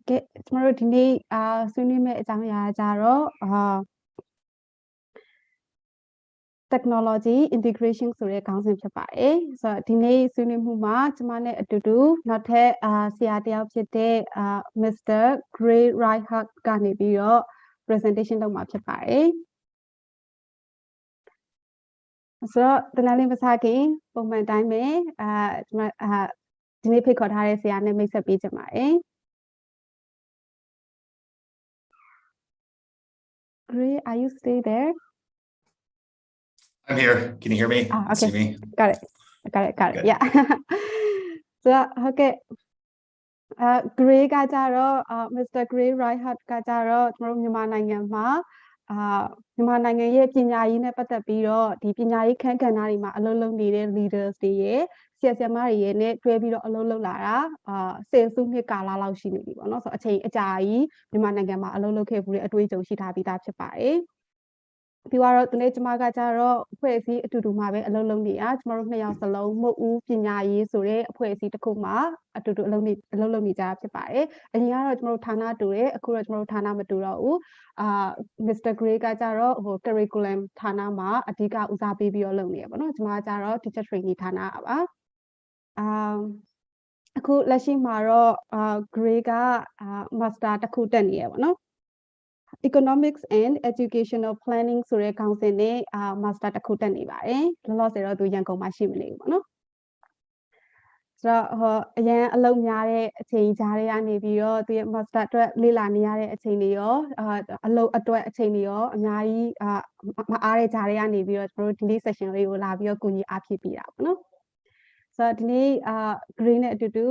ကဲကျမတို့ဒီနေ့ဆွေးနွေးမယ့်အကြောင်းအရာကြတော့ technology integration ဆိုတဲ့ခေါင်းစဉ်ဖြစ်ပါတယ်ဆိုတော့ဒီနေ့ဆွေးနွေးမှုမှာကျမနဲ့အတူတူနောက်ထပ်ဆရာတယောက်ဖြစ်တဲ့Mr. Gray Reinhardt ကနေပြီးတော့ presentation လုပ်မှာဖြစ်ပါတယ်ဆိုတော့တနင်္လာနေ့မစခင်ပုံမှန်တိုင်းပဲကျမဒီနေ့ဖိတ်ခေါ်ထားတဲ့ဆရာနဲ့မိတ်ဆက်ပေးကြပါတယ် Gray, are you still there? I'm here. Can you hear me? Okay. See me? Got it. Yeah. So, okay. Gray ကကြတော့ Mr. Gray Reinhardt ကကြတော့ကျွန်တော်တို့မြန်မာနိုင်ငံမှာမြန်မာနိုင်ငံရဲ့ပညာရေးနဲ့ပတ်သက်ပြီးတော့ဒီပညာရေးခန်းကဏ္ဍတွေမှာအလုပ်လုပ်နေတဲ့ leaders တွေရဲ့ဆရာဆရာမတွေရဲ့နဲ့တွဲပြီးတော့အလုပ်လုပ်လာတာ10စုနှစ်ကာလလောက်ရှိနေပြီပေါ့နော်ဆိုတော့အချိန်အကြာကြီးမြန်မာနိုင်ငံမှာအလုပ်လုပ်ခဲ့မှုတွေအတွေ့အကြုံရှိထားပြီးသားဖြစ်ပါတယ်ပြီးတော့ဒီနေ့ကျမကကြတော့အဖွဲ့အစည်းအတူတူမှာပဲအလုပ်လုပ်နေတာကျမတို့နှစ်ယောက်စလုံးမဟုတ်ဦးပညာရေးဆိုတဲ့အဖွဲ့အစည်းတစ်ခုမှာအတူတူအလုပ်လုပ်နေကြတာဖြစ်ပါတယ်အရင်ကတော့ကျမတို့ဌာနတူတယ်အခုတော့ကျမတို့ဌာနမတူတော့ဘူးMr. Gray ကကြတော့ဟို curriculum ဌာနမှာအဓိကဦးစားပေးပြီးတော့လုပ်နေရပါတော့ကျမကကြတော့ teacher training ဌာနပါအခုလက်ရှိမှာတော့ Gray ကmaster တစ်ခုတက်နေရပါတော့Economics and Educational Planning ဆိုတဲ့ခေါင်းစဉ်နဲ့master တစ်ခုတက်နေပါတယ်လောလောဆယ်တော့သူရန်ကုန်မှာရှိမနေဘူးပေါ့နော်ဆိုတော့အရင်အလုပ်များတဲ့အချိန်ကြားတွေကနေပြီးတော့သူရဲ့ master အတွက်လေ့လာနေရတဲ့အချိန်တွေရောအလုပ်အတွက်အချိန်တွေရောအများကြီးမအားတဲ့ကြားတွေကနေပြီးတော့ကျွန်တော်တို့ဒီနေ့ session လေးကိုလာပြီးတော့ကူညီအားဖြည့်ပေးတာပေါ့နော်ဆိုတော့ဒီနေ့Gray နဲ့အတူတူ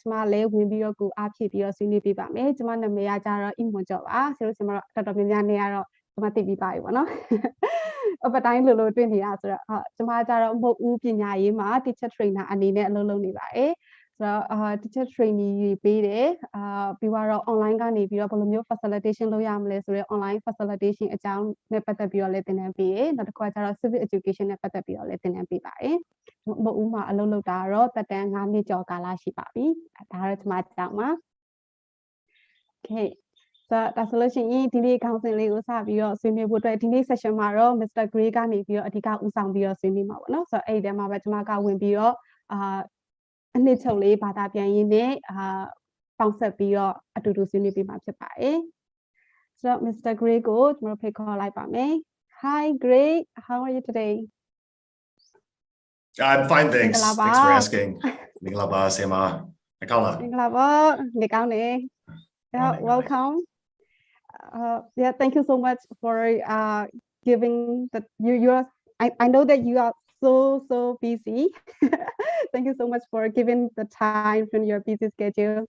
ကျမလည်းဝင်ပြီးတော့ကိုအားဖြည့်ပြီးတော့ဆွေးနွေးပေးပါမယ်ကျမနာမည်ကကြတော့အီမွန်ကျော်ပါဆိုလို့ကျမတို့တော်တော်များများနေရတော့ကျမသိပြီးပါပြီပေါ့နော်အပတိုင်းလိုတွေ့နေတာဆိုတော့ကျမကြတော့မဟုတ်ဦးပညာရေးမှာ teacher trainer အနေနဲ့အလုပ်လုပ်နေပါတယ်ဆိုတော့teacher training တွေပေးတယ်ပြီးတော့ online ကနေပြီးတော့ဘယ်လိုမျိုး facilitation လုပ်ရမလဲဆိုတော့ online facilitation အကြောင်းနဲ့ပတ်သက်ပြီးတော့လည်းသင်တန်းပေးတယ်နောက်တစ်ခါကျတော့ civic education နဲ့ပတ်သက်ပြီးတော့လည်းသင်တန်းပေးပါတယ်မဟုတ်ဦးမှာအလုပ်လုပ်တာတော့တက်တန်း9နှစ်ကျော်ကာလရှိပါပြီဒါတော့ကျမကြောက်ပါ Okayဒါဆိုလို့ရှိရင်ဒီနေ့ခေါင်းစဉ်လေးကိုစပြီးတော့ဆွေးနွေးဖို့အတွက်ဒီနေ့ session မှာတော့ Mr. Gray ကနေပြီးတော့အဓိကဦးဆောင်ပြီးတော့ဆွေးနွေးမှာပေါ့နော်ဆိုတော့အဲ့ဒီထဲမှာပဲကျွန်မကဝင်ပြီးတော့အနှစ်ချုပ်လေးဘာသာပြန်ရင်းနဲ့ပေါင်းဆက်ပြီးတော့အတူတူဆွေးနွေးပေးမှာဖြစ်ပါတယ်ဆိုတော့ Mr. Gray ကိုကျွန်တော်ဖိတ်ခေါ်လိုက်ပါမယ် Hi Gray how are you today I'm fine thanks thanks for asking မင်္ဂလာပါဆရာမမင်္ဂလာပါနေကောင်းနေ Yeah, welcome. Yeah, thank you so much for giving that I know that you are so busy. Thank you so much for giving the time from your busy schedule.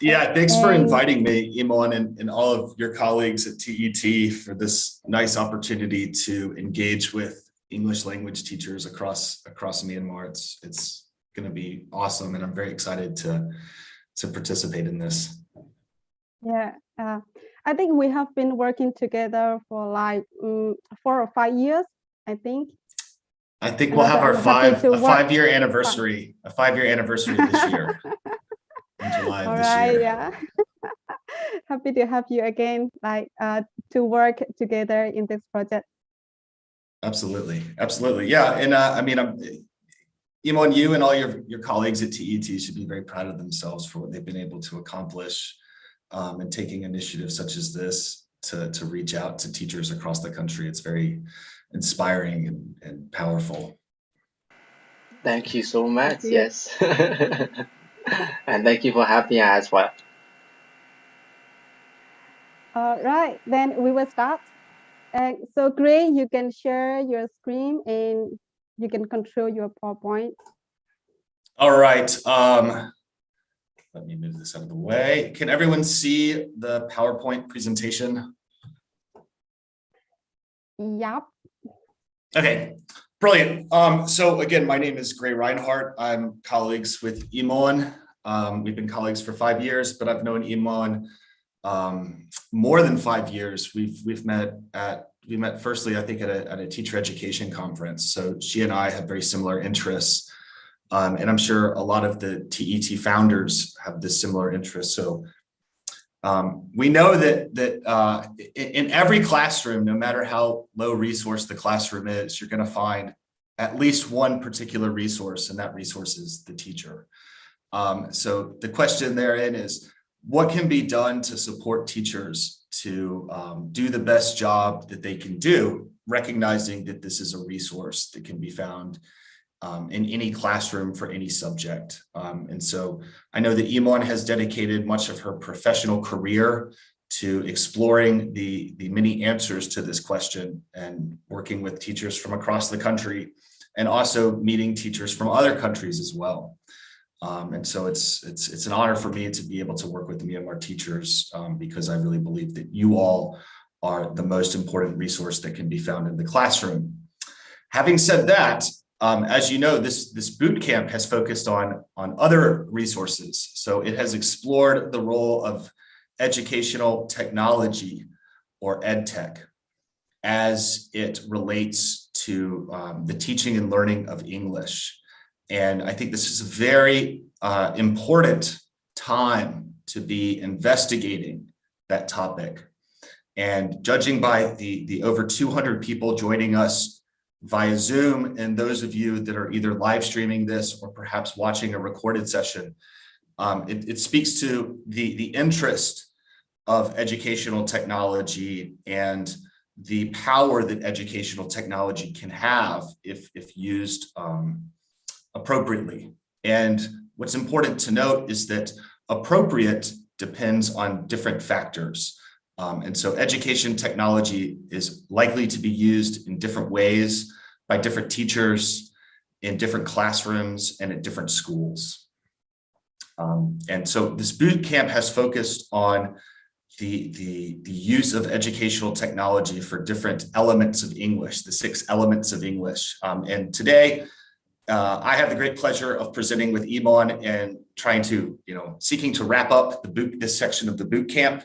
Yeah, thanks for inviting me, Imon, and all of your colleagues at TET for this nice opportunity to engage with English language teachers across Myanmar. It's going to be awesome, and I'm very excited to participate in this. Yeah, I think we have been working together for like 4 or 5 years, I think. I think we'll have our 5-year anniversary, a 5-year anniversary this year. In July of this year. Yeah. Happy to have you again, like to work together in this project. Absolutely. Yeah, and I mean, Imon, you and all your colleagues at TET should be very proud of themselves for what they've been able to accomplish and taking initiatives such as this to reach out to teachers across the country. It's very inspiring and powerful. Thank you so much. Yes. And thank you for having us as well. All right, then we will start. So Gray, you can share your screen and you can control your PowerPoint. All right. Let me move this out of the way. Can everyone see the PowerPoint presentation? Yep. Okay, brilliant. So again, my name is Gray Reinhardt. I'm colleagues with Imon. We've been colleagues for 5 years, but I've known Imon more than 5 years. We met firstly, I think, at a teacher education conference. So she and I have very similar interests And I'm sure a lot of the TET founders have this similar interest. So we know that in every classroom, no matter how low resource the classroom is, you're going to find at least one particular resource, and that resource is the teacher. So the question therein is, what can be done to support teachers to do the best job that they can do, recognizing that this is a resource that can be found in any classroom for any subject. And so I know that Iman has dedicated much of her professional career to exploring the many answers to this question and working with teachers from across the country, and also meeting teachers from other countries as well. And so it's an honor for me to be able to work with Myanmar teachers because I really believe that you all are the most important resource that can be found in the classroom. Having said that, as you know, this boot camp has focused on other resources. So it has explored the role of educational technology, or EdTech, as it relates to the teaching and learning of English. And I think this is a very important time to be investigating that topic. And judging by the over 200 people joining us via Zoom, and those of you that are either live streaming this or perhaps watching a recorded session, it speaks to the interest of educational technology and the power that educational technology can have if used appropriately. And what's important to note is that appropriate depends on different factors. And so education technology is likely to be used in different ways by different teachers in different classrooms and at different schools. And so this boot camp has focused on the use of educational technology for different elements of English, the 6 elements of English. And today, I have the great pleasure of presenting with Iman and trying to, seeking to wrap up this section of the boot camp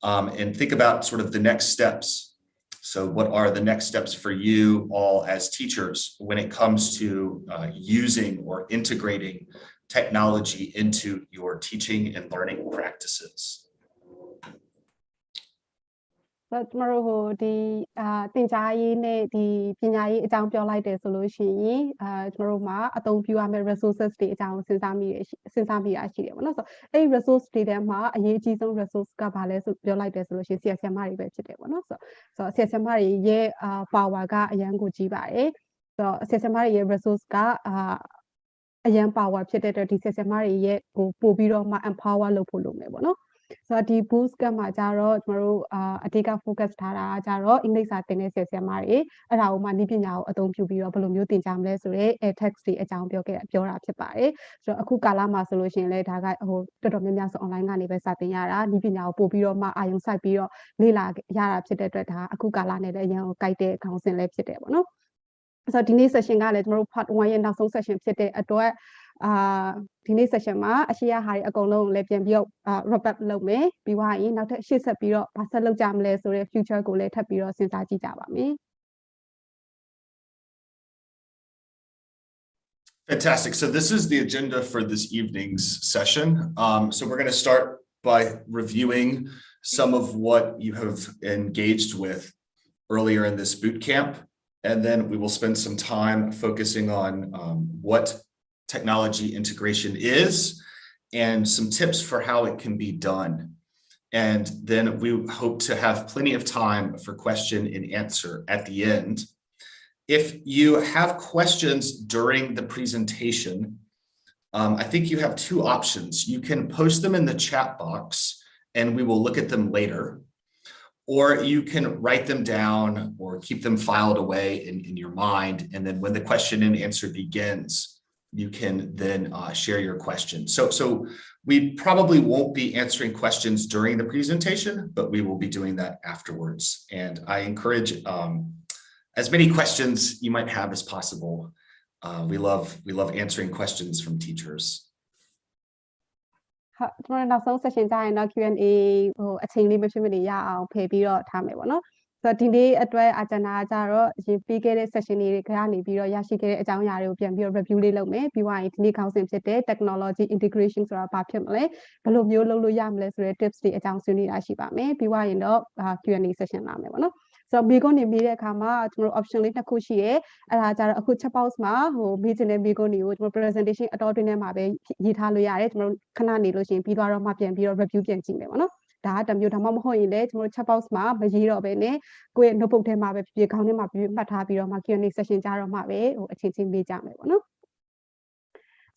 and think about sort of the next steps. So what are the next steps for you all as teachers when it comes to using or integrating technology into your teaching and learning practices? ကျွန်တော်တို့ဒီသင်ကြားရေးနဲ့ဒီပညာရေးအကြောင်းပြောလိုက်တယ်ဆိုလို့ရှိရင်ကျွန်တော်တို့မှာအသုံးပြုရမယ့် resources တွေအကြောင်းစဉ်းစားမိတာရှိတယ်ပေါ့နော်ဆိုတော့အဲ့ဒီ resource တွေထဲမှာအရေးကြီးဆုံး resource ကဘာလဲဆိုပြောလိုက်တယ်ဆိုလို့ရှိရင်ဆရာဆရာမတွေပဲဖြစ်တယ်ပေါ့နော်ဆိုတော့ဆရာဆရာမတွေရဲ့power ကအရန်ကိုကြီးပါတယ်ဆိုတော့ဆရာဆရာမတွေရဲ့ resource ကအရန် power ဖြစ်တဲ့အတွက်ဒီဆရာဆရာမတွေရဲ့ကိုပို့ပြီးတော့မှ empower လုပ်ဖို့လုပ်မယ်ပေါ့နော်ဆိုတော့ဒီ boost ကမှာကြတော့ကျွန်တော်တို့အဓိက focus ထားတာကြတော့အင်္ဂလိပ်စာသင်တဲ့ဆရာဆရာမတွေအဲ့ဒါကိုမှနည်းပညာကိုအသုံးပြုပြီးတော့ဘယ်လိုမျိုးသင်ကြားမလဲဆိုတော့ EdTech တွေအကြောင်းပြောတာဖြစ်ပါတယ်ဆိုတော့အခုကာလမှာဆိုလို့ရှိရင်လည်းဒါကတော်တော်များများဆို online ကနေပဲစတင်ရတာနည်းပညာကိုပို့ပြီးတော့မှအာရုံစိုက်ပြီးတော့လေ့လာရတာဖြစ်တဲ့အတွက်ဒါအခုကာလနဲ့လည်းအရင်ကိုကိုက်တဲ့ခေါင်းစဉ်လည်းဖြစ်တယ်ပေါ့နော်ဆိုတော့ဒီနေ့ session ကလည်းကျွန်တော်တို့ part 1ရဲ့နောက်ဆုံး session ဖြစ်တဲ့အတွက်ဒီနေ့ session မှာအရှိရဟာတွေအကုန်လုံးလည်းပြန်ပြီးတော့wrap up လုပ်မယ်ပြီးွားရင်နောက်ထပ်ရှေ့ဆက်ပြီးတော့ဘာဆက်လုပ်ကြမလဲဆိုတဲ့ future ကိုလည်းထပ်ပြီးတော့စဉ်းစားကြည့်ကြပါမယ် Fantastic. So this is the agenda for this evening's session. So we're going to start by reviewing some of what you have engaged with earlier in this boot camp. And then we will spend some time focusing on what technology integration is and some tips for how it can be done. And then we hope to have plenty of time for question and answer at the end. If you have questions during the presentation, I think you have 2 options. You can post them in the chat box and we will look at them later. Or you can write them down or keep them filed away in your mind. And then when the question and answer begins, you can then share your question. So we probably won't be answering questions during the presentation, but we will be doing that afterwards. And I encourage as many questions you might have as possible. We love answering questions from teachers. ကျွန်တော်နောက်ဆုံး session ကြရင်တော့ Q&A အချိန်လေးမဖြစ်မနေရအောင်ဖယ်ပြီးတော့ထားမယ်ပေါ့နော် ဆိုတော့ဒီနေ့အတွက်အကျဉ်းသားကြတော့ရင်ပြီးခဲ့တဲ့ session တွေကနေပြီးတော့ရရှိခဲ့တဲ့အကြောင်းအရာတွေကိုပြန်ပြီးတော့ review လေးလုပ်မယ်ပြီးသွားရင်ဒီနေ့ခေါင်းစဉ်ဖြစ်တဲ့ technology integration ဆိုတာဘာဖြစ်မလဲဘယ်လိုမျိုးလုပ်လို့ရမလဲဆိုတဲ့ tips တွေအကြောင်းဆွေးနွေးတာရှိပါမယ်ပြီးသွားရင်တော့ Q&A session လာမယ်ပေါ့နော်ဆိုတော့မိကုန်းနေပြီးတဲ့အခါမှာကျွန်တော် option လေးတစ်ခုရှိရဲအဲ့ဒါကြတော့အခု chat box မှာဟိုမေးချင်တဲ့မိကုန်းတွေကိုကျွန်တော် presentation အတော်တွင်းထဲမှာပဲရေးထားလို့ရတယ်ကျွန်တော်ခဏနေလို့ရှိရင်ပြီးသွားတော့မှပြန်ပြီးတော့ review ပြန်ကြည့်မယ်ပေါ့နော်ဒါကတမျိုးဒါမှမဟုတ်ရင်လည်းကျွန်တော် chat box မှာမရေးတော့ဘဲနဲ့ကိုယ့်ရဲ့ notebook ထဲမှာပဲဖြစ်ခေါင်းထဲမှာပြမှတ်ထားပြီးတော့မှ Q&A session ကြတော့မှပဲဟိုအချင်းချင်းမေးကြမယ်ပေါ့နော်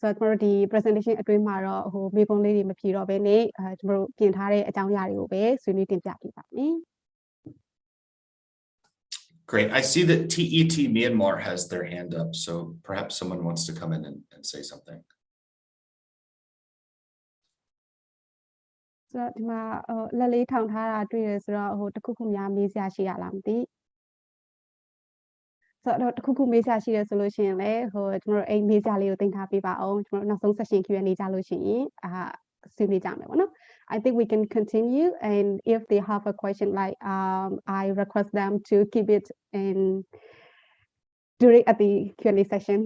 ဆိုတော့ကျွန်တော်တို့ဒီ presentation အတွင်းမှာတော့ဟိုမေးခွန်းလေးတွေမဖြေတော့ဘဲနဲ့ကျွန်တော်တို့ပြင်ထားတဲ့အကြောင်းအရာတွေကိုပဲဆွေးနွေးတင်ပြပေးပါမယ် Great. I see that TET Myanmar has their hand up, so perhaps someone wants to come in and say something. ဆိုတော့ဒီမှာလက်လေးထောင်ထားတာတွေ့ရဆိုတော့ဟိုတခုခုများမေးစရာရှိရလားမသိဆိုတော့တခုခုမေးစရာရှိရဆိုလို့ရှိရင်လည်းဟိုကျွန်တော်တို့အိမ်မေးစရာလေးကိုတင်ထားပေးပါအောင်ကျွန်တော်နောက်ဆုံး session Q&A ကြလို့ရှိရင်ဆွေးနွေးကြမယ်ပေါ့နော် I think we can continue and if they have a question like I request them to keep it in during at the Q&A session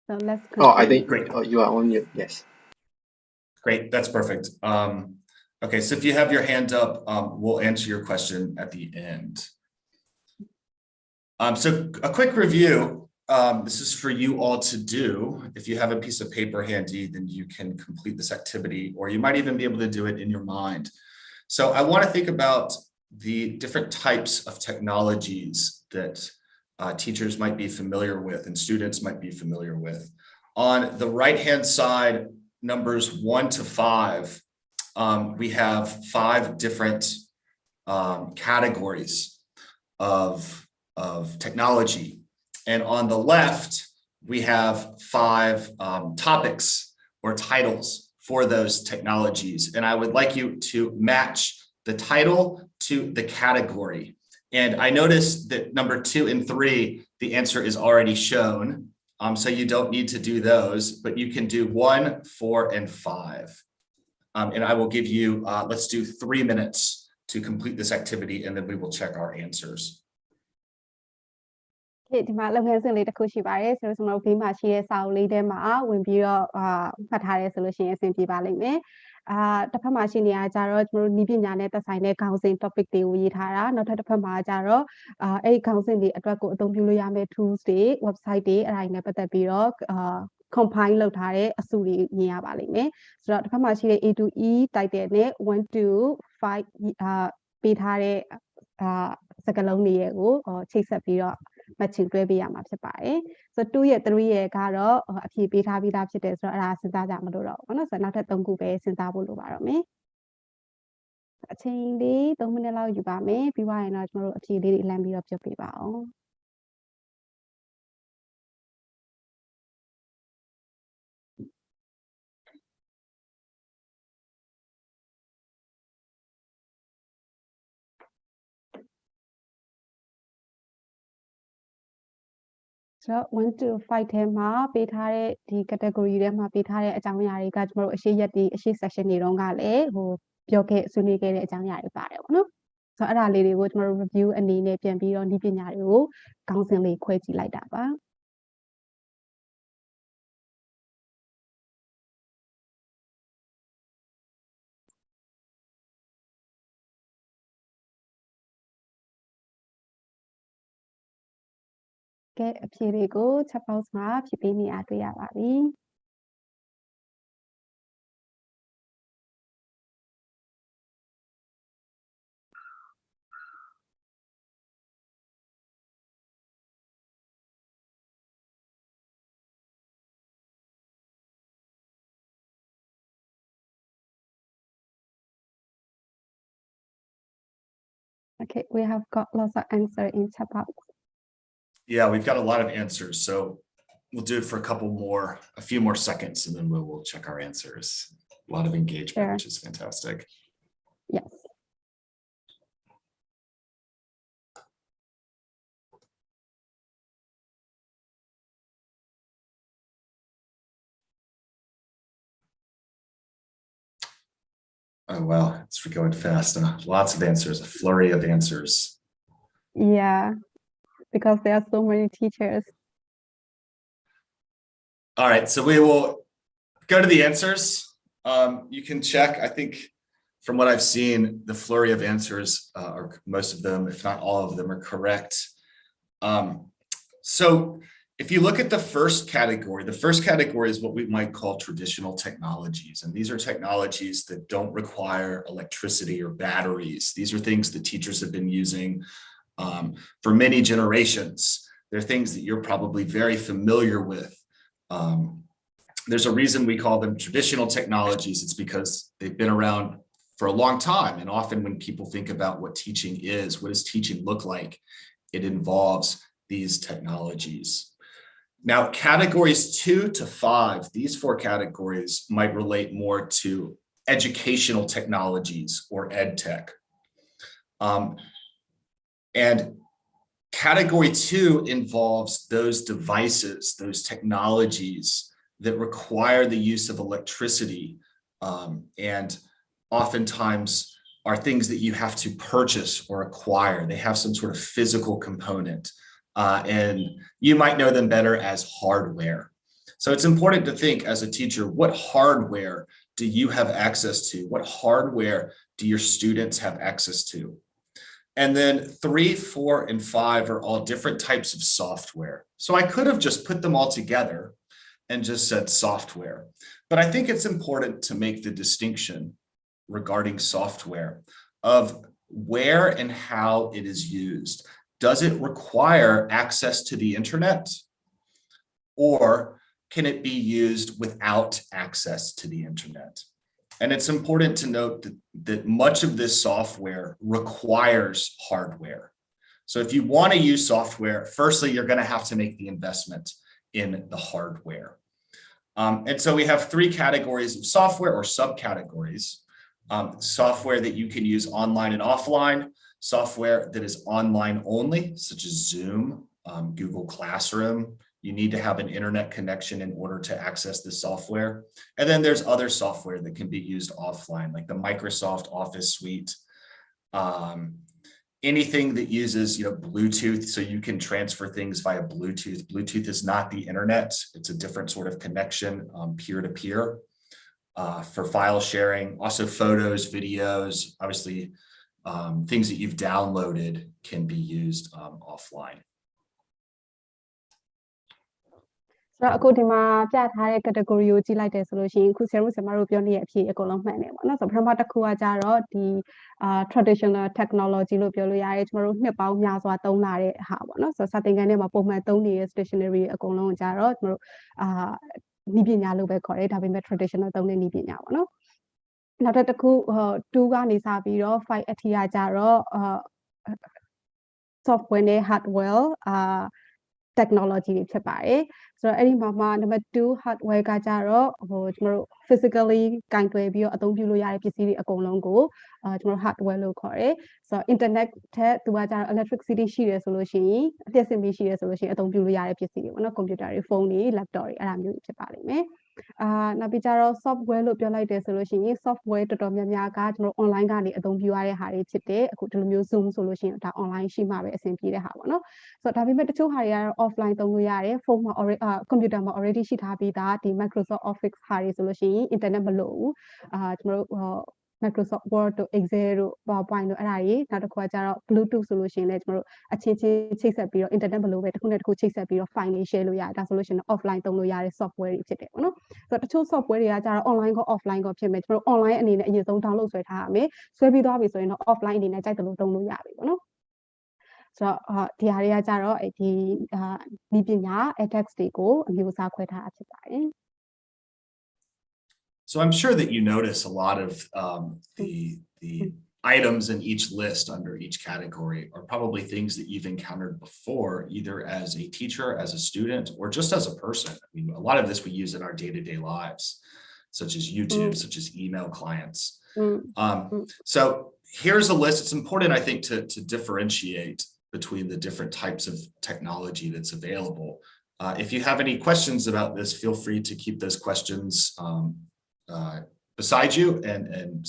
so let's continue. Oh, I think great. Oh, you are on mute. Yes. Great. That's perfect. Okay, so if you have your hand up, we'll answer your question at the end. So a quick review. This is for you all to do. If you have a piece of paper handy, then you can complete this activity, or you might even be able to do it in your mind. So I want to think about the different types of technologies that teachers might be familiar with and students might be familiar with. On the right-hand side, numbers 1 to 5, we have 5 different categories of technology. And on the left, we have 5 topics or titles for those technologies. And I would like you to match the title to the category. And I noticed that number 2 and 3, the answer is already shown. So you don't need to do those, but you can do 1, 4, and 5. And I will give you, let's do 3 minutes to complete this activity, and then we will check our answers. ဒီမှာလုပ်ငန်းစဉ်လေးတစ်ခုရှိပါတယ်ဆိုတော့ကျွန်တော်ဘေးမှာရှိတဲ့စာအုပ်လေးထဲမှာဝင်ပြီးတော့ဖတ်ထားရဲဆိုလို့ရှိရင်အဆင်ပြေပါလိမ့်မယ်တစ်ဖက်မှာရှိနေရကြတော့ကျွန်တော်တို့ဤပညာနဲ့သက်ဆိုင်တဲ့ခေါင်းစဉ် topic တွေကိုရေးထားတာနောက်ထပ်တစ်ဖက်မှာကြတော့အဲ့ဒီခေါင်းစဉ်တွေအတွက်ကိုအသုံးပြုလို့ရမယ့် tools တွေ website တွေအဲ့ဒါတွေနဲ့ပတ်သက်ပြီးတော့compile လုပ်ထားတဲ့အစုတွေမြင်ရပါလိမ့်မယ်ဆိုတော့တစ်ဖက်မှာရှိတဲ့ A to E title နဲ့1 to 5ပေးထားတဲ့စကားလုံးတွေရဲ့ကိုချိတ်ဆက်ပြီးတော့matching တွဲပေးရမှာဖြစ်ပါတယ်ဆိုတော့2ရဲ့3ရဲ့ကတော့အဖြေပေးထားပြီးသားဖြစ်တယ်ဆိုတော့အဲ့ဒါစဉ်းစားကြမလို့တော့ဘူးเนาะဆိုတော့နောက်ထပ်3ခုပဲစဉ်းစားဖို့လိုပါတော့မယ်အချိန်လေး3မိနစ်လောက်ယူပါမယ်ပြီးသွားရင်တော့ကျွန်တော်တို့အဖြေလေးတွေလမ်းပြီးတော့ပြပေးပါအောင်ဆိုတော့1 to 5ထဲမှာပေးထားတဲ့ဒီ category ထဲမှာပေးထားတဲ့အကြောင်းအရာတွေကကျွန်တော်တို့အရှိရက်ဒီအရှိ section တွေတုန်းကလည်းဟိုပြောခဲ့ဆွေးနွေးခဲ့တဲ့အကြောင်းအရာတွေပါတယ်ပေါ့နော်ဆိုတော့အဲ့ဒါလေးတွေကိုကျွန်တော်တို့ review အနေနဲ့ပြန်ပြီးတော့ဒီပညာတွေကိုခေါင်းစဉ်လေးခွဲကြည့်လိုက်တာပါကဲအဖြေတွေကို chat box မှာဖြည့်ပေးနေအားတွေ့ရပါပြီ Okay, we have got lots of answer in chat box. Yeah, we've got a lot of answers. So we'll do it for a few more seconds, and then we'll check our answers. A lot of engagement, which is fantastic. Yes. Oh, wow. It's going fast. Lots of answers, a flurry of answers. Yeah, because there are so many teachers. All right, so we will go to the answers. You can check, I think from what I've seen, the flurry of answers, or most of them, if not all of them, are correct. So if you look at the first category is what we might call traditional technologies. And these are technologies that don't require electricity or batteries. These are things that teachers have been using for many generations. They're things that you're probably very familiar with. There's a reason we call them traditional technologies. It's because they've been around for a long time. And often when people think about what teaching is, what does teaching look like? It involves these technologies. Now, categories 2 to 5, these 4 categories might relate more to educational technologies or EdTech. And category 2 involves those devices, those technologies that require the use of electricity, and oftentimes are things that you have to purchase or acquire. They have some sort of physical component, and you might know them better as hardware. So it's important to think as a teacher, what hardware do you have access to? What hardware do your students have access to? And then 3, 4, and 5 are all different types of software. So I could have just put them all together and just said software. But I think it's important to make the distinction regarding software of where and how it is used. Does it require access to the internet? Or can it be used without access to the internet? And it's important to note that much of this software requires hardware. So if you want to use software, firstly, you're going to have to make the investment in the hardware. And so we have 3 categories of software or subcategories. Software that you can use online and offline, software that is online only, such as Zoom, Google Classroom. You need to have an internet connection in order to access the software. And then there's other software that can be used offline, like the Microsoft Office suite. Anything that uses, Bluetooth, so you can transfer things via Bluetooth. Bluetooth is not the internet. It's a different sort of connection, peer-to-peer, for file sharing. Also photos, videos, obviously things that you've downloaded can be used offline. ဆိုတော့အခုဒီမှာပြထားတဲ့ category ကိုကြည့်လိုက်တယ်ဆိုလို့ရှိရင်အခုဆရာတို့ပြောနေတဲ့အဖြစ်အကုန်လုံးမှန်တယ်ပေါ့နော်ဆိုတော့ပထမတစ်ခုကကြတော့ဒီ traditional technology လို့ပြောလို့ရတယ်ကျွန်တော်တို့နှစ်ပေါင်းများစွာသုံးလာတဲ့ဟာပေါ့နော်ဆိုတော့စာသင်ခန်းထဲမှာပုံမှန်သုံးနေတဲ့ stationery အကုန်လုံးကိုကြတော့ကျွန်တော်တို့နည်းပညာလို့ပဲခေါ်တယ်ဒါပေမဲ့ traditional သုံးတဲ့နည်းပညာပေါ့နော်နောက်တစ်ခု2ကနေစပြီးတော့5အထိကကြတော့software နဲ့ hardware technology တွေဖြစ်ပါတယ်ဆိုတော့အဲ့ဒီမှာ number 2 hardware ကကြတော့ကျွန်တော်တို့ physically ကင်တွယ်ပြီးတော့အသုံးပြုလို့ရတဲ့ပစ္စည်းတွေအကုန်လုံးကိုကျွန်တော်တို့ hardware လို့ခေါ်တယ်ဆိုတော့ internet ထက်သူကကြတော့ electricity ရှိတယ်ဆိုလို့ရှိရင်အပြည့်စင်ပြီးရှိတယ်ဆိုလို့ရှိရင်အသုံးပြုလို့ရတဲ့ပစ္စည်းတွေပေါ့နော် computer တွေ phone တွေ laptop တွေအဲ့ဒါမျိုးတွေဖြစ်ပါလိမ့်မယ်နောက်ပြီးကြတော့ software လို့ပြောလိုက်တယ်ဆိုလို့ရှိရင် software တော်တော်များများကကျွန်တော် online ကနေအသုံးပြုရတဲ့ဟာတွေဖြစ်တယ်အခုဒီလိုမျိုး Zoom ဆိုလို့ရှိရင်ဒါ online ရှိမှပဲအဆင်ပြေတဲ့ဟာပေါ့နော်ဆိုတော့ဒါပေမဲ့တချို့ဟာတွေကတော့ offline သုံးလို့ရတယ် phone မှာ computer မှာ already ရှိထားပြီးသားဒီ Microsoft Office ဟာတွေဆိုလို့ရှိရင် internet မလိုဘူးကျွန်တော်တို့ Microsoft Word တို့ Excel တို့ PowerPoint တို့အဲ့ဒါတွေနောက်တစ်ခုကကျတော့ Bluetooth ဆိုလို့ရှိရင်လည်းကျွန်တော်တို့အချင်းချင်းချိတ်ဆက်ပြီးတော့ internet မလိုပဲတစ်ခုနဲ့တစ်ခုချိတ်ဆက်ပြီးတော့ file တွေ share လို့ရတယ်ဒါဆိုလို့ရှိရင် offline သုံးလို့ရတဲ့ software တွေဖြစ်တယ်ပေါ့နော်ဆိုတော့တချို့ software တွေကကျတော့ online ကော offline ကောဖြစ်မယ်ကျွန်တော်တို့ online အနေနဲ့အရင်ဆုံး download ဆွဲထားရမယ်ဆွဲပြီးသွားပြီဆိုရင်တော့ offline အနေနဲ့ကြိုက်တယ်လို့သုံးလို့ရပြီပေါ့နော်ဆိုတော့ဒီဟာတွေကကြတော့ဒီနည်းပညာ EdTech တွေကိုအမျိုးအစားခွဲထားတာဖြစ်ပါတယ် So I'm sure that you notice a lot of the items in each list under each category are probably things that you've encountered before, either as a teacher, as a student, or just as a person. I mean, a lot of this we use in our day-to-day lives, such as YouTube, such as email clients. So here's a list. It's important, I think, to differentiate between the different types of technology that's available. If you have any questions about this, feel free to keep those questions beside you and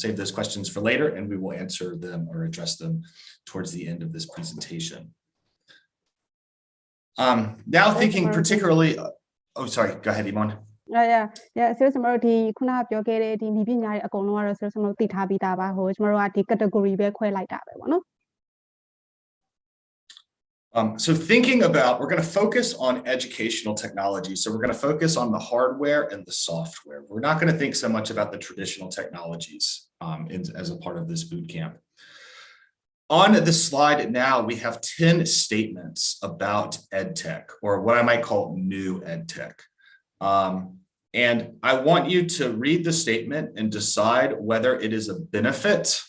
save those questions for later, and we will answer them or address them towards the end of this presentation. Now thinking particularly, oh, sorry, go ahead, Iman. Yeah. So ကျွန်တော်တို့ဒီခုနကပြောခဲ့တဲ့ဒီနည်းပညာတွေအကုန်လုံးကတော့ကျွန်တော်တို့သိထားပြီးသားပါဟိုကျွန်တော်တို့ကဒီ category ပဲခွဲလိုက်တာပဲပေါ့နော် So thinking about, we're going to focus on educational technology. So we're going to focus on the hardware and the software. We're not going to think so much about the traditional technologies as a part of this boot camp. On the slide now, we have 10 statements about EdTech, or what I might call new EdTech. And I want you to read the statement and decide whether it is a benefit,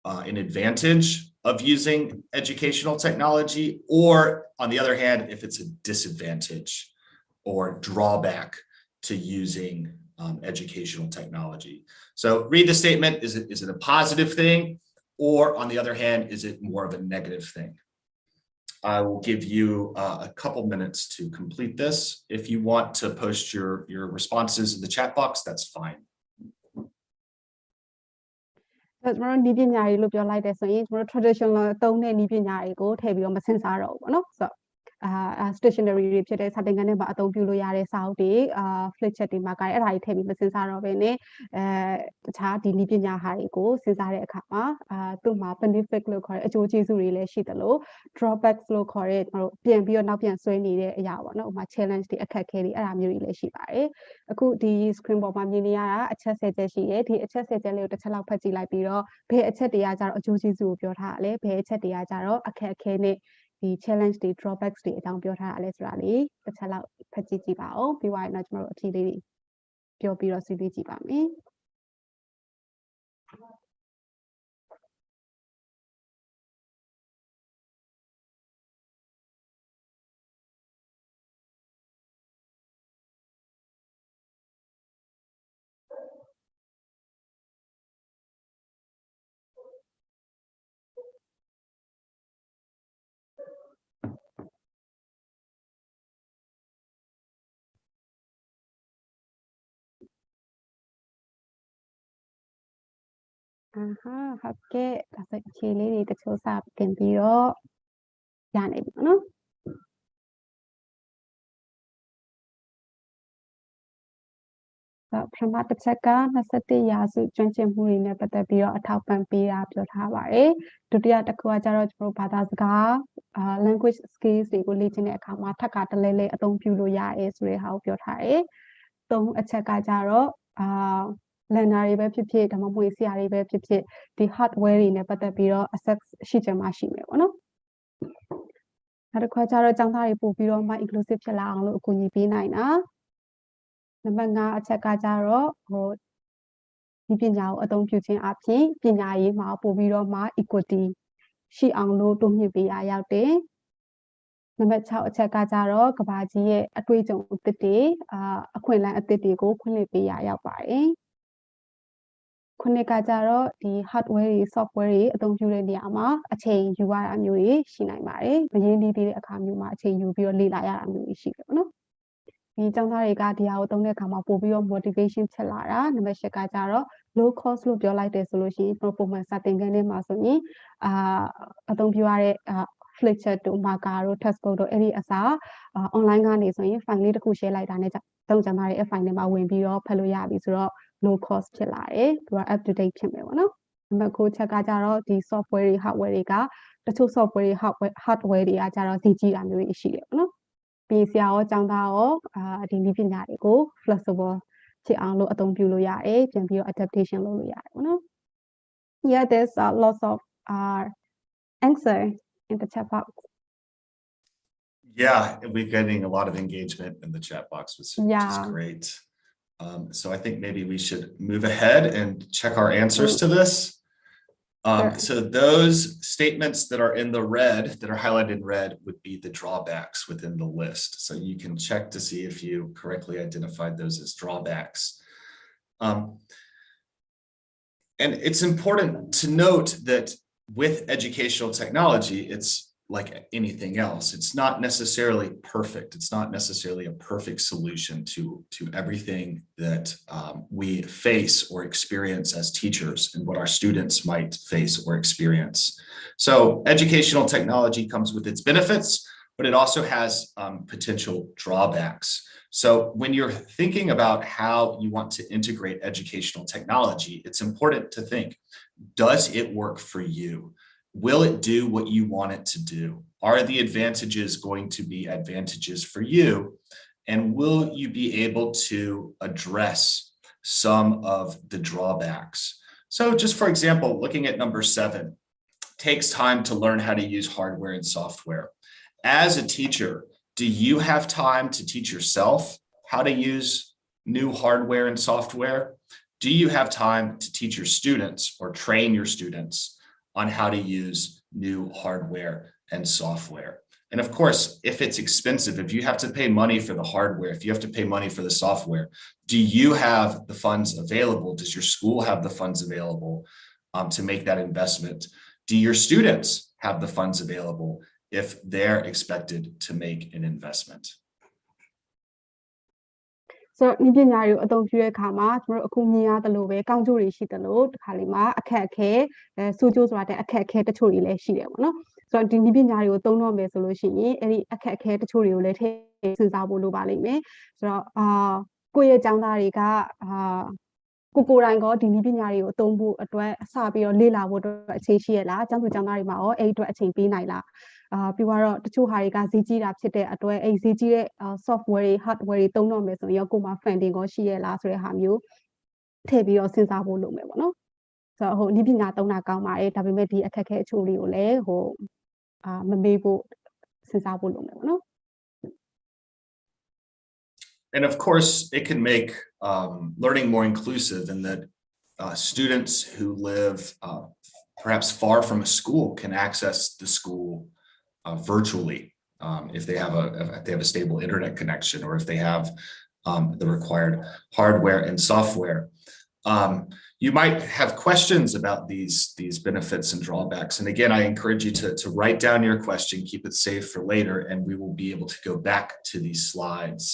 an advantage of using educational technology, or on the other hand, if it's a disadvantage or drawback to using educational technology. So read the statement. Is it a positive thing? Or on the other hand, is it more of a negative thing? I will give you a couple minutes to complete this. If you want to post your responses in the chat box, that's fine. ကျွန်တော်တို့နည်းပညာတွေလို့ပြောလိုက်တဲ့ဆိုရင်ကျွန်တော်တို့ traditional သုံးတဲ့နည်းပညာတွေကိုထည့်ပြီးတော့မစင်စားတော့ဘူးပေါ့နော်ဆိုတော့stationery တွေဖြစ်တဲ့စာသင်ခန်းထဲမှာအသုံးပြုလို့ရတဲ့စာအုပ်တွေflip chart တွေမှာကအဲ့ဒါတွေထည့်ပြီးမစင်စားတော့ဘဲနဲ့တခြားဒီနည်းပညာဟာတွေကိုစဉ်းစားတဲ့အခါမှာသူ့မှာ benefit လို့ခေါ်တဲ့အကျိုးကျေးဇူးတွေလည်းရှိသလို drawbacks လို့ခေါ်တဲ့ကျွန်တော်တို့ပြန်ပြီးတော့နောက်ပြန်ဆွဲနေတဲ့အရာပေါ့နော်ဥပမာ challenge တွေအခက်အခဲတွေအဲ့ဒါမျိုးတွေလည်းရှိပါတယ်အခုဒီ screen ပေါ်မှာမြင်နေရတာအချက်10ချက်ရှိတယ်ဒီအချက်10ချက်လေးကိုတစ်ချက်လောက်ဖတ်ကြည့်လိုက်ပြီးတော့ဘယ်အချက်တွေကကြတော့အကျိုးကျေးဇူးကိုပြောထားတာလဲဘယ်အချက်တွေကကြတော့အခက်အခဲနဲ့ဒီ challenge တွေ drawbacks တွေအကြောင်းပြောထားတာလဲဆိုတာလေးတစ်ချက်လောက်ဖတ်ကြည့်ကြည့်ပါဦးပြီးသွားရင်တော့ကျွန်တော်တို့အထီးလေးတွေပြောပြီးတော့ဆွေးနွေးကြည့်ပါမယ်ဟုတ်ကဲ့ဒါဆိုအခြေလေးတွေတချို့စတင်ပြီးတော့ရနေပြီနော်ပထမတစ်ချက်က21ရာစုကျွမ်းကျင်မှုတွေနဲ့ပတ်သက်ပြီးတော့အထောက်ပံ့ပေးတာပြောထားပါတယ်ဒုတိယတစ်ခုကကျတော့ကျွန်တော်ဘာသာစကားlanguage skills တွေကိုလေ့ကျင့်တဲ့အခါမှာထပ်ခါတလဲလဲအသုံးပြုလို့ရတယ်ဆိုတဲ့ဟာကိုပြောထားတယ်သုံးအချက်ကကျတော့learner တွေပဲဖြစ်ဖြစ်ဒါမှမဟုတ်ဆရာတွေပဲဖြစ်ဖြစ်ဒီ hardware တွေနဲ့ပတ်သက်ပြီးတော့ access ရှိချင်မှရှိမယ်ပေါ့နော်နောက်တစ်ခါကျတော့ကျောင်းသားတွေပို့ပြီးတော့မှ inclusive ဖြစ်လာအောင်လို့အကူအညီပေးနိုင်တာနံပါတ်5အချက်ကကျတော့ဒီပညာကိုအသုံးပြုခြင်းအပြင်ပညာရေးမှာပို့ပြီးတော့မှ equity ရှိအောင်လို့တိုးမြှင့်ပေးရရောက်တယ်နံပါတ်6အချက်ကကျတော့ကဘာကြီးရဲ့အတွေ့အကြုံအသစ်တွေအခွင့်အလမ်းအသစ်တွေကိုခွင့်လျှစ်ပေးရရောက်ပါတယ်ခုနှစ်ကကြတော့ဒီ hardware တွေ software တွေအသုံးပြုတဲ့နေရာမှာအချိန်ယူရတာမျိုးတွေရှိနိုင်ပါတယ်မရင်းနှီးသေးတဲ့အခါမျိုးမှာအချိန်ယူပြီးတော့လေ့လာရတာမျိုးတွေရှိတယ်ပေါ့နော်ဒီကျောင်းသားတွေကဒီဟာကိုသုံးတဲ့အခါမှာပို့ပြီးတော့ motivation ဖြစ်လာတာနံပါတ်8ကကြတော့ low cost လို့ပြောလိုက်တယ်ဆိုလို့ရှိရင်ပုံမှန်စာသင်ခန်းထဲမှာဆိုရင်အသုံးပြုရတဲ့flip chart တို့ marker တို့ textbook တို့အဲ့ဒီအစား online ကနေဆိုရင် file လေးတစ်ခု share လိုက်တာနဲ့သုံးကျောင်းသားတွေ file ထဲမှာဝင်ပြီးတော့ဖတ်လို့ရပြီဆိုတော့low cost ဖြစ်လာတယ်သူက up to date ဖြစ်မယ်ပေါ့နော်နံပါတ်9ချက်ကကြတော့ဒီ software တွေ hardware တွေကတချို့ software တွေ hardware တွေကကြတော့ဈေးကြီးတာမျိုးတွေရှိတယ်ပေါ့နော်ပြီးဆရာရောကျောင်းသားရောဒီနည်းပညာတွေကို flexible ဖြစ်အောင်လို့အသုံးပြုလို့ရတယ်ပြန်ပြီးတော့ adaptation လုပ်လို့ရတယ်ပေါ့နော် Yeah there's lots of answer in the chat box Yeah, we're getting a lot of engagement in the chat box, which is great. So I think maybe we should move ahead and check our answers to this. Sure. So those statements that are in the red, that are highlighted in red, would be the drawbacks within the list. So you can check to see if you correctly identified those as drawbacks. And it's important to note that with educational technology, it's like anything else. It's not necessarily perfect. It's not necessarily a perfect solution to everything that we face or experience as teachers and what our students might face or experience. So educational technology comes with its benefits, but it also has potential drawbacks. So when you're thinking about how you want to integrate educational technology, it's important to think, does it work for you? Will it do what you want it to do? Are the advantages going to be advantages for you? And will you be able to address some of the drawbacks? So just for example, looking at number 7, takes time to learn how to use hardware and software. As a teacher, do you have time to teach yourself how to use new hardware and software? Do you have time to teach your students or train your students on how to use new hardware and software? And of course, if it's expensive, if you have to pay money for the hardware, if you have to pay money for the software, do you have the funds available? Does your school have the funds available to make that investment? Do your students have the funds available if they're expected to make an investment? So ဒီပညာတွေကိုအသုံးပြုတဲ့အခါမှာကျွန်တော်တို့အခုမြင်ရတယ်လို့ပဲကောင်းကျိုးတွေရှိတယ်လို့တစ်ခါလေမှာအခက်အခဲစူးကျိုးဆိုတာတဲ့အခက်အခဲတချို့တွေလည်းရှိတယ်ပေါ့နော်ဆိုတော့ဒီနည်းပညာတွေကိုသုံးတော့မယ်ဆိုလို့ရှိရင်အဲ့ဒီအခက်အခဲတချို့တွေကိုလည်းထည့်စဉ်းစားဖို့လိုပါလိမ့်မယ်ဆိုတော့ကိုယ့်ရဲ့ကျောင်းသားတွေကကိုယ်တိုင်ကဒီနည်းပညာတွေကိုအသုံးဖို့အတွက်အစပြီးတော့လေ့လာဖို့အတွက်အချိန်ရှိရလားကျောင်းသူကျောင်းသားတွေမှာရောအဲ့ဒီအတွက်အချိန်ပေးနိုင်လားပြီးတော့တချို့ဟာတွေကဈေးကြီးတာဖြစ်တဲ့အတွက်အဲ့ဈေးကြီးတဲ့ software တွေ hardware တွေသုံးတော့မယ်ဆိုရင်ရောကိုယ်မှာ funding ကိုရှိရလားဆိုတဲ့ဟာမျိုးထည့်ပြီးတော့စဉ်းစားဖို့လုပ်မယ်ပေါ့နော်ဆိုတော့နည်းပညာသုံးတာကောင်းပါတယ်ဒါပေမဲ့ဒီအခက်အခဲအချို့တွေကိုလည်းမမေ့ဖို့စဉ်းစားဖို့လုပ်မယ်ပေါ့နော် And of course, it can make learning more inclusive in that students who live perhaps far from a school can access the school virtually if they have a stable internet connection or if they have the required hardware and software. You might have questions about these benefits and drawbacks. And again, I encourage you to write down your question, keep it safe for later, and we will be able to go back to these slides.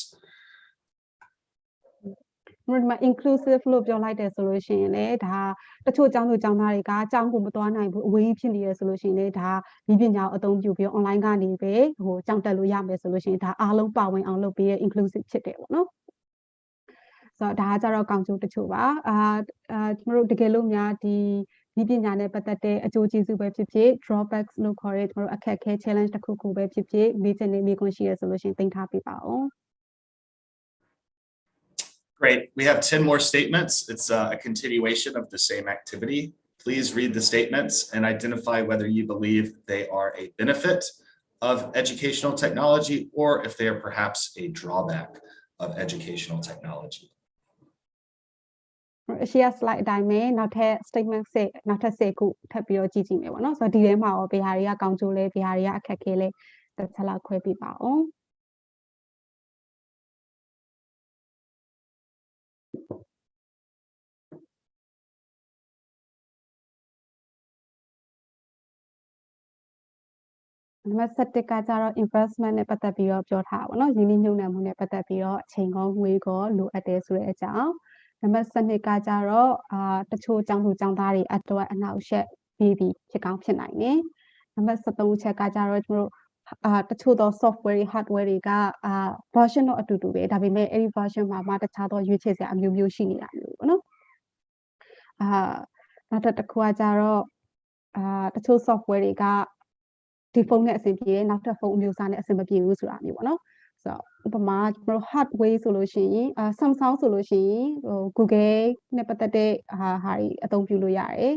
inclusive လို့ပြောလိုက်တယ်ဆိုလို့ရှိရင်လည်းဒါတချို့ကျောင်းသူကျောင်းသားတွေကကျောင်းကိုမသွားနိုင်ဘူးအဝေးဖြစ်နေရဆိုလို့ရှိရင်လည်းဒါဒီပညာကိုအသုံးပြုပြီး online ကနေပဲကျောင်းတက်လို့ရမယ်ဆိုလို့ရှိရင်ဒါအားလုံးပါဝင်အောင်လုပ်ပေးရ inclusive ဖြစ်တယ်ပေါ့နော်ဆိုတော့ဒါကကြတော့ကောင်းကျိုးတချို့ပါကျွန်တော်တို့တကယ်လို့များဒီပညာနဲ့ပတ်သက်တဲ့အကျိုးကျေးဇူးပဲဖြစ်ဖြစ် drawbacks လို့ခေါ်တဲ့ကျွန်တော်တို့အခက်အခဲ challenge တစ်ခုခုပဲဖြစ်ဖြစ်မေးချင်နေမိခွင့်ရှိရဆိုလို့ရှိရင်သင်ထားပေးပါဦး Great. We have 10 more statements. It's a continuation of the same activity. Please read the statements and identify whether you believe they are a benefit of educational technology or if they are perhaps a drawback of educational technology. Share slide တိုင်းမှာနောက်ထပ် statement နောက်ထပ်10ခုထပ်ပြီးတော့ကြည့်ကြည့်မယ်ပေါ့နော်ဆိုတော့ဒီထဲမှာရောဘယ်ဟာတွေကကောင်းကျိုးလဲဘယ်ဟာတွေကအခက်အခဲလဲတစ်ချက်လောက်ခွဲပြပါအောင် နံပါတ်7ကကြတော့ investment နဲ့ပတ်သက်ပြီးတော့ပြောထားပါတော့ယင်းနှိမ့်နှံမှုနဲ့ပတ်သက်ပြီးတော့အချိန်ကောငွေကောလိုအပ်တယ်ဆိုတဲ့အကြောင်းနံပါတ်12ကကြတော့တချို့ကျောင်းသူကျောင်းသားတွေအတွက်အနောက်ရှက်ပြီးဖြစ်ကောင်းဖြစ်နိုင်တယ်နံပါတ်13ချက်ကကြတော့ကျွန်တော်တို့တချို့သော software တွေ hardware တွေက version တော့အတူတူပဲဒါပေမဲ့အဲ့ဒီ version မှာမှတခြားသောရွေးချယ်စရာအမျိုးမျိုးရှိနေတာမျိုးပေါ့နော်နောက်တစ်ခုကကြတော့တချို့ software တွေကဒီဖုန်းနဲ့အဆင်ပြေတယ်နောက်ထပ်ဖုန်းအမျိုးအစားနဲ့အဆင်မပြေဘူးဆိုတာမျိုးပေါ့နော်ဆိုတော့ဥပမာကျွန်တော် hardware ဆိုလို့ရှိရင်Samsung ဆိုလို့ရှိရင်Google နဲ့ပတ်သက်တဲ့ဟာတွေအသုံးပြုလို့ရတယ်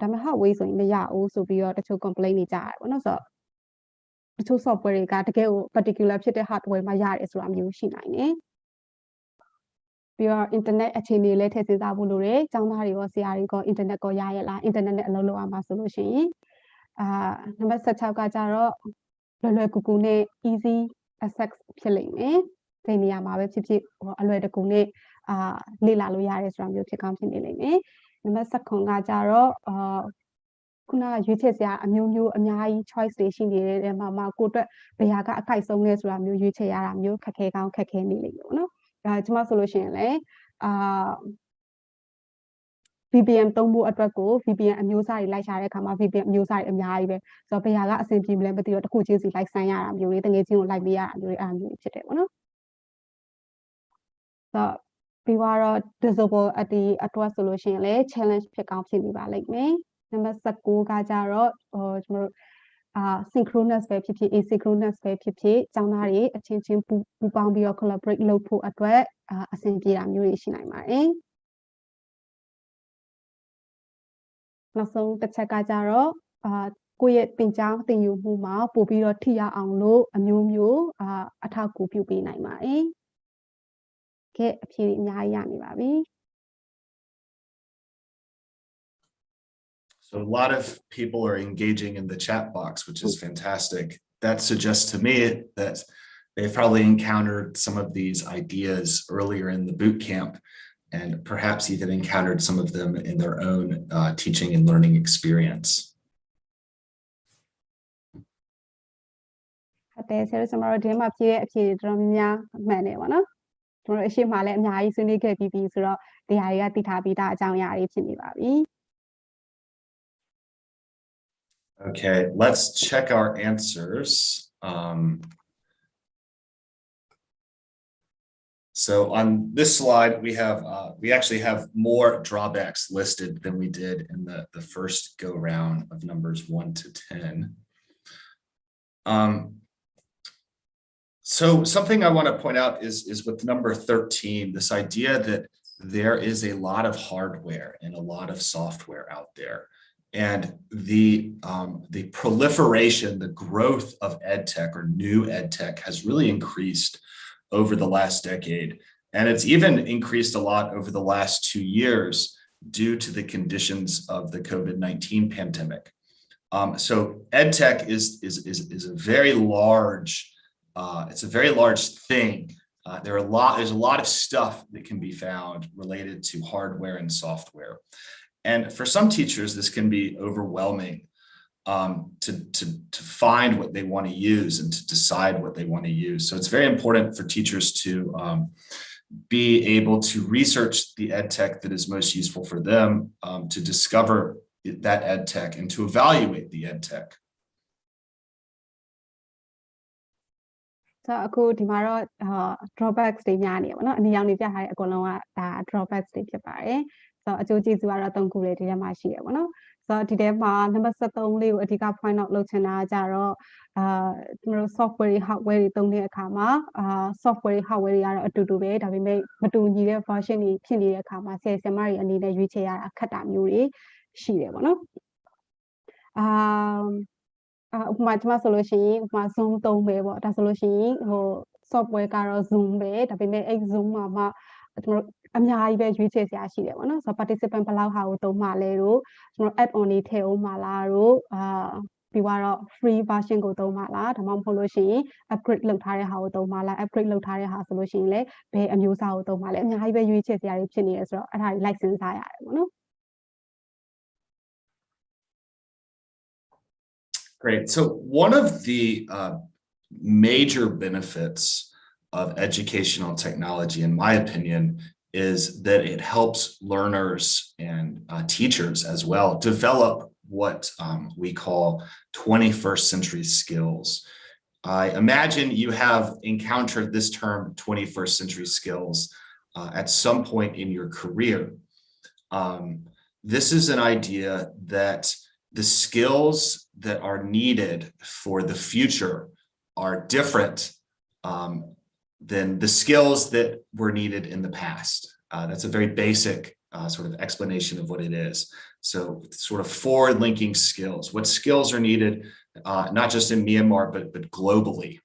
ဒါပေမဲ့ hardware ဆိုရင်မရဘူးဆိုပြီးတော့တချို့ complaint တွေကြားရတယ်ပေါ့နော်ဆိုတော့တချို့ software တွေကတကယ်ကို particular ဖြစ်တဲ့ hardware မှာရတယ်ဆိုတာမျိုးရှိနိုင်တယ်ပြီးတော့ internet အခြေအနေလည်းထည့်စဉ်းစားဖို့လိုတယ်ကျောင်းသားတွေရောဆရာတွေရော internet ကိုရရလား internet နဲ့အလုပ်လုပ်ရမှာဆိုလို့ရှိရင်နံပါတ်16ကကြတော့လွယ်ကူကူနဲ့ easy access ဖြစ်လိမ့်မယ်ဒီနေရာမှာပဲဖြစ်ဖြစ်အလွယ်တကူနဲ့လေ့လာလို့ရတယ်ဆိုတာမျိုးဖြစ်ကောင်းဖြစ်နေလိမ့်မယ်နံပါတ်19ကကြတော့ ခုနရွေးချယ်စရာအမျိုးမျိုးအများကြီး choice တွေရှိနေတဲ့မှာကိုအတွက်ဘယ်ဟာကအခိုက်ဆုံးလဲဆိုတာမျိုးရွေးချယ်ရတာမျိုးခက်ခဲကောင်းခက်ခဲနေလိမ့်မယ်ပေါ့နော်ကျမဆိုလို့ရှိရင်လည်းVPN သုံးဖို့အတွက်ကို VPN အမျိုးအစားတွေလိုက်ရှာတဲ့အခါမှာ VPN အမျိုးအစားတွေအများကြီးပဲဆိုတော့ဘယ်ဟာကအဆင်ပြေမလဲမသိတော့တစ်ခုချင်းစီလိုက်ဆန်းရတာမျိုးတွေတကယ်ချင်းကိုလိုက်ပေးရတာမျိုးတွေအားမျိုးဖြစ်တယ်ပေါ့နော်ဆိုတော့ပြီးတော့ disability အတွက်ဆိုလို့ရှိရင်လည်း challenge ဖြစ်ကောင်းဖြစ်နေပါလိမ့်မယ်နံပါတ်19ကကြတော့ကျွန်တော်တို့synchronous ပဲဖြစ်ဖြစ် asynchronous ပဲဖြစ်ဖြစ်ကျောင်းသားတွေအချင်းချင်းပူပေါင်းပြီးတော့ collaborate လုပ်ဖို့အတွက်အဆင်ပြေတာမျိုးတွေရှိနိုင်ပါတယ်နောက်ဆုံးတစ်ချက်ကကြတော့ကိုယ့်ရဲ့သင်ကြားသင်ယူမှုမှာပို့ပြီးတော့ထိရောက်အောင်လို့အမျိုးမျိုးအထောက်အကူပြုပေးနိုင်ပါတယ်ကဲအဖြေအများကြီးရနေပါပြီ So a lot of people are engaging in the chat box, which is fantastic. That suggests to me that they've probably encountered some of these ideas earlier in the boot camp and perhaps even encountered some of them in their own teaching and learning experience. ဟုတ်တယ်ဆရာတို့ဒီမှာဖြည့်ရဲ့အဖြေတော်တော်များမှန်တယ်ပေါ့နော်ကျွန်တော်အရှိမှလည်းအများကြီးဆွေးနွေးခဲ့ပြီးပြီဆိုတော့ဒီဟာတွေကသိထားပြီးသားအကြောင်းအရာတွေဖြစ်နေပါပြီ Okay, let's check our answers. So on this slide, we actually have more drawbacks listed than we did in the first go round of numbers 1 to 10. So something I want to point out is with number 13, this idea that there is a lot of hardware and a lot of software out there. And the proliferation, the growth of EdTech or new EdTech has really increased over the last decade. And it's even increased a lot over the last 2 years due to the conditions of the COVID-19 pandemic. So EdTech is a very large, it's a very large thing. There's a lot of stuff that can be found related to hardware and software. And for some teachers, this can be overwhelming to find what they want to use and to decide what they want to use. So it's very important for teachers to be able to research the EdTech that is most useful for them, to discover that EdTech and to evaluate the EdTech. ဆိုတော့အခုဒီမှာတော့drawbacks တွေများနေပါတော့အနည်းအောင်နေပြထားတဲ့အကုန်လုံးကဒါ drawbacks တွေဖြစ်ပါတယ်ဆိုတော့အကျိုးကျေးဇူးကတော့3ခုလေးဒီထဲမှာရှိရပါတော့ဆိုတော့ဒီထဲမှာနံပါတ်73လေးကိုအဓိက point out လုပ်ချင်တာကြတော့ကျွန်တော်တို့ software တွေ hardware တွေသုံးတဲ့အခါမှာ software တွေ hardware တွေကတော့အတူတူပဲဒါပေမဲ့မတူညီတဲ့ version တွေဖြစ်နေတဲ့အခါမှာဆရာဆရာမတွေအနေနဲ့ရွေးချယ်ရတာခက်တာမျိုးတွေရှိတယ်ပေါ့နော်ဥပမာကျွန်မဆိုလို့ရှိရင်ဥပမာ Zoom သုံးပဲပေါ့ဒါဆိုလို့ရှိရင်software ကတော့ Zoom ပဲဒါပေမဲ့အဲ့ Zoom မှာမှကျွန်တော်အများကြီးပဲရွေးချယ်စရာရှိတယ်ပေါ့နော်ဆိုတော့ participant ဘယ်လောက်ဟာကိုသုံးမှလဲတို့ကျွန်တော် add on တွေထည့်အောင်မှလားတို့ပြီးတော့ free version ကိုသုံးမှလားဒါမှမဟုတ်လို့ရှိရင် upgrade လုပ်ထားတဲ့ဟာကိုသုံးမှလား upgrade လုပ်ထားတဲ့ဟာဆိုလို့ရှိရင်လည်းဘယ်အမျိုးအစားကိုသုံးမှလဲအများကြီးပဲရွေးချယ်စရာတွေဖြစ်နေရဆိုတော့အဲ့ဒါတွေလိုက်စဉ်းစားရတယ်ပေါ့နော် Great. So one of the major benefits of educational technology, in my opinion, is that it helps learners and teachers as well develop what we call 21st century skills. I imagine you have encountered this term 21st century skills at some point in your career. This is an idea that the skills that are needed for the future are different than the skills that were needed in the past. That's a very basic sort of explanation of what it is. So sort of forward linking skills, what skills are needed, not just in Myanmar, but globally.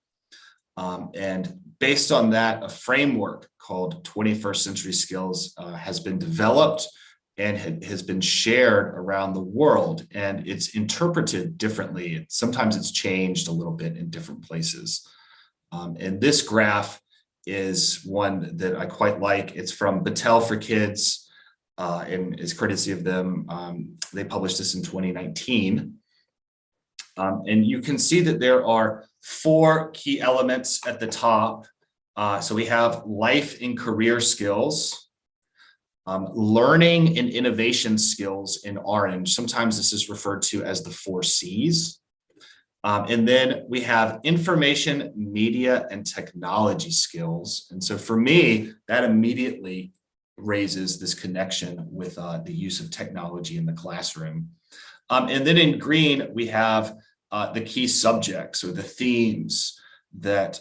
And based on that, a framework called 21st century skills has been developed and has been shared around the world, and it's interpreted differently. Sometimes it's changed a little bit in different places. And this graph is one that I quite like. It's from Battelle for Kids, and it's courtesy of them. They published this in 2019. And you can see that there are 4 key elements at the top. So we have life and career skills, learning and innovation skills in orange. Sometimes this is referred to as the 4 C's. And then we have information, media, and technology skills. And so for me, that immediately raises this connection with the use of technology in the classroom. And then in green, we have the key subjects or the themes that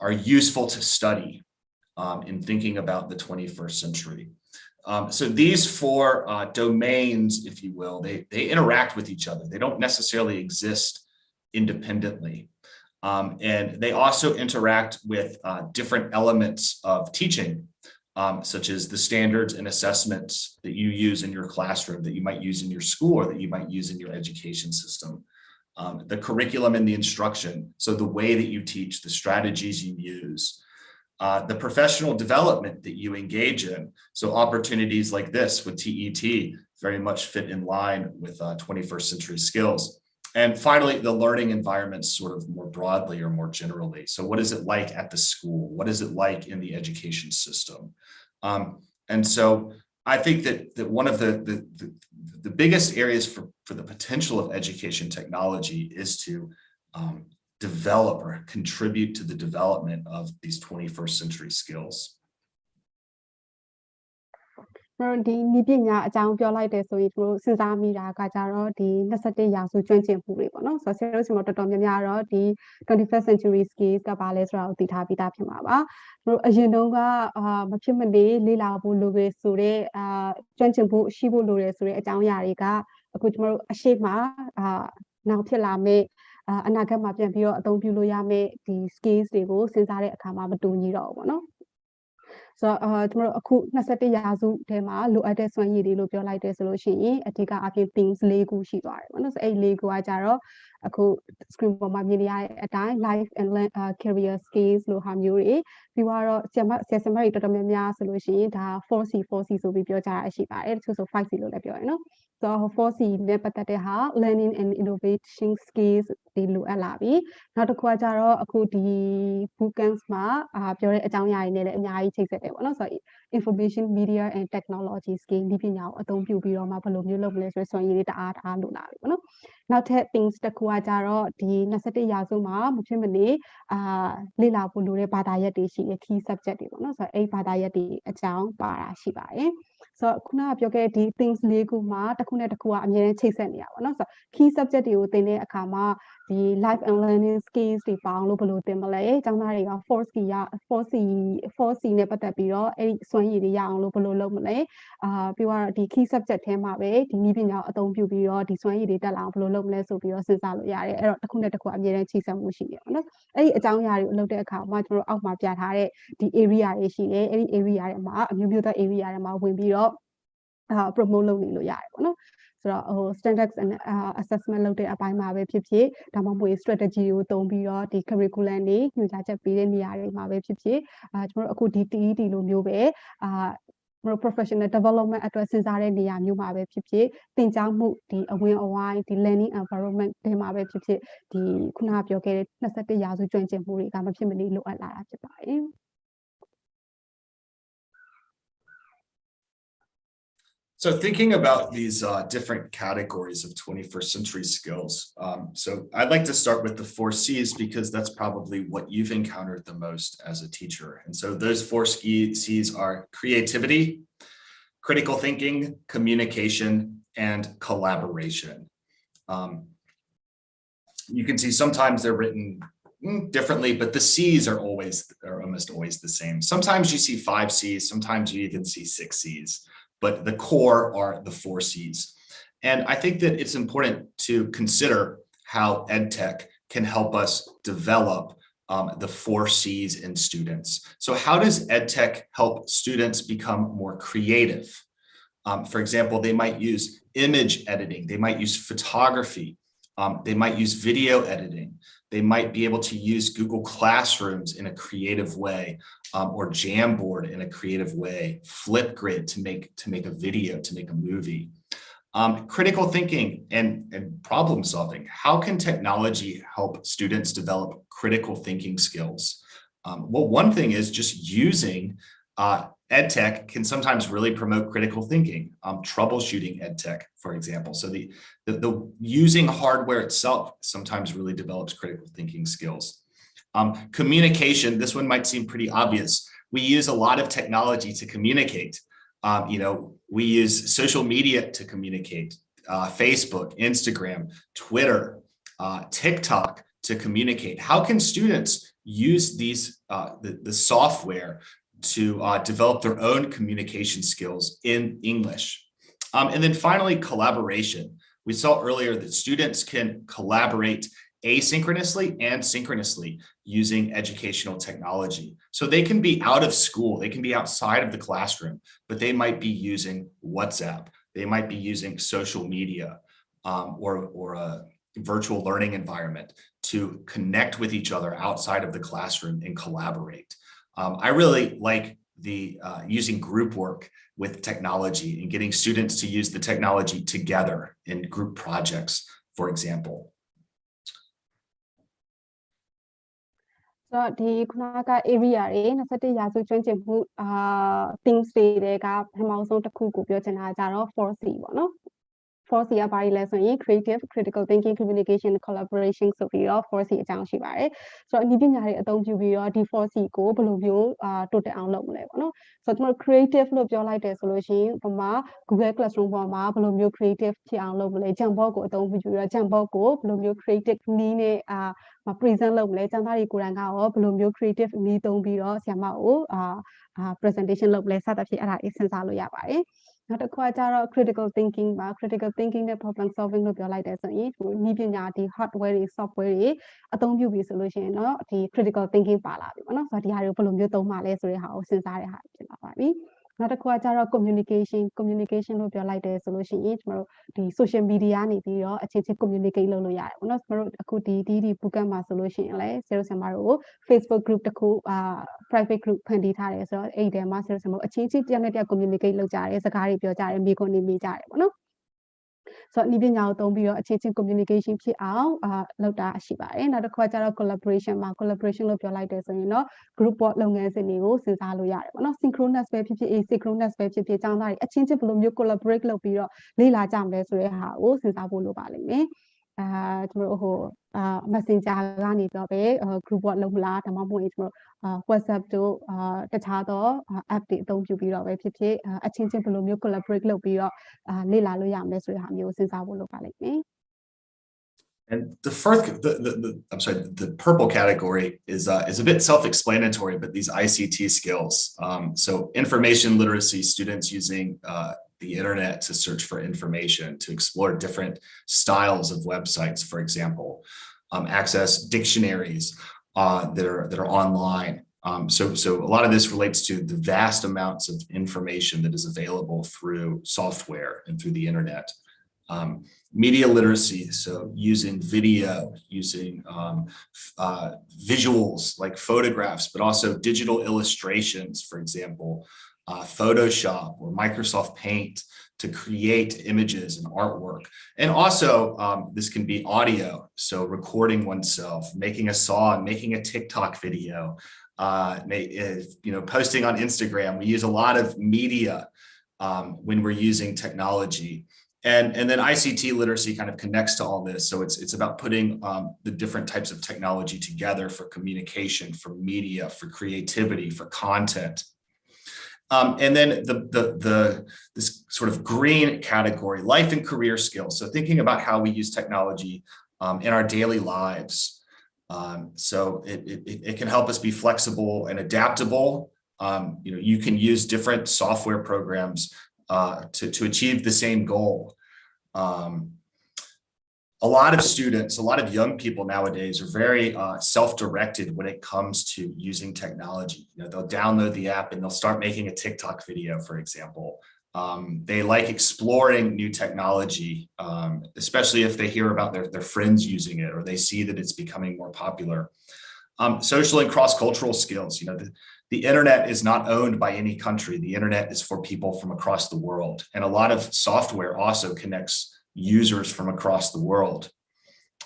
are useful to study in thinking about the 21st century. So these 4 domains, if you will, they interact with each other. They don't necessarily exist independently. And they also interact with different elements of teaching, such as the standards and assessments that you use in your classroom, that you might use in your school, or that you might use in your education system. The curriculum and the instruction, so the way that you teach, the strategies you use, the professional development that you engage in. So opportunities like this with TET very much fit in line with 21st century skills. And finally, the learning environments sort of more broadly or more generally. So what is it like at the school? What is it like in the education system? And so I think that one of the biggest areas for the potential of education technology is to develop or contribute to the development of these 21st century skills. ဒီနည်းပညာအကြောင်းပြောလိုက်တယ်ဆိုရင်တို့စဉ်းစားမိတာကကြတော့ဒီ21ရာစုကျွမ်းကျင်မှုတွေပေါ့နော်ဆိုတော့ဆရာတို့စီမတော်တော်များများတော့ဒီ 21st century skills ကပါလဲဆိုတာကိုသိထားပြီးသားဖြစ်မှာပါတို့အရင်တုန်းကမဖြစ်မနေလေ့လာဖို့လိုခဲ့ဆိုတော့ကျွမ်းကျင်ဖို့ရှိဖို့လိုတယ်ဆိုတဲ့အကြောင်းအရာတွေကအခုကျွန်တော်တို့အရှိမနောက်ဖြစ်လာမယ့်အနာဂတ်မှာပြန်ပြီးတော့အသုံးပြုလို့ရမယ့်ဒီ skills တွေကိုစဉ်းစားတဲ့အခါမှာမတူညီတော့ဘူးပေါ့နော် ဆိုတော့ကျွန်တော်တို့အခု21ရာစုထဲမှာလိုအပ်တဲ့စွမ်းရည်တွေလို့ပြောလိုက်တယ်ဆိုလို့ရှိရင်အဓိကအဖြစ် themes 4 ခုရှိသွားတယ်ပေါ့နော်ဆိုအဲ့4ခုကကြတော့အခု screen ပေါ်မှာမြင်နေရတဲ့အတိုင်း life and career skills လို့ဟာမျိုးတွေပြီးတော့ဆရာမတွေတော်တော်များများဆိုလို့ရှိရင်ဒါ 4C ဆိုပြီးပြောကြတာရှိပါတယ်တချို့ဆို 5C လို့လည်းပြောရနော်ဆိုတော့ 4C နဲ့ပတ်သက်တဲ့ဟာ learning and innovation skills ဒီလိုအပ်လာပြီနောက်တစ်ခုကကြတော့အခုဒီ bootcamps မှာပြောတဲ့အကြောင်းအရာတွေနဲ့လည်းအများကြီးချိတ်ဆက်တယ်ပေါ့နော်ဆိုတော့ information media and technology skill ဒီပညာကိုအသုံးပြုပြီးတော့မှဘယ်လိုမျိုးလုပ်မလဲဆိုတဲ့စွမ်းရည်တွေတအားလိုလာပြီပေါ့နော်နောက်ထပ် things တစ်ခုကကြတော့ဒီ21ရာစုမှာမဖြစ်မနေလေ့လာဖို့လိုတဲ့ဘာသာရပ်တွေရှိတယ် key subject တွေပေါ့နော်ဆိုတော့အဲ့ဘာသာရပ်တွေအကြောင်းပါတာရှိပါတယ်ဆိုတော့ခုနကပြောခဲ့ဒီ things 4ခုမှာတစ်ခုနဲ့တစ်ခုကအများကြီးချိတ်ဆက်နေတာပေါ့နော်ဆိုတော့ key subject တွေကိုသင်တဲ့အခါမှာဒီ life and learning skills တွေပေါင်းလို့ဘယ်လိုသင်မလဲကျောင်းသားတွေက 4C နဲ့ပတ်သက်ပြီးတော့အဲ့ဒီစွမ်းရည်တွေရအောင်လို့ဘယ်လိုလုပ်မလဲပြီးတော့ဒီ key subject ထဲမှာပဲဒီနည်းပညာကိုအသုံးပြုပြီးတော့ဒီစွမ်းရည်တွေတက်လာအောင်ဘယ်လိုလုပ်မလဲဆိုပြီးတော့စဉ်းစားလို့ရတယ်အဲ့တော့တစ်ခုနဲ့တစ်ခုအများကြီးချိတ်ဆက်မှုရှိတယ်ပေါ့နော်အဲ့ဒီအကြောင်းအရာတွေကိုလုပ်တဲ့အခါမှာကျွန်တော်အောက်မှာပြထားတဲ့ဒီ area တွေရှိတယ်အဲ့ဒီ area တွေမှာအမျိုးမျိုးသော area တွေမှာဝင်ပြီးတော့ promote လုပ်နေလို့ရတယ်ပေါ့နော်ဆိုတော့ဟို standards and assessment လုပ်တဲ့အပိုင်းမှာပဲဖြစ်ဖြစ်ဒါမှမဟုတ် strategy ကိုသုံးပြီးတော့ဒီ curriculum တွေညွှန်ကြားချက်ပေးတဲ့နေရာတွေမှာပဲဖြစ်ဖြစ်ကျွန်တော်တို့အခုဒီ TET လိုမျိုးပဲကျွန်တော် professional development အတွက်စဉ်းစားတဲ့နေရာမျိုးမှာပဲဖြစ်ဖြစ်သင်ကြားမှုဒီအဝင်အဝိုင်းဒီ learning environment တွေမှာပဲဖြစ်ဖြစ်ဒီခုနကပြောခဲ့တဲ့21ရာစုကျွမ်းကျင်မှုတွေကမဖြစ်မနေလိုအပ်လာတာဖြစ်ပါတယ် So thinking about these different categories of 21st century skills, so I'd like to start with the 4 C's because that's probably what you've encountered the most as a teacher. And so those 4 C's are creativity, critical thinking, communication, and collaboration. You can see sometimes they're written differently, but the C's are almost always the same. Sometimes you see 5 C's, sometimes you even see 6 C's. But the core are the 4 C's. And I think that it's important to consider how EdTech can help us develop the 4 C's in students. So how does EdTech help students become more creative? For example, they might use image editing, they might use photography, They might use video editing. They might be able to use Google Classrooms in a creative way, or Jamboard in a creative way, Flipgrid to make a video, to make a movie. Critical thinking and problem solving. How can technology help students develop critical thinking skills? Well, one thing is just using EdTech can sometimes really promote critical thinking, troubleshooting EdTech, for example. So the using hardware itself sometimes really develops critical thinking skills. Communication, this one might seem pretty obvious. We use a lot of technology to communicate. We use social media to communicate, Facebook, Instagram, Twitter, TikTok to communicate. How can students use these the software to develop their own communication skills in English? And then finally, collaboration. We saw earlier that students can collaborate asynchronously and synchronously using educational technology. So they can be out of school, they can be outside of the classroom, but they might be using WhatsApp, they might be using social media, or a virtual learning environment to connect with each other outside of the classroom and collaborate. I really like the using group work with technology and getting students to use the technology together in group projects, for example. ဆိုတော့ဒီခုနက area တွေ21ရာစုကျွမ်းကျင်မှုthings တွေကပထမဆုံးတစ်ခုကိုပြောချင်တာကြတော့ 4C ပေါ့နော် 4C ကဘာလဲဆိုရင် creative critical thinking communication collaboration ဆိုပြီးတော့ 4C အကြောင်းရှိပါတယ်ဆိုတော့အနည်းပညာတွေအသုံးပြုပြီးတော့ဒီ 4C ကိုဘယ်လိုမျိုးတိုးတက်အောင်လုပ်မလဲပေါ့နော်ဆိုတော့ကျွန်တော် creative လို့ပြောလိုက်တယ်ဆိုလို့ရှိရင်ပမာ Google Classroom ပေါ်မှာဘယ်လိုမျိုး creative ဖြစ်အောင်လုပ်မလဲ Jamboard ကိုအသုံးပြုပြီးတော့ Jamboard ကိုဘယ်လိုမျိုး creative နည်းနဲ့present လုပ်မလဲကျောင်းသားတွေကိုယ်တိုင်ကရောဘယ်လိုမျိုး creative နည်းသုံးပြီးတော့ဆရာမကိုpresentation လုပ်လဲစသဖြင့်အဲ့ဒါအေးစဉ်းစားလို့ရပါတယ်နောက်တစ်ခုကကျတော့ critical thinking ပါ critical thinking နဲ့ problem solving လို့ပြောလိုက်တယ်ဆိုရင်နည်းပညာဒီ hardware တွေ software တွေအသုံးပြုပြီးဆိုလို့ရှိရင်တော့ဒီ critical thinking ပါလာပြီပေါ့နော်ဆိုတော့ဒီဟာတွေကိုဘယ်လိုမျိုးသုံးမှလဲဆိုတဲ့ဟာကိုစဉ်းစားတဲ့ဟာဖြစ်လာပါပြီနောက်တစ်ခုကကျတော့ communication လို့ပြောလိုက်တယ်ဆိုလို့ရှိရင်ကျွန်တော်တို့ဒီ social media နေပြီးတော့အချင်းချင်း communicate လုပ်လို့ရတယ်ပေါ့နော်ကျွန်တော်တို့အခုဒီ bootcamp မှာဆိုလို့ရှိရင်လည်းဆရာတို့ဆရာမတို့ကို Facebook group တစ်ခု private group ဖန်တီးထားတယ်ဆိုတော့အဲ့ဒီထဲမှာဆရာတို့ဆရာမတို့အချင်းချင်းတယောက်နဲ့တယောက် communicate လုပ်ကြတယ်စကားတွေပြောကြတယ်မိခွန်းနေမိကြတယ်ပေါ့နော်ဆိုတော့ဤပညာကိုသုံးပြီးတော့အချင်းချင်း communication ဖြစ်အောင်လုပ်တာရှိပါတယ်နောက်တစ်ခါကျတော့ collaboration မှာ collaboration လို့ပြောလိုက်တယ်ဆိုရင်တော့ group work လုပ်ငန်းစဉ်တွေကိုစဉ်းစားလို့ရတယ်ပေါ့နော် synchronous ပဲဖြစ်ဖြစ် asynchronous ပဲဖြစ်ဖြစ်ကျောင်းသားတွေအချင်းချင်းဘယ်လိုမျိုး collaborate လုပ်ပြီးတော့လေ့လာကြမလဲဆိုတဲ့ဟာကိုစဉ်းစားဖို့လိုပါလိမ့်မယ်ကျွန်တော်တို့Messenger ကနေတော့ပဲ group work လုပ်မလားဒါမှမဟုတ်ရင်ကျွန်တော်WhatsApp တို့တခြားသော app တွေအသုံးပြုပြီးတော့ပဲဖြစ်ဖြစ်အချင်းချင်းဘယ်လိုမျိုး collaborate လုပ်ပြီးတော့လေ့လာလို့ရမလဲဆိုတဲ့ဟာမျိုးကိုစဉ်းစားဖို့လိုပါလိမ့်မယ် And the first, the purple category is a bit self-explanatory, but these ICT skills. So information literacy, students using the internet to search for information, to explore different styles of websites, for example, access dictionaries that are online. So a lot of this relates to the vast amounts of information that is available through software and through the internet. Media literacy, so using video, using visuals like photographs, but also digital illustrations, for example, Photoshop or Microsoft Paint to create images and artwork. And also this can be audio, so recording oneself, making a song, making a TikTok video, posting on Instagram. We use a lot of media when we're using technology. And then ICT literacy kind of connects to all this. So it's about putting the different types of technology together for communication, for media, for creativity, for content. And then this sort of green category, life and career skills. So thinking about how we use technology in our daily lives. So it can help us be flexible and adaptable. You can use different software programs to achieve the same goal. A lot of students, a lot of young people nowadays are very self-directed when it comes to using technology. They'll download the app and they'll start making a TikTok video, for example. They like exploring new technology, especially if they hear about their friends using it or they see that it's becoming more popular. Social and cross-cultural skills. The internet is not owned by any country. The internet is for people from across the world. And a lot of software also connects users from across the world.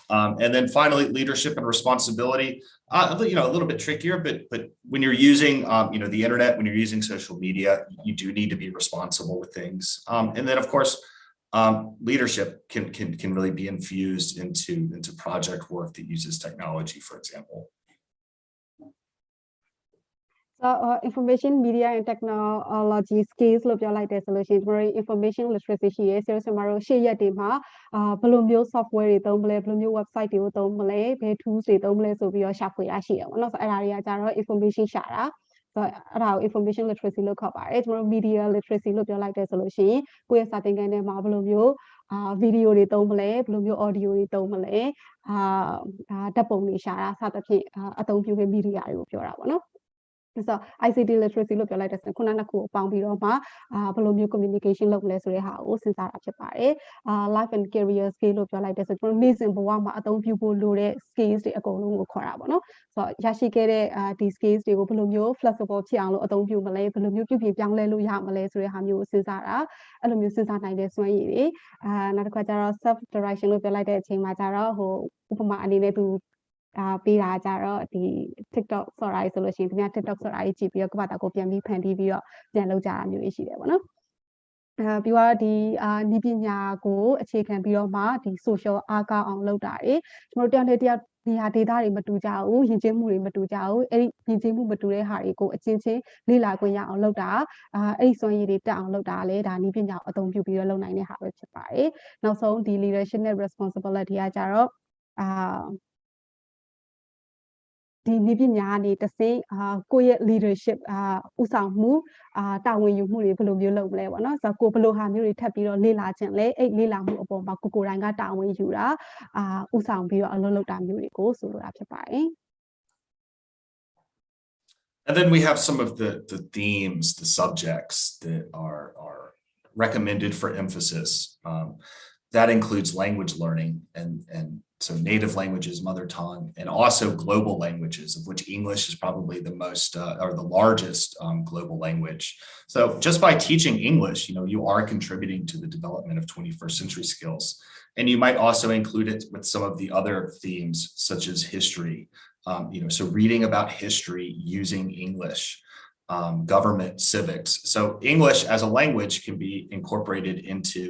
And then finally, leadership and responsibility. A little bit trickier, but when you're using, the internet, when you're using social media, you do need to be responsible with things. And then, of course, leadership can really be infused into project work that uses technology, for example. So information media and technology skills လို့ပြောလိုက်တဲ့ဆိုလို့ရှိရင်ကျွန်တော် information literacy ရှိရဲဆိုတော့ကျွန်တော်တို့ရှေ့ရက်တွေမှာဘယ်လိုမျိုး software တွေသုံးမလဲဘယ်လိုမျိုး website တွေကိုသုံးမလဲဘယ် tools တွေသုံးမလဲဆိုပြီးတော့ရှာဖွေရရှိရပါတော့ဆိုတော့အဲ့ဒါတွေကကြတော့ information ရှာတာဆိုတော့အဲ့ဒါကို information literacy လို့ခေါ်ပါတယ်ကျွန်တော်တို့ media literacy လို့ပြောလိုက်တဲ့ဆိုလို့ရှိရင်ကိုယ့်ရဲ့စာသင်ခန်းထဲမှာဘယ်လိုမျိုးဗီဒီယိုတွေသုံးမလဲဘယ်လိုမျိုး audio တွေသုံးမလဲဓာတ်ပုံတွေရှာတာစသဖြင့်အသုံးပြုတဲ့ media တွေကိုပြောတာပေါ့နော်ဆိုတော့ ICT literacy လို့ပြောလိုက်တဲ့ဆိုခုနနှစ်ခုကိုပေါင်းပြီးတော့မှဘယ်လိုမျိုး communication လုပ်မလဲဆိုတဲ့ဟာကိုစဉ်းစားတာဖြစ်ပါတယ်life and career skill လို့ပြောလိုက်တဲ့ဆိုကျွန်တော်နေ့စဉ်ဘဝမှာအသုံးပြုဖို့လိုတဲ့ skills တွေအကုန်လုံးကိုခေါ်တာပေါ့နော်ဆိုတော့ရရှိခဲ့တဲ့ဒီ skills တွေကိုဘယ်လိုမျိုး flexible ဖြစ်အောင်လို့အသုံးပြုမလဲဘယ်လိုမျိုးပြုပြင်ပြောင်းလဲလို့ရမလဲဆိုတဲ့ဟာမျိုးကိုစဉ်းစားတာအဲ့လိုမျိုးစဉ်းစားနိုင်တဲ့စွမ်းရည်တွေနောက်တစ်ခါကျတော့ self direction လို့ပြောလိုက်တဲ့အချိန်မှာကျတော့ဥပမာအနေနဲ့သူပေးတာကြတော့ဒီ TikTok ဆိုတာဆိုလို့ရှိရင်သူများ TikTok ဆိုတာကြီးကြည့်ပြီးတော့ကိုယ့်ဘာသာကိုပြန်ပြီးဖန်တီးပြီးတော့ပြန်လုပ်ကြတာမျိုးရှိတယ်ပေါ့နော်ပြီးတော့ဒီနည်းပညာကိုအခြေခံပြီးတော့မှဒီ social အားကောင်းအောင်လုပ်တာတွေကျွန်တော်တို့တယောက်နေရာဒေသတွေမတူကြဘူးယဉ်ကျေးမှုတွေမတူကြဘူးအဲ့ဒီယဉ်ကျေးမှုမတူတဲ့ဟာတွေကိုအချင်းချင်းလေ့လာခွင့်ရအောင်လုပ်တာအဲ့ဒီစွမ်းရည်တွေတက်အောင်လုပ်တာလည်းဒါနည်းပညာကိုအသုံးပြုပြီးတော့လုပ်နိုင်တဲ့ဟာပဲဖြစ်ပါတယ်နောက်ဆုံးဒီ leadership နဲ့ responsibility ကကြတော့ဒီနည်းပညာကနေတဆင့်ကိုယ့်ရဲ့ leadership ဥဆောင်မှုတာဝန်ယူမှုတွေဘယ်လိုမျိုးလုပ်မလဲပေါ့နော်ဆိုတော့ကိုဘယ်လိုဟာမျိုးတွေထပ်ပြီးတော့လေ့လာခြင်းလဲအဲ့လေ့လာမှုအပေါ်မှာကိုယ်တိုင်ကတာဝန်ယူတာဥဆောင်ပြီးတော့အလုပ်လုပ်တာမျိုးတွေကိုဆိုလိုတာဖြစ်ပါတယ် And then we have some of the themes, the subjects that are recommended for emphasis. That includes language learning and so native languages, mother tongue, and also global languages, of which English is probably the most or the largest global language. So just by teaching English, you are contributing to the development of 21st century skills. And you might also include it with some of the other themes, such as history. So reading about history using English, government, civics. So English as a language can be incorporated into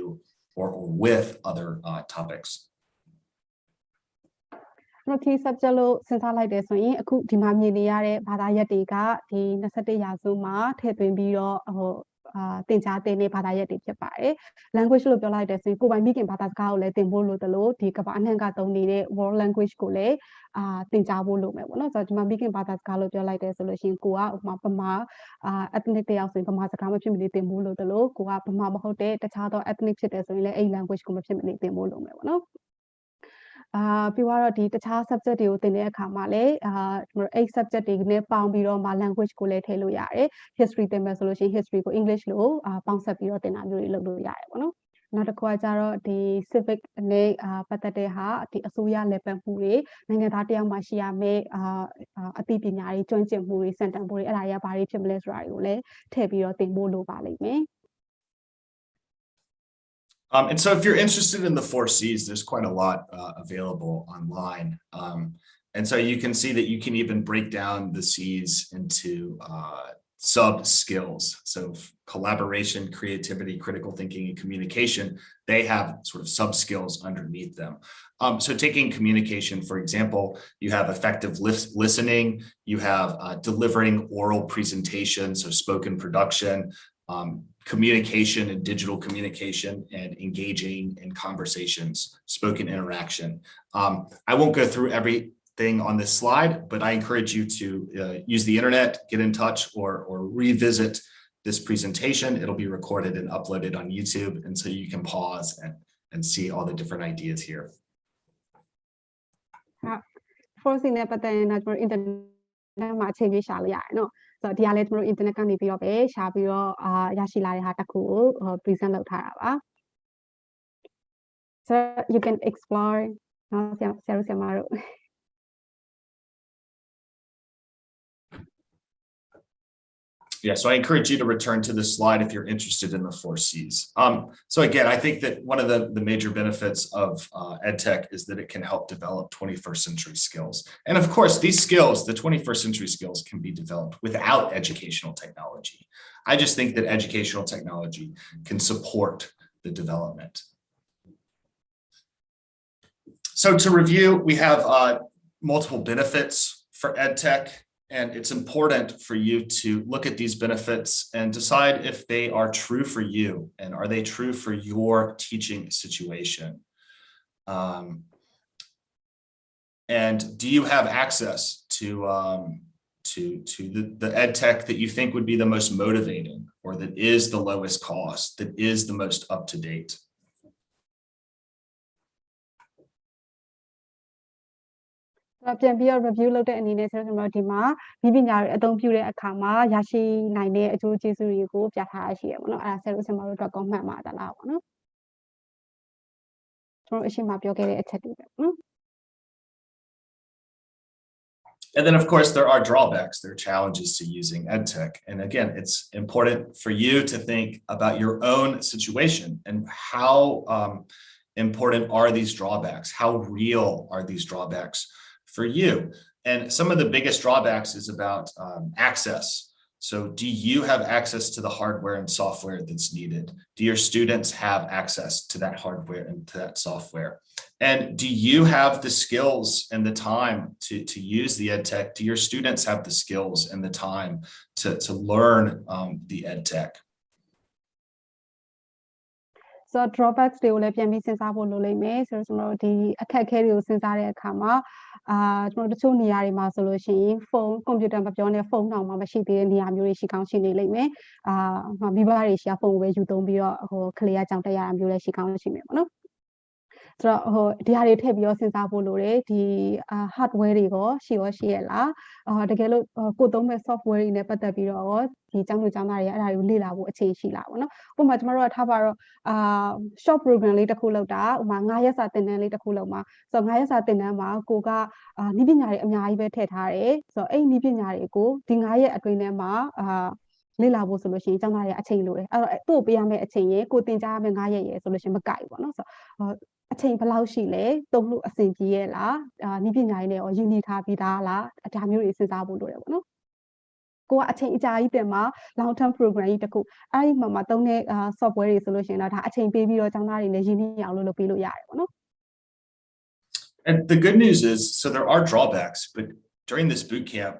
or with other topics. ကျွန်တော် key subject လို့စဉ်းစားလိုက်တယ်ဆိုရင်အခုဒီမှာမြင်နေရတဲ့ဘာသာရပ်တွေကဒီ21ရာစုမှာထည့်သွင်းပြီးတော့သင်ကြားတဲ့ဘာသာရပ်တွေဖြစ်ပါတယ် language လို့ပြောလိုက်တယ်ဆိုရင်ကိုယ်ပိုင်မိခင်ဘာသာစကားကိုလည်းသင်ဖို့လိုတယ်လို့ဒီကမ္ဘာအနှံ့ကသုံးနေတဲ့ world language ကိုလည်းသင်ကြားဖို့လိုမယ်ပေါ့နော်ဆိုတော့ဒီမှာမိခင်ဘာသာစကားလို့ပြောလိုက်တယ်ဆိုလို့ရှိရင်ကိုကဥပမာဗမာ ethnic တယောက်ဆိုရင်ဗမာစကားမဖြစ်မနေသင်ဖို့လိုတယ်လို့ကိုကဗမာမဟုတ်တဲ့တခြားသော ethnic ဖြစ်တယ်ဆိုရင်လည်းအဲ့ language ကိုမဖြစ်မနေသင်ဖို့လိုမယ်ပေါ့နော်ပြီးတော့ဒီတခြား subject တွေကိုသင်တဲ့အခါမှာလည်းကျွန်တော်အဲ့ subject တွေနဲ့ပေါင်းပြီးတော့ language ကိုလည်းထည့်လို့ရတယ် history သင်မယ်ဆိုလို့ရှိရင် history ကို English လို့ပေါင်းဆက်ပြီးတော့သင်တာမျိုးတွေလုပ်လို့ရတယ်ပေါ့နော်နောက်တစ်ခုကကြတော့ဒီ civic နဲ့ပတ်သက်တဲ့ဟာဒီအစိုးရလည်ပတ်မှုတွေနိုင်ငံသားတယောက်မှရှိရမယ့်အသိပညာတွေကျွမ်းကျင်မှုတွေစံတန်ဖိုးတွေအဲ့ဒါတွေကဘာတွေဖြစ်မလဲဆိုတာတွေကိုလည်းထည့်ပြီးတော့သင်ဖို့လိုပါလိမ့်မယ် And so if you're interested in the 4 C's, there's quite a lot available online. And so you can see that you can even break down the C's into sub skills. So collaboration, creativity, critical thinking, and communication, they have sort of sub skills underneath them. So taking communication, for example, you have effective listening, you have delivering oral presentation, so spoken production, communication and digital communication and engaging in conversations, spoken interaction. I won't go through everything on this slide, but I encourage you to use the internet, get in touch or revisit this presentation. It'll be recorded and uploaded on YouTube. And so you can pause and see all the different ideas here. First thing that internet မှာအချိန်ပြရှာလို့ရတယ်နော် ဆိုတော့ဒီကလည်းကျွန်တော်တို့ internet ကနေပြီးတော့ပဲရှာပြီးတော့ရရှိလာတဲ့ဟာတစ်ခုကိုpresent လုပ်ထားတာပါ so you can explore နော်ဆရာတို့ဆရာမတို့ Yeah, so I encourage you to return to this slide if you're interested in the 4 C's. So again, I think that one of the major benefits of EdTech is that it can help develop 21st century skills. And of course, these skills, the 21st century skills, can be developed without educational technology. I just think that educational technology can support the development. So to review, we have multiple benefits for EdTech. And it's important for you to look at these benefits and decide if they are true for you and are they true for your teaching situation. And do you have access to the EdTech that you think would be the most motivating or that is the lowest cost, that is the most up to date? review လုပ်တဲ့အနေနဲ့ဆိုတော့ဒီမှာဒီပညာတွေအသုံးပြုတဲ့အခါမှာရရှိနိုင်တဲ့အကျိုးကျေးဇူးတွေကိုပြထားရရှိရပါတော့အဲ့ဒါဆရာတို့ဆရာမတို့အတွက်ကောင်းမှန်ပါသလားပေါ့နော်ကျွန်တော်အရှိမပြောခဲ့တဲ့အချက်တွေပဲနော် And then, of course, there are drawbacks, there are challenges to using EdTech. And again, it's important for you to think about your own situation and how important are these drawbacks? How real are these drawbacks for you? And some of the biggest drawbacks is about access. So do you have access to the hardware and software that's needed? Do your students have access to that hardware and to that software? And do you have the skills and the time to use the EdTech? Do your students have the skills and the time to learn the EdTech? So drawbacks တွေကိုလည်းပြန်ပြီးစဉ်းစားဖို့လိုလိမ့်မယ်ဆိုတော့ကျွန်တော်တို့ဒီအခက်အခဲတွေကိုစဉ်းစားတဲ့အခါမှာကျွန်တော်တို့တချို့နေရာတွေမှာဆိုလို့ရှိရင်ဖုန်းကွန်ပျူတာမပြောနဲ့ဖုန်းတောင်မှမရှိသေးတဲ့နေရာမျိုးတွေရှိကောင်းရှိနေလိမ့်မယ်မိဘတွေရှိဖုန်းကိုပဲယူသုံးပြီးတော့ကလေးကကြောင်တက်ရတာမျိုးလည်းရှိကောင်းရှိမယ်ပေါ့နော်ဆိုတော့ဒီဟာတွေထည့်ပြီးတော့စဉ်းစားဖို့လိုတယ်ဒီ hardware တွေရောရှိရလားတကယ်လို့ကိုသုံးမဲ့ software တွေနဲ့ပတ်သက်ပြီးတော့ဒီကျောင်းသူကျောင်းသားတွေအဲ့ဒါတွေကိုလေ့လာဖို့အခြေရှိလားပေါ့နော်ဥပမာကျွန်တော်တို့ကထားပါတော့short program လေးတစ်ခုလောက်တာဥပမာ9ရက်စာသင်တန်းလေးတစ်ခုလောက်မှာဆိုတော့9ရက်စာသင်တန်းမှာကိုကနည်းပညာတွေအများကြီးပဲထည့်ထားတယ်ဆိုတော့အဲ့နည်းပညာတွေကိုဒီ9ရက်အတွင်းထဲမှာလေ့လာဖို့ဆိုလို့ရှိရင်ကျောင်းသားတွေအချိန်လိုတယ်အဲ့တော့သူ့ကိုပေးရမယ့်အချိန်ရေကိုသင်ကြားရမယ့်9ရက်ရေဆိုလို့ရှိရင်မကိုက်ဘူးပေါ့နော်ဆိုတော့အချိန်ဘယ်လောက်ရှိလဲသုံးလို့အဆင်ပြေရဲ့လားနည်းပညာတွေနဲ့ရောရင်းနှီးထားပြီးသားလားဒါမျိုးတွေစဉ်းစားဖို့လိုတယ်ပေါ့နော်ကိုကအချိန်အကြာကြီးတင်မှာ long term program ကြီးတခုအဲ့ဒီမှာသုံးတဲ့ software တွေဆိုလို့ရှိရင်တော့ဒါအချိန်ပေးပြီးတော့ကျောင်းသားတွေနဲ့ရင်းနှီးအောင်လုပ်ပေးလို့ရတယ်ပေါ့နော် And the good news is, so there are drawbacks, but during this boot camp,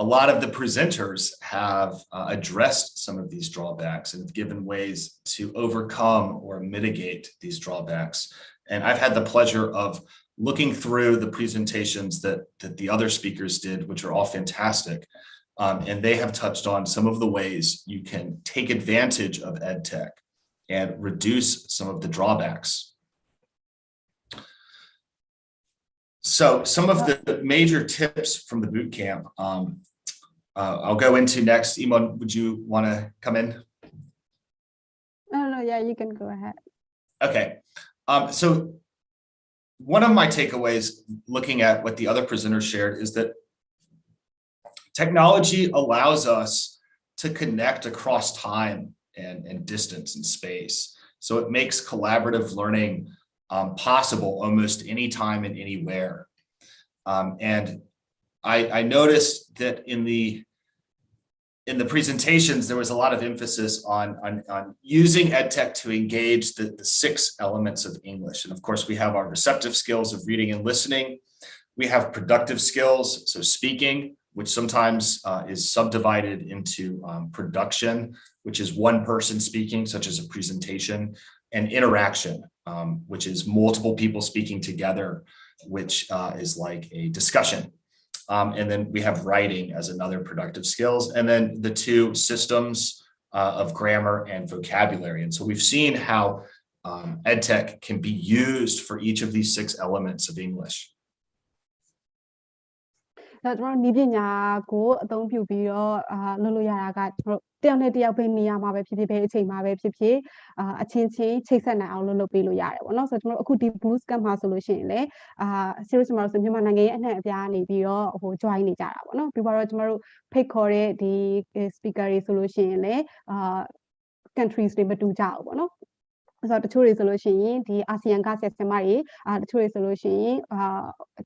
a lot of the presenters have addressed some of these drawbacks and given ways to overcome or mitigate these drawbacks. And I've had the pleasure of looking through the presentations that the other speakers did, which are all fantastic. And they have touched on some of the ways you can take advantage of EdTech and reduce some of the drawbacks. So some of the major tips from the boot camp, I'll go into next. Imon, would you want to come in? No, yeah, you can go ahead. Okay. So one of my takeaways looking at what the other presenters shared is that technology allows us to connect across time and distance and space. So it makes collaborative learning possible almost anytime and anywhere. And I noticed that in the presentations, there was a lot of emphasis on using EdTech to engage the 6 elements of English. And of course, we have our receptive skills of reading and listening. We have productive skills, so speaking, which sometimes is subdivided into production, which is one person speaking, such as a presentation, and interaction, which is multiple people speaking together, which is like a discussion. And then we have writing as another productive skills, and then the 2 systems of grammar and vocabulary. And so we've seen how EdTech can be used for each of these 6 elements of English. ဒါကျွန်တော်နီးပညာကိုအသုံးပြုပြီးတော့လုပ်လို့ရတာကကျွန်တော်တယောက်နဲ့တယောက်ပဲနေရာမှာပဲဖြစ်ဖြစ်ပဲအချိန်မှာပဲဖြစ်ဖြစ်အချင်းချင်းချိတ်ဆက်နိုင်အောင်လုပ်ပေးလို့ရတယ်ပေါ့နော်ဆိုတော့ကျွန်တော်အခုဒီ boost camp မှာဆိုလို့ရှိရင်လည်းseries မှာဆိုမြန်မာနိုင်ငံရဲ့အနှံ့အပြားနေပြီးတော့ဟို join နေကြတာပေါ့နော်ပြီးတော့ကျွန်တော်တို့ဖိတ်ခေါ်တဲ့ဒီ speaker တွေဆိုလို့ရှိရင်လည်းcountries တွေမတူကြဘူးပေါ့နော်ဆိုတော့တချို့တွေဆိုလို့ရှိရင်ဒီအာဆီယံကဆရာဆရာမတွေတချို့တွေဆိုလို့ရှိရင်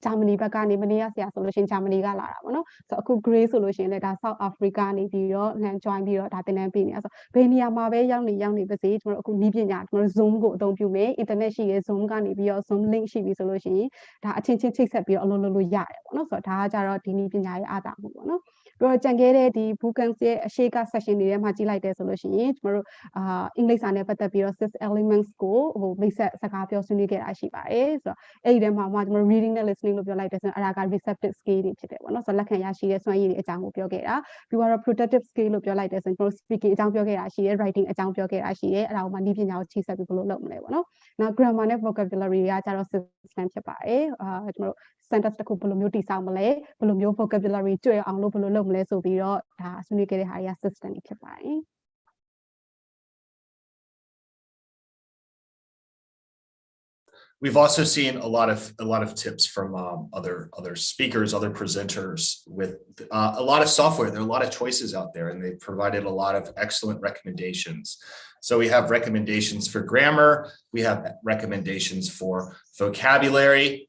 ဂျာမနီဘက်ကနေမနေ့ကဆရာဆိုလို့ရှိရင်ဂျာမနီကလာတာပေါ့နော်ဆိုတော့အခု Gray ဆိုလို့ရှိရင်လည်းဒါ South Africa နေပြီးတော့လန် join ပြီးတော့ဒါသင်တန်းပေးနေတာဆိုတော့ဘယ်နေရာမှာပဲရောက်နေပါစေကျွန်တော်အခုနီးပညာကျွန်တော် Zoom ကိုအသုံးပြုမယ် internet ရှိရဲ Zoom ကနေပြီးတော့ Zoom link ရှိပြီဆိုလို့ရှိရင်ဒါအချင်းချင်းချိတ်ဆက်ပြီးတော့အလုပ်လုပ်လို့ရတယ်ပေါ့နော်ဆိုတော့ဒါကကြတော့ဒီနီးပညာရဲ့အားသာမှုပေါ့နော်ပြီးတော့ကြံခဲ့တဲ့ဒီ bootcamp ရဲ့အရှိက section တွေထဲမှာကြည့်လိုက်တယ်ဆိုလို့ရှိရင်ကျွန်တော်တို့အင်္ဂလိပ်စာနဲ့ပတ်သက်ပြီးတော့ six elements ကိုဟိုမိတ်ဆက်စကားပြောဆွေးနွေးခဲ့တာရှိပါတယ်ဆိုတော့အဲ့ဒီထဲမှာကျွန်တော် reading နဲ့ listening လို့ပြောလိုက်တယ်ဆိုတော့အဲ့ဒါက receptive skill တွေဖြစ်တယ်ပေါ့နော်ဆိုတော့လက်ခံရရှိတဲ့စွမ်းရည်တွေအကြောင်းကိုပြောခဲ့တာပြီးတော့ productive skill လို့ပြောလိုက်တယ်ဆိုရင်ကျွန်တော် speaking အကြောင်းပြောခဲ့တာရှိတယ် writing အကြောင်းပြောခဲ့တာရှိတယ်အဲ့ဒါကိုမှနည်းပညာကိုချိတ်ဆက်ပြီးဘယ်လိုလုပ်မလဲပေါ့နော်နောက် grammar နဲ့ vocabulary တွေကကျတော့ system ဖြစ်ပါတယ်ကျွန်တော်တို့ sentence တစ်ခုဘယ်လိုမျိုးတည်ဆောက်မလဲဘယ်လိုမျိုး vocabulary ကျွဲအောင်လို့ဘယ်လိုလုပ်မလဲဆိုပြီးတော့ဒါဆွေးနွေးခဲ့တဲ့ဟာတွေက system တွေဖြစ်ပါတယ် We've also seen a lot of tips from other speakers, other presenters with a lot of software. There are a lot of choices out there, and they've provided a lot of excellent recommendations. So we have recommendations for grammar. We have recommendations for vocabulary.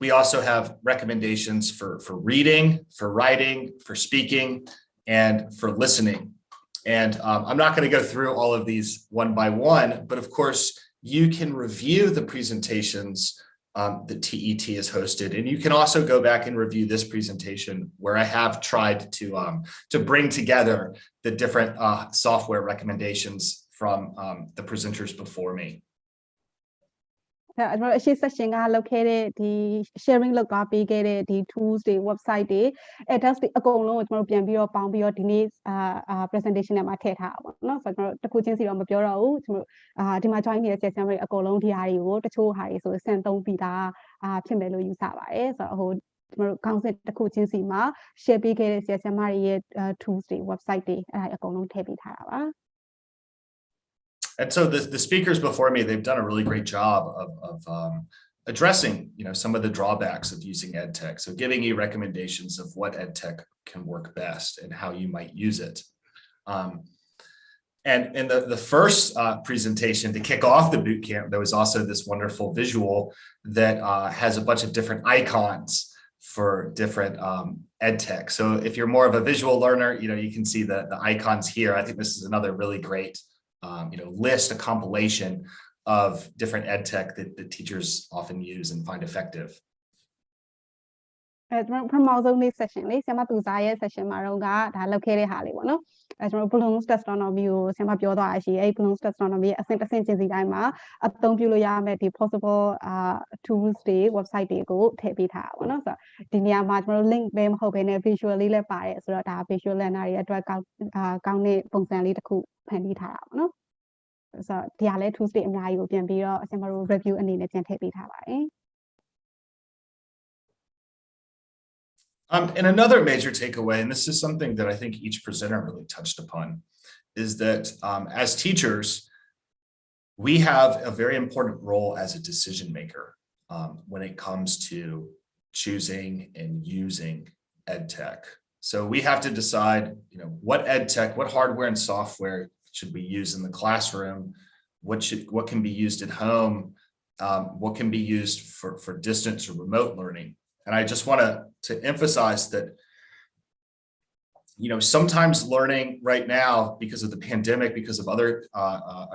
We also have recommendations for reading, for writing, for speaking, and for listening. And I'm not going to go through all of these one by one, but of course, you can review the presentations that TET has hosted, and you can also go back and review this presentation where I have tried to bring together the different software recommendations from the presenters before me. ကျွန်တော်အရှိ section ကလောက်ခဲ့တဲ့ဒီ sharing လုပ်သွားပေးခဲ့တဲ့ဒီ tools တွေ website တွေ address တွေအကုန်လုံးကိုကျွန်တော်ပြန်ပြီးတော့ပေါင်းပြီးတော့ဒီနေ့presentation ထဲမှာထည့်ထားတာပေါ့နော်ဆိုတော့ကျွန်တော်တစ်ခုချင်းစီတော့မပြောတော့ဘူးကျွန်တော်ဒီမှာ join နေတဲ့ section တွေအကုန်လုံးဒီဟာတွေကိုတချို့ဟာတွေဆိုစံသုံးပြီးသားဖြစ်မယ်လို့ယူဆပါတယ်ဆိုတော့ဟိုကျွန်တော်ခေါင်းစဉ်တစ်ခုချင်းစီမှာ share ပေးခဲ့တဲ့ section တွေရဲ့ tools တွေ website တွေအဲ့ဒါအကုန်လုံးထည့်ပေးထားတာပါ And so the speakers before me, they've done a really great job of addressing, some of the drawbacks of using EdTech. So giving you recommendations of what EdTech can work best and how you might use it. And in the first presentation to kick off the boot camp, there was also this wonderful visual that has a bunch of different icons for different EdTech. So if you're more of a visual learner, you can see the icons here. I think this is another really great list, a compilation of different EdTech that teachers often use and find effective. ကျွန်တော်ပထမဆုံးနေ့ session လေးဆရာမသူစားရဲ့ session မှာတော့ဒါလောက်ခဲ့တဲ့ဟာလေးပေါ့နော်ကျွန်တော် Bloom's taxonomy ကိုဆရာမပြောသွားရရှိအဲ့ Bloom's taxonomy ရဲ့အဆင့်တစ်ဆင့်ချင်းစီတိုင်းမှာအသုံးပြုလို့ရမယ့်ဒီ possible tools တွေ website တွေကိုထည့်ပေးထားတာပေါ့နော်ဆိုတော့ဒီနေရာမှာကျွန်တော် link ပဲမဟုတ်ဘဲနဲ့ visual လေးလည်းပါတယ်ဆိုတော့ဒါ visual learner တွေအတွက်ကောင်းတဲ့ပုံစံလေးတစ်ခုဖန်တီးထားတာပေါ့နော်ဆိုတော့ဒီဟာလည်း tools တွေအများကြီးကိုပြန်ပြီးတော့ဆရာမတို့ review အနေနဲ့ပြန်ထည့်ပေးထားပါတယ် And another major takeaway, and this is something that I think each presenter really touched upon, is that as teachers, we have a very important role as a decision maker when it comes to choosing and using EdTech. So we have to decide, what EdTech, what hardware and software should we use in the classroom? What can be used at home? What can be used for distance or remote learning? And I just want to emphasize that, sometimes learning right now, because of the pandemic, because of other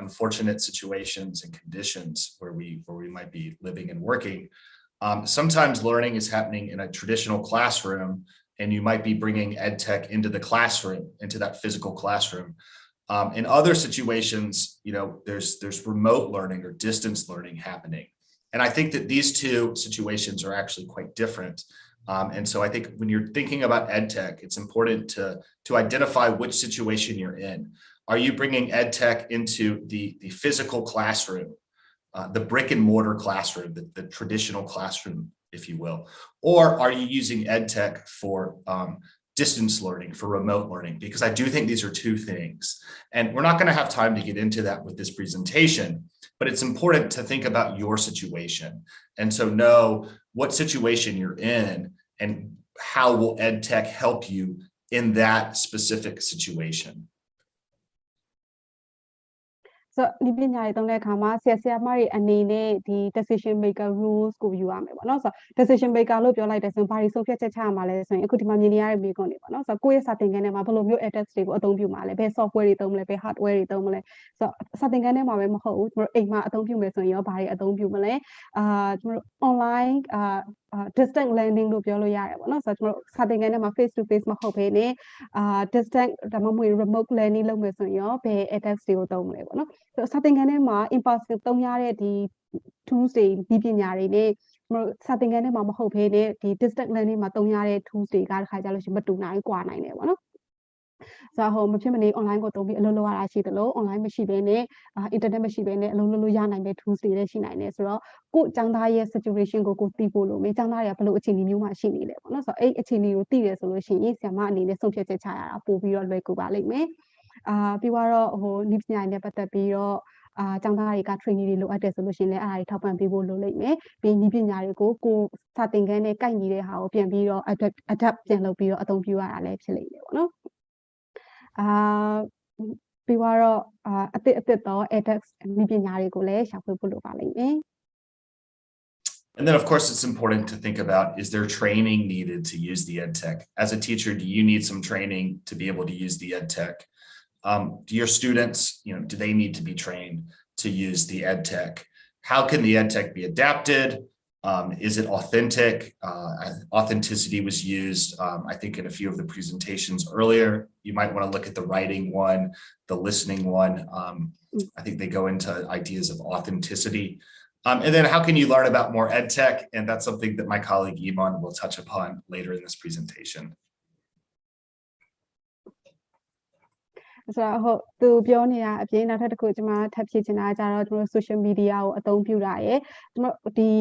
unfortunate situations and conditions where we might be living and working, sometimes learning is happening in a traditional classroom, and you might be bringing EdTech into the classroom, into that physical classroom. In other situations, there's remote learning or distance learning happening. And I think that these two situations are actually quite different. And so I think when you're thinking about EdTech, it's important to identify which situation you're in. Are you bringing EdTech into the physical classroom, the brick and mortar classroom, the traditional classroom if you will? Or are you using EdTech for distance learning, for remote learning? Because I do think these are two things. And we're not going to have time to get into that with this presentation, but it's important to think about your situation. And so know what situation you're in and how will EdTech help you in that specific situation. So ဒီပညာရေးသုံးတဲ့အခါမှာဆရာမတွေအနေနဲ့ဒီ decision maker rules ကိုယူရမယ်ပေါ့နော်ဆိုတော့ decision maker လို့ပြောလိုက်တဲ့ဆိုရင်ဘာတွေဆုံးဖြတ်ချက်ချရမှာလဲဆိုရင်အခုဒီမှာမြင်နေရတဲ့မိကွန်းတွေပေါ့နော်ဆိုတော့ကိုယ့်ရဲ့စာသင်ခန်းထဲမှာဘယ်လိုမျိုး edX တွေကိုအသုံးပြုမှာလဲဘယ် software တွေသုံးမလဲဘယ် hardware တွေသုံးမလဲဆိုတော့စာသင်ခန်းထဲမှာပဲမဟုတ်ဘူးကျွန်တော်အိမ်မှာအသုံးပြုမယ်ဆိုရင်ရောဘာတွေအသုံးပြုမလဲကျွန်တော် online distance learning လို့ပြောလို့ရတယ်ပေါ့နော်ဆိုတော့ကျွန်တော်စာသင်ခန်းထဲမှာ face to face မဟုတ်ဘဲနဲ့distance ဒါမှမဟုတ် remote learning လုပ်မယ်ဆိုရင်ရောဘယ် edX တွေကိုသုံးမလဲပေါ့နော်ဆိုတော့စာသင်ခန်းထဲမှာ in-person သုံးရတဲ့ဒီ tools တွေဒီပညာတွေနဲ့ကျွန်တော်စာသင်ခန်းထဲမှာမဟုတ်ဘဲနဲ့ဒီ distance learning မှာသုံးရတဲ့ tools တွေကတစ်ခါကြလို့ရှိရင်မတူနိုင်ကွာနိုင်တယ်ပေါ့နော်ဆိုတော့မဖြစ်မနေ online ကိုသုံးပြီးအလုပ်လုပ်ရတာရှိတယ်လို့ online မရှိဘဲနဲ့internet မရှိဘဲနဲ့အလုပ်လုပ်လို့ရနိုင်တဲ့ tools တွေလည်းရှိနိုင်တယ်ဆိုတော့ကိုယ့်ကျောင်းသားရဲ့ situation ကိုသိဖို့လို့ကျောင်းသားတွေကဘယ်လိုအခြေအနေမျိုးမှာရှိနေလဲပေါ့နော်ဆိုတော့အဲ့အခြေအနေကိုသိတယ်ဆိုလို့ရှိရင်ဆရာမအနေနဲ့ဆုံးဖြတ်ချက်ချရတာပို့ပြီးတော့လွယ်ကူပါလိမ့်မယ်ပြီးတော့နည်းပညာနဲ့ပတ်သက်ပြီးတော့ကျောင်းသားတွေက training တွေလိုအပ်တယ်ဆိုလို့ရှိရင်လည်းအားတွေထောက်ပံ့ပေးဖို့လိုလိမ့်မယ်ပြီးနည်းပညာတွေကိုကိုစာသင်ခန်းနဲ့ကိုက်ညီတဲ့ဟာကိုပြန်ပြီးတော့ adapt ပြန်လုပ်ပြီးတော့အသုံးပြုရတာလည်းဖြစ်လိမ့်မယ်ပေါ့နော်ပြီးတော့အသစ်တော့ edX နည်းပညာတွေကိုလည်းရှာဖွေဖို့လိုပါလိမ့်မယ် And then, of course, it's important to think about, is there training needed to use the EdTech? As a teacher, do you need some training to be able to use the EdTech? Do your students, do they need to be trained to use the EdTech? How can the EdTech be adapted? Is it authentic? Authenticity was used, I think, in a few of the presentations earlier. You might want to look at the writing one, the listening one. I think they go into ideas of authenticity. And then how can you learn about more EdTech? And that's something that my colleague Iman will touch upon later in this presentation. ဆိုတော့သူပြောနေတာအပြင်နောက်ထပ်တစ်ခုကျွန်မထပ်ဖြည့်ချင်တာကြတော့ကျွန်တော် social media ကိုအသုံးပြုတာရယ်ကျွန်တော်ဒီ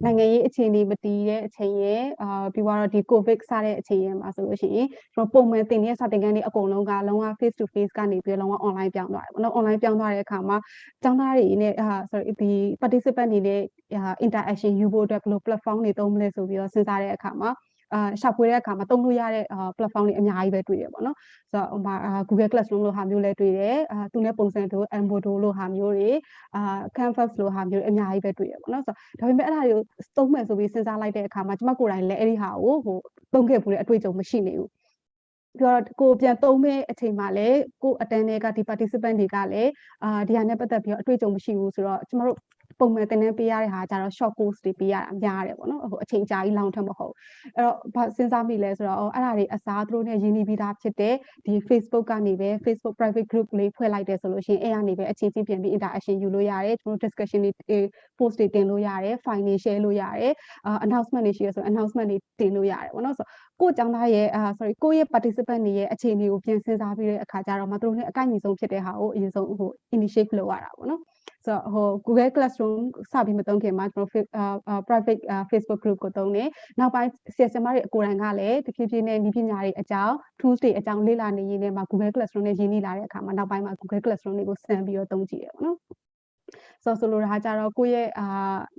နိုင်ငံရေးအခြေအနေမတည်တဲ့အချိန်ရယ်ပြီးတော့ဒီ covid စတဲ့အချိန်ရယ်မှာဆိုလို့ရှိရင်ကျွန်တော်ပုံမှန်သင်တဲ့စာသင်ခန်းတွေအကုန်လုံးကလုံးဝ face to face ကနေပြီးလုံးဝ online ပြောင်းသွားတယ်ပေါ့နော် online ပြောင်းသွားတဲ့အခါမှာကျောင်းသားတွေနဲ့ဒီ participant တွေနဲ့interaction ယူဖို့အတွက်ဘယ်လို platform တွေသုံးမလဲဆိုပြီးတော့စဉ်းစားတဲ့အခါမှာရှာဖွေတဲ့အခါမှာသုံးလို့ရတဲ့ platform တွေအများကြီးပဲတွေ့ရပေါ့နော်ဆိုတော့ Google Classroom လို့ဟာမျိုးလည်းတွေ့တယ်သူနဲ့ပုံစံတူ Moodle လို့ဟာမျိုးတွေCanvas လို့ဟာမျိုးတွေအများကြီးပဲတွေ့ရပေါ့နော်ဆိုတော့ဒါပေမဲ့အဲ့ဒါတွေကိုသုံးမယ်ဆိုပြီးစဉ်းစားလိုက်တဲ့အခါမှာကျွန်မကိုယ်တိုင်လည်းအဲ့ဒီဟာကိုသုံးခဲ့ဘူးတဲ့အတွေ့အကြုံမရှိနေဘူးပြီးတော့ကိုပြန်သုံးမဲ့အချိန်မှာလည်းကိုအတန်းတွေကဒီ participant တွေကလည်းဒီဟာနဲ့ပတ်သက်ပြီးတော့အတွေ့အကြုံမရှိဘူးဆိုတော့ကျွန်တော်တို့ပုံမှန်သင်တန်းပေးရတဲ့ဟာကျတော့ short course တွေပေးရတာများတယ်ပေါ့နော်အချိန်ကြာကြီးလောင်းထက်မဟုတ်အဲ့တော့ဘာစဉ်းစားမိလဲဆိုတော့အဲ့ဒါတွေအစားသူတို့နဲ့ရင်းနှီးပြီးသားဖြစ်တဲ့ဒီ Facebook ကနေပဲ Facebook private group လေးဖွဲ့လိုက်တယ်ဆိုလို့ရှိရင်အဲ့ကနေပဲအချင်းချင်းပြန်ပြီး interaction ယူလို့ရတယ်ကျွန်တော် discussion တွေ post တွေတင်လို့ရတယ် file တွေ share လို့ရတယ် announcement တွေရှိရဆို announcement တွေတင်လို့ရတယ်ပေါ့နော်ဆိုကိုကျောင်းသားရဲ့ကိုယ့်ရဲ့ participant တွေရဲ့အခြေအနေကိုပြန်စဉ်းစားပြီးတဲ့အခါကျတော့မှသူတို့နဲ့အကိုက်ညီဆုံးဖြစ်တဲ့ဟာကိုအရင်ဆုံးinitiate လုပ်ရတာပေါ့နော်ဆိုတော့Google Classroom စပြီးမသုံးခင်မှာကျွန်တော် private Facebook group ကိုသုံးတယ်နောက်ပိုင်းဆရာဆရာမတွေအကိုယ်တိုင်ကလည်းတဖြည်းဖြည်းနဲ့နည်းပညာတွေအကြောင်း tools တွေအကြောင်းလေ့လာနေရင်းနဲ့မှာ Google Classroom နဲ့ရင်းနှီးလာတဲ့အခါမှာနောက်ပိုင်းမှာ Google Classroom တွေကိုစမ်းပြီးတော့သုံးကြည့်ရပေါ့နော်ဆိုလိုတာကြတော့ကိုယ့်ရဲ့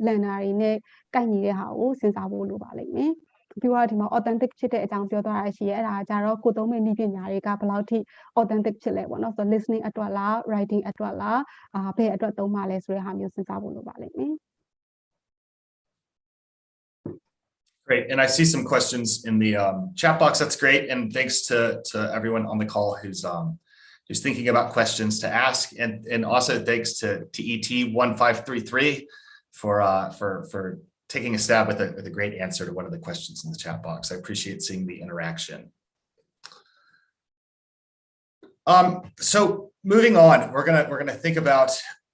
learner တွေနဲ့ကိုက်ညီတဲ့ဟာကိုစဉ်းစားဖို့လိုပါလိမ့်မယ်ပြီးတော့ဒီမှာ authentic ဖြစ်တဲ့အကြောင်းပြောသွားတာရှိရဲအဲ့ဒါကြတော့ကိုသုံးမဲ့နည်းပညာတွေကဘယ်လောက်ထိ authentic ဖြစ်လဲပေါ့နော်ဆိုတော့ listening အတွက်လား writing အတွက်လားဘယ်အတွက်သုံးမှလဲဆိုတဲ့ဟာမျိုးစဉ်းစားဖို့လိုပါလိမ့်မယ် Great, and I see some questions in the chat box. That's great, and thanks to everyone on the call who's thinking about questions to ask, and also thanks to TET 1533 for taking a stab with a great answer to one of the questions in the chat box. I appreciate seeing the interaction. So moving on, we're gonna think about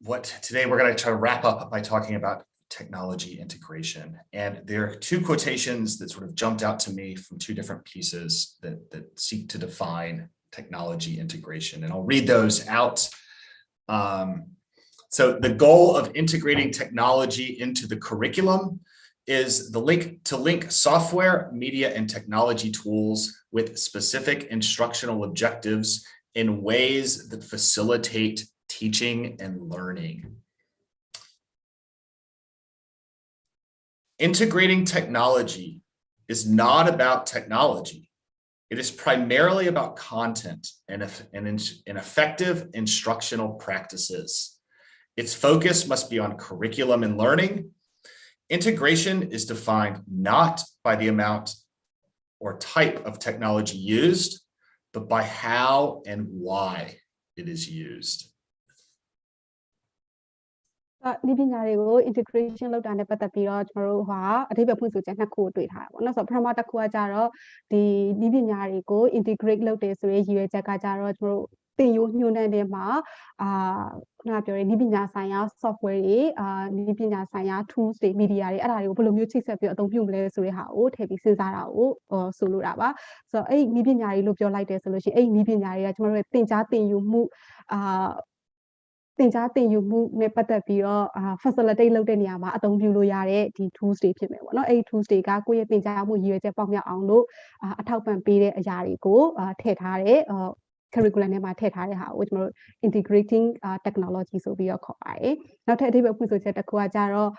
what today we're gonna try to wrap up by talking about technology integration. And there are two quotations that sort of jumped out to me from two different pieces that seek to define technology integration. And I'll read those out. So the goal of integrating technology into the curriculum is the link to link software, media, and technology tools with specific instructional objectives in ways that facilitate teaching and learning. Integrating technology is not about technology. It is primarily about content and effective instructional practices. Its focus must be on curriculum and learning. Integration is defined not by the amount or type of technology used, but by how and why it is used. ဒီပညာတွေကို integration လုပ်တာနဲ့ပတ်သက်ပြီးတော့ကျွန်တော်တို့ကအဓိပ္ပာယ်ဖွင့်ဆိုချက်နှစ်ခုတွေ့ထားတယ်ပေါ့နော်ဆိုတော့ပထမတစ်ခုကကြတော့ဒီဒီပညာတွေကို integrate လုပ်တယ်ဆိုတဲ့ရည်ရွယ်ချက်ကကြတော့ကျွန်တော်တို့သင်ယူညွှန်းတမ်းတဲ့မှာခုနပြောတဲ့ဒီပညာဆိုင်ရာ software တွေဒီပညာဆိုင်ရာ tools တွေ media တွေအဲ့ဒါတွေကိုဘယ်လိုမျိုးချိတ်ဆက်ပြီးအသုံးပြုမလဲဆိုတဲ့ဟာကိုထည့်ပြီးစဉ်းစားတာကိုဆိုလိုတာပါဆိုတော့အဲ့ဒီပညာတွေလို့ပြောလိုက်တယ်ဆိုလို့ရှိရင်အဲ့ဒီပညာတွေကကျွန်တော်တို့သင်ကြားသင်ယူမှုသင်ကြားသင်ယူမှုနဲ့ပတ်သက်ပြီးတော့facilitate လုပ်တဲ့နေရာမှာအသုံးပြုလို့ရတဲ့ဒီ tools တွေဖြစ်မယ်ပေါ့နော်အဲ့ဒီ tools တွေကကိုယ့်ရဲ့သင်ကြားမှုရည်ရွယ်ချက်ပေါက်မြောက်အောင်လို့အထောက်ပံ့ပေးတဲ့အရာတွေကိုထည့်ထားတဲ့curriculum ထဲမှာထည့်ထားတဲ့ဟာကိုကျွန်တော်တို့ integrating technology ဆိုပြီးတော့ခေါ်ပါတယ်။နောက်ထပ်အဓိပ္ပာယ်ဖွင့်ဆိုချက်တစ်ခုကကြတော့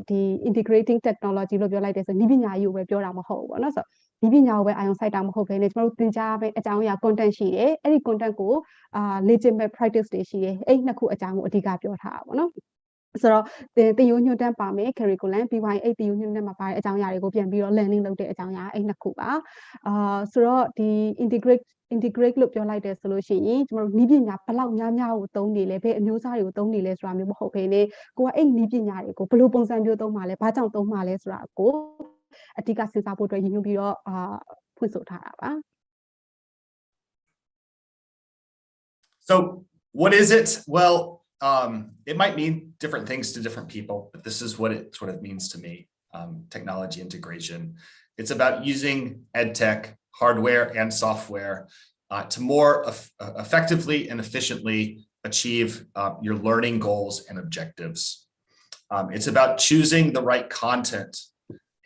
ဒီ integrating technology လို့ပြောလိုက်တဲ့ဆိုနည်းပညာကြီးကိုပဲပြောတာမဟုတ်ဘူးပေါ့နော်ဆိုတော့နည်းပညာကိုပဲအာရုံစိုက်တာမဟုတ်ဘဲねကျွန်တော်တို့သင်ကြားမယ့်အကြောင်းအရာ content ရှိတယ်။အဲ့ဒီ content ကိုလေ့ကျင့်မဲ့ practice တွေရှိတယ်။အဲ့ဒီနှစ်ခုအကြောင်းကိုအဓိကပြောထားတာပေါ့နော်။ဆိုတော့သင်ယူညွှန်တမ်းပါမယ် curriculum ပြီးသွားရင်အဲ့သင်ယူညွှန်တမ်းမှာပါတဲ့အကြောင်းအရာတွေကိုပြန်ပြီးတော့ learning လုပ်တဲ့အကြောင်းအရာအဲ့နှစ်ခုပါဆိုတော့ဒီ integrate လို့ပြောလိုက်တယ်ဆိုလို့ရှိရင်ကျွန်တော်တို့နည်းပညာဘယ်လောက်များများကိုသုံးနေလဲဘယ်အမျိုးအစားတွေကိုသုံးနေလဲဆိုတာမျိုးမဟုတ်ဘဲねကိုကအဲ့နည်းပညာတွေကိုဘယ်လိုပုံစံမျိုးသုံးမှာလဲဘာကြောင့်သုံးမှာလဲဆိုတာကိုအဓိကစဉ်းစားဖို့အတွက်ရည်ညွှန်းပြီးတော့ဖွင့်ဆိုထားတာပါ So what is it? Well, it might mean different things to different people, but this is what it means to me. Technology integration. It's about using EdTech hardware and software to more effectively and efficiently achieve your learning goals and objectives. It's about choosing the right content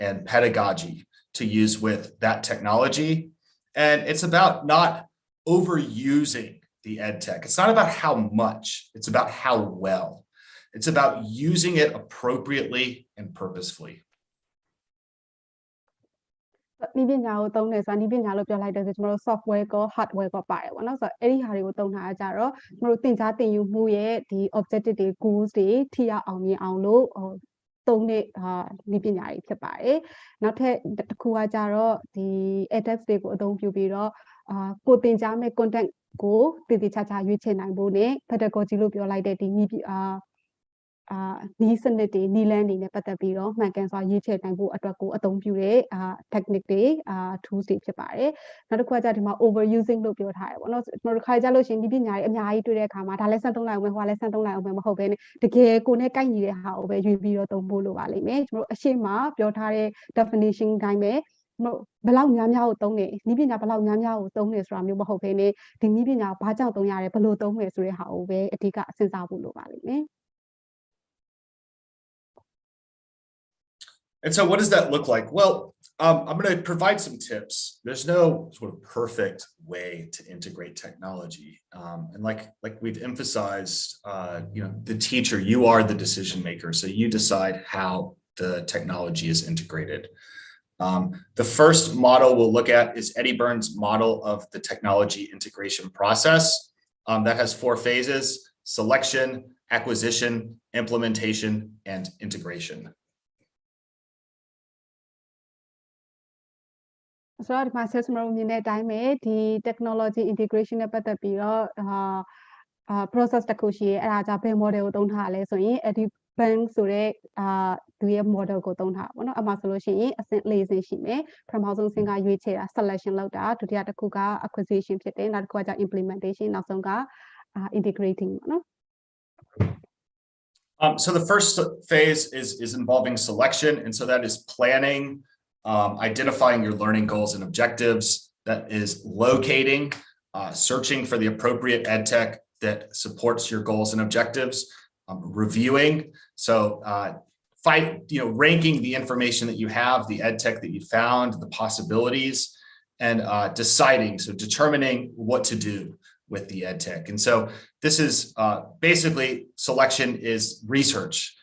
and pedagogy to use with that technology. And it's about not overusing the EdTech. It's not about how much, it's about how well. It's about using it appropriately and purposefully. နည်းပညာကိုသုံးတယ်ဆိုတာနည်းပညာလို့ပြောလိုက်တယ်ဆိုကျွန်တော်တို့ software ကော hardware ကောပါတယ်ပေါ့နော်ဆိုတော့အဲ့ဒီဟာတွေကိုသုံးတာကြတော့ကျွန်တော်တို့သင်ကြားသင်ယူမှုရဲ့ဒီ objective တွေ goals တွေထိရောက်အောင်မြင်အောင်လို့သုံးတဲ့နည်းပညာတွေဖြစ်ပါတယ်နောက်ထပ်တစ်ခုကကြတော့ဒီ edX တွေကိုအသုံးပြုပြီးတော့ကိုသင်ကြားမဲ့ content ကိုတည်တည်ချာချာရွေးချယ်နိုင်ဖို့နဲ့ pedagogy လို့ပြောလိုက်တဲ့ဒီနည်းစနစ်တွေနည်းလမ်းတွေနဲ့ပတ်သက်ပြီးတော့မှန်ကန်စွာရွေးချယ်နိုင်ဖို့အတွက်ကိုအသုံးပြုတဲ့technique တွေtools တွေဖြစ်ပါတယ်နောက်တစ်ခုကကြဒီမှာ overusing လို့ပြောထားတယ်ပေါ့နော်ကျွန်တော်တို့ခါကြလို့ရှိရင်ဒီပညာတွေအများကြီးတွေ့တဲ့အခါမှာဒါလည်းစမ်းသုံးလိုက်အောင်ပဲဟိုကလည်းစမ်းသုံးလိုက်အောင်ပဲမဟုတ်ဘဲနဲ့တကယ်ကိုနဲ့ကိုက်ညီတဲ့ဟာကိုပဲရွေးပြီးတော့သုံးဖို့လိုပါလိမ့်မယ်ကျွန်တော်တို့အရှိမပြောထားတဲ့ definition တိုင်းပဲဘယ်လောက်များများကိုသုံးနေနည်းပညာဘယ်လောက်များများကိုသုံးနေဆိုတာမျိုးမဟုတ်ဘဲနဲ့ဒီနည်းပညာဘာကြောင့်သုံးရတယ်ဘယ်လိုသုံးမယ်ဆိုတဲ့ဟာကိုပဲအဓိကစဉ်းစားဖို့လိုပါလိမ့်မယ် And so what does that look like? Well, I'm going to provide some tips. There's no sort of perfect way to integrate technology. And like we've emphasized, the teacher, you are the decision maker. So you decide how the technology is integrated. The first model we'll look at is Eddie Burns' model of the technology integration process. That has 4 phases: selection, acquisition, implementation, and integration. ဆိုတော့ဒီမှာ sales မလို့မြင်တဲ့အတိုင်းပဲဒီ technology integration နဲ့ပတ်သက်ပြီးတော့process တစ်ခုရှိရဲအဲ့ဒါကြောင့်ဘယ် model ကိုသုံးထားရလဲဆိုရင် Eddie Burns ဆိုတဲ့သူရဲ့ model ကိုသုံးထားပါဘောเนาะအမှဆိုလို့ရှိရင်အဆင့် 4 ဆင့်ရှိမယ်ပထမဆုံးဆင့်ကရွေးချယ်တာ selection လုပ်တာဒုတိယတစ်ခုက acquisition ဖြစ်တယ်နောက်တစ်ခုကကျ implementation နောက်ဆုံးက integrating ပေါ့เนาะ So the first phase is involving selection, and so that is planning, identifying your learning goals and objectives. That is locating, searching for the appropriate EdTech that supports your goals and objectives, reviewing. So ranking the information that you have, the EdTech that you found, the possibilities, and determining what to do with the EdTech. And so this is basically selection is research.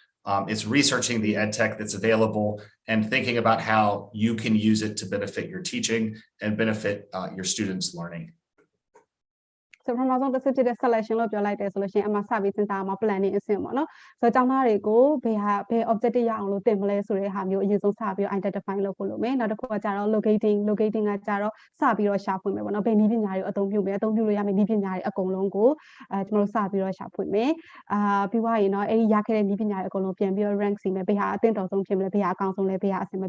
It's researching the EdTech that's available and thinking about how you can use it to benefit your teaching and benefit your students' learning. So from our the selection of your light solution, I'm a service in time of planning is similar. So Tamarigo, pay objective young template, so have you use of Sabio identifying local domain, not a quarter locating a jaro, Sabio shop with me, one of any vineyard, I don't vineyard, a colongo, tomorrow Sabio shop with me. BY, any yakety vineyard, a colombian beer ranks in a beha, 10,000 chimney, beha, council, beha, semi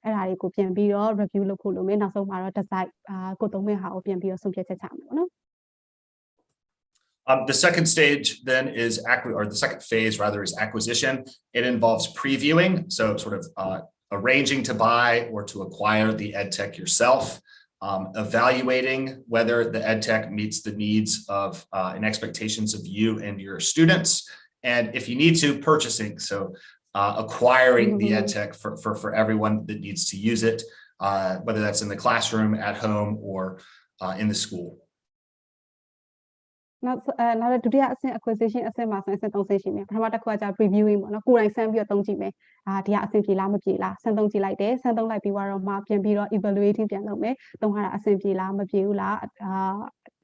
and I could be review local domain, so Mara decide, go to me how be subject to time. The second stage then is the second phase rather is acquisition. It involves previewing, so sort of arranging to buy or to acquire the EdTech yourself, evaluating whether the EdTech meets the needs of and expectations of you and your students, and if you need to, purchasing, so acquiring the EdTech for everyone that needs to use it, whether that's in the classroom, at home, or in the school. Now, to do acquisition as a master session, Pramata Quaja previewing on a cool and send you a tongue me, the assembly lama pila, send on like this, send on like Piwara map, Piambiro evaluating Pianome, don't have assembly lama pila,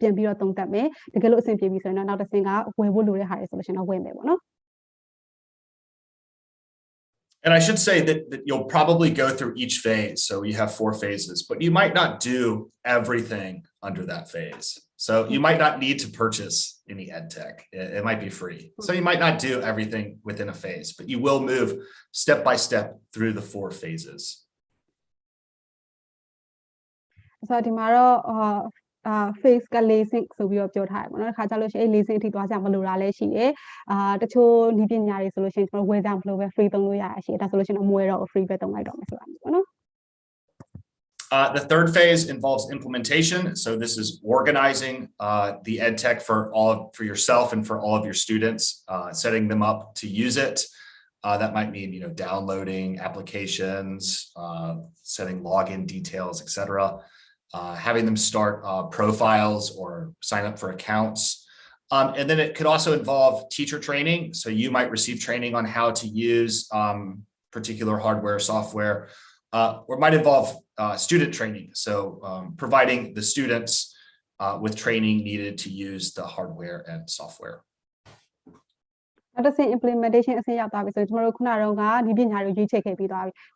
Piambiro tongue that me, the girl simply so now the singer, where would we hire solution of women? And I should say that you'll probably go through each phase. So you have 4 phases, but you might not do everything under that phase. So you might not need to purchase any EdTech. It might be free. So you might not do everything within a phase, but you will move step by step through the 4 phases. So tomorrow, face leasing so we your time. Leasing to Malurale, the two Nibian solutions for way down flow free don't we actually that solution of more free better my domain. The third phase involves implementation. So this is organizing the EdTech for yourself and for all of your students, setting them up to use it. That might mean downloading applications, setting login details, etc. Having them start profiles or sign up for accounts. And then it could also involve teacher training. So you might receive training on how to use particular hardware, software, or it might involve student training. So providing the students with training needed to use the hardware and software. At the implementation is so tomorrow Kunaronga, Nibin you take a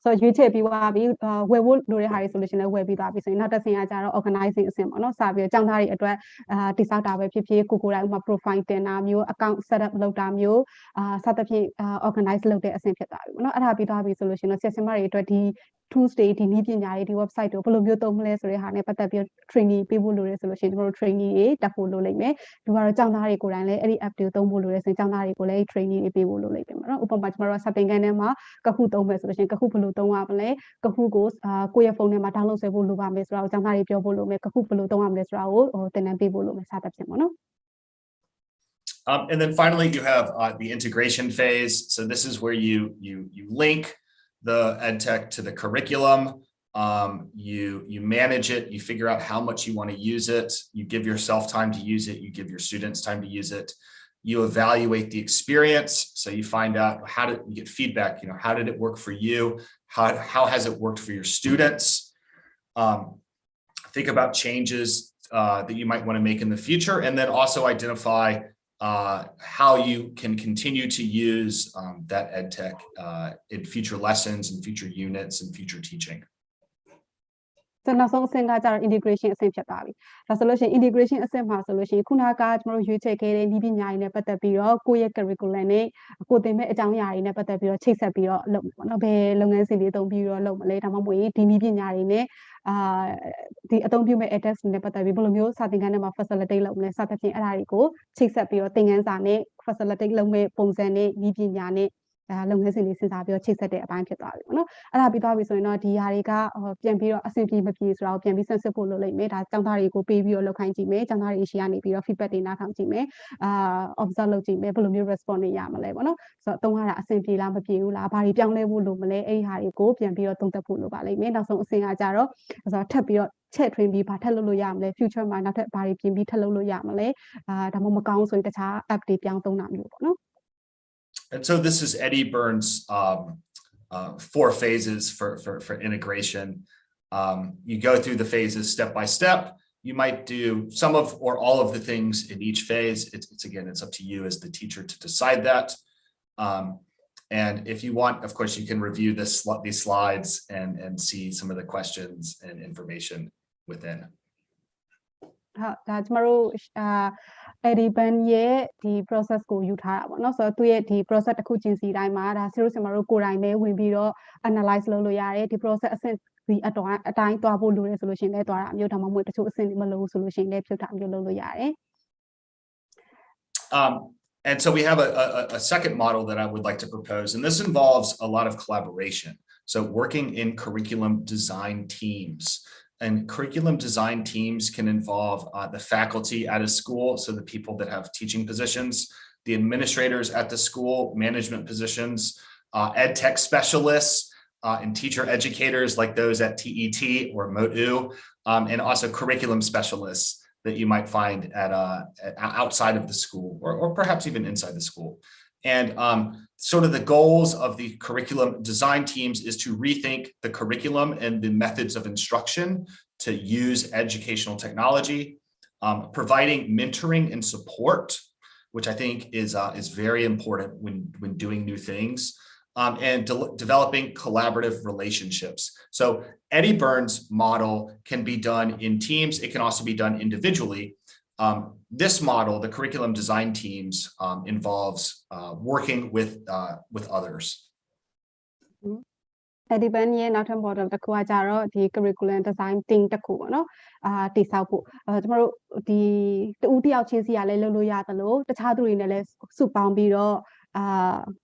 so you take where would do a solution where be so not a thing as organizing sim no savio Janari address Tisata PP Kukura profile then you account set up low damn you Satapi organize load a simple not a happy solution or Sesamari 2-stage the website of Polobio Rehane Patapio training people do resolution or training that follow like me. You are a Janari Kurane, any app to Tombulu and Janari Kole training people like them. Open much more something Ganema, Kahuto resolution, Kahupulu Tomapale, Kahugos, Kuya phone Matalo Sevuluam Mesra, Janari Piobolo, make Kahupulu Tomam Lesrao, or Tenan people Satap Semono. And then finally, you have the integration phase. So this is where you link the EdTech to the curriculum, you manage it, you figure out how much you want to use it, you give yourself time to use it, you give your students time to use it, you evaluate the experience, so you find out you get feedback, how did it work for you, how has it worked for your students, think about changes that you might want to make in the future, and then also identify how you can continue to use that EdTech in future lessons and future units and future teaching. So now something like our integration essential. The solution integration essential solution. Kunaka tomorrow you take a living in a better bureau, Kuya curriculum, put them a down in a better bureau, chase a bureau, one of a long as in the bureau, later, Mamma, Tini the Atom address in the Patavibolio, something kind of facility loan, Saturday Arico, chase a bureau, thing and Zane, facility loan, Ponzane, Nibiane. လုပ်ငန်းစဉ်တွေစဉ်းစားပြီးတော့ချိတ်ဆက်တဲ့အပိုင်းဖြစ်သွားပြီပေါ့နော်အဲ့ဒါပြီးသွားပြီဆိုရင်တော့ဒီຢာတွေကပြန်ပြီးတော့အဆင်ပြေမပြေဆိုတော့ပြန်ပြီးဆန်းစစ်ဖို့လုပ်လိုက်မယ်ဒါကျောင်းသားတွေကိုပေးပြီးတော့လုပ်ခိုင်းကြည့်မယ်ကျောင်းသားတွေရှိကနေပြီးတော့ feedback တွေနားထောင်ကြည့်မယ်observe လုပ်ကြည့်မယ်ဘယ်လိုမျိုး response တွေရမလဲပေါ့နော်ဆိုတော့သုံးရတာအဆင်ပြေလားမပြေဘူးလားဘာတွေပြောင်းလဲဖို့လိုမလဲအဲ့ဒီဟာတွေကိုပြန်ပြီးတော့သုံးသပ်ဖို့လိုပါလိမ့်မယ်နောက်ဆုံးအဆင့်ကကြတော့ဆိုတော့ထပ်ပြီးတော့ချဲ့ထွင်းပြီးဘာထပ်လုပ်လို့ရမလဲ future မှာနောက်ထပ်ဘာတွေပြင်ပြီးထပ်လုပ်လို့ရမလဲဒါမှမကောင်းဆိုရင်တခြား app တွေပြောင်းသုံးတာမျိုးပေါ့နော် And so this is Eddie Burns' 4 phases for integration. You go through the phases step by step. You might do some of or all of the things in each phase. It's up to you as the teacher to decide that. And if you want, of course, you can review these slides and see some of the questions and information within. ဒါကျမတို့ Eddie Burns ရဲ့ဒီ process ကိုယူထားတာပေါ့နော်ဆိုတော့သူရဲ့ဒီ process တစ်ခုချင်းစီတိုင်းမှာဒါကျမတို့ကိုယ်တိုင်ပဲဝင်ပြီးတော့ analyze လုပ်လို့ရတယ်ဒီ process အဆင့်ဒီအတိုင်းသွားဖို့လိုတယ်ဆိုလို့ရှိရင်လည်းသွားတာမျိုးဒါမှမဟုတ်တချို့အဆင့်တွေမလိုဘူးဆိုလို့ရှိရင်လည်းဖြုတ်တာမျိုးလုပ်လို့ရတယ် And so we have a second model that I would like to propose, and this involves a lot of collaboration. So working in curriculum design teams. And curriculum design teams can involve the faculty at a school, so the people that have teaching positions, the administrators at the school, management positions, EdTech specialists, and teacher educators like those at TET or MOTU, and also curriculum specialists that you might find at outside of the school or perhaps even inside the school. And sort of the goals of the curriculum design teams is to rethink the curriculum and the methods of instruction to use educational technology, providing mentoring and support, which I think is very important when doing new things, and developing collaborative relationships. So Eddie Burns' model can be done in teams. It can also be done individually. This model, the curriculum design teams, involves working with others. Eddie Burns ရဲ့နောက်ထပ် model တစ်ခုကကြတော့ဒီ curriculum design team တစ်ခုပေါ့နော်တိဆောက်ဖို့ကျမတို့ဒီတူတယောက်ချင်းစီကလည်းလုပ်လို့ရသလိုတခြားသူတွေနဲ့လည်းစုပေါင်းပြီးတော့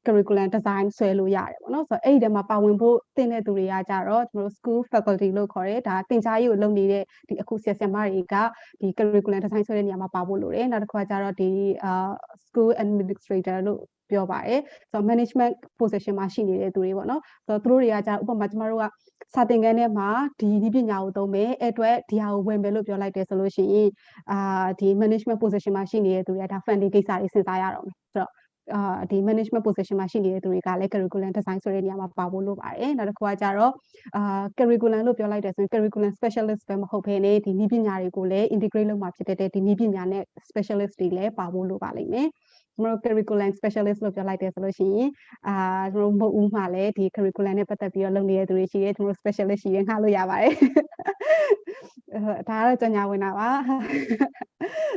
curriculum design ဆွဲလို့ရတယ်ပေါ့နော်ဆိုတော့အဲ့ဒီထဲမှာပါဝင်ဖို့တင်တဲ့သူတွေကကြတော့ကျွန်တော်တို့ school faculty လို့ခေါ်တယ်ဒါသင်ကြားရေးကိုလုပ်နေတဲ့ဒီအခုဆရာဆရာမတွေကဒီ curriculum design ဆွဲတဲ့နေရာမှာပါဖို့လိုတယ်နောက်တစ်ခါကျတော့ဒီ school administrator လို့ပြောပါတယ်ဆိုတော့ management position မှာရှိနေတဲ့သူတွေပေါ့နော်ဆိုတော့သူတို့တွေကကြဥပမာကျမတို့ကစာသင်ခန်းထဲမှာဒီနည်းပညာကိုသုံးမယ်အဲ့အတွက်ဒီဟာကိုဝင်မယ်လို့ပြောလိုက်တယ်ဆိုလို့ရှိရင်ဒီ management position မှာရှိနေတဲ့သူတွေကဒါ funding ကိစ္စတွေစဉ်းစားရတော့မယ်ဆိုတော့ဒီ management position မှာရှိနေတဲ့သူတွေကလည်း curriculum design ဆိုတဲ့နေရာမှာပါဖို့လိုပါတယ်နောက်တစ်ခုကကြတော့curriculum လို့ပြောလိုက်တယ်ဆိုရင် curriculum specialist ပဲမဟုတ်ဘဲနဲ့ဒီနည်းပညာတွေကိုလည်း integrate လုပ်မှာဖြစ်တဲ့ဒီနည်းပညာနဲ့ specialist တွေလည်းပါဖို့လိုပါလိမ့်မယ်ကျွန်တော် curriculum specialist လို့ပြောလိုက်တယ်ဆိုလို့ရှိရင်ကျွန်တော်မဟုတ်ဦးမှာလည်းဒီ curriculum နဲ့ပတ်သက်ပြီးတော့လုပ်နေတဲ့သူတွေရှိတယ်ကျွန်တော် specialist ရှိတယ်ငှားလို့ရပါတယ်ဒါကတော့ကြော်ညာဝင်တာပါ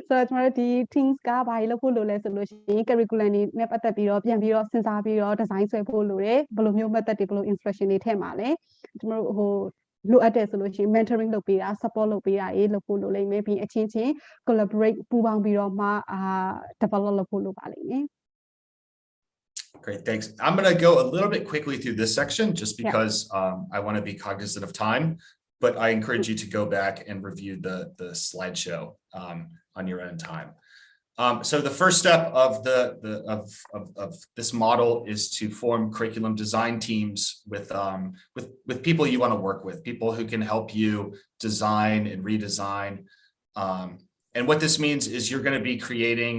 ဆိုတော့ကျွန်တော်ဒီ teams ကဘာတွေလုပ်ဖို့လိုလဲဆိုလို့ရှိရင် curriculum တွေနဲ့ပတ်သက်ပြီးတော့ပြန်ပြီးတော့စဉ်းစားပြီးတော့ design ဆွဲဖို့လိုတယ်ဘယ်လိုမျိုး method တွေဘယ်လို instruction တွေထည့်မှာလဲကျွန်တော်လိုအပ်တယ်ဆိုလို့ရှိရင် mentoring လုပ်ပေးတာ support လုပ်ပေးတာလုပ်ဖို့လိုလိမ့်မယ်ပြီးအချင်းချင်း collaborate ပူးပေါင်းပြီးတော့မှdevelop လုပ်ဖို့လိုပါလိမ့်မယ် Great, thanks. I'm going to go a little bit quickly through this section just because I want to be cognizant of time, but I encourage you to go back and review the slideshow on your own time. So the first step of this model is to form curriculum design teams with people you want to work with, people who can help you design and redesign. And what this means is you're going to be creating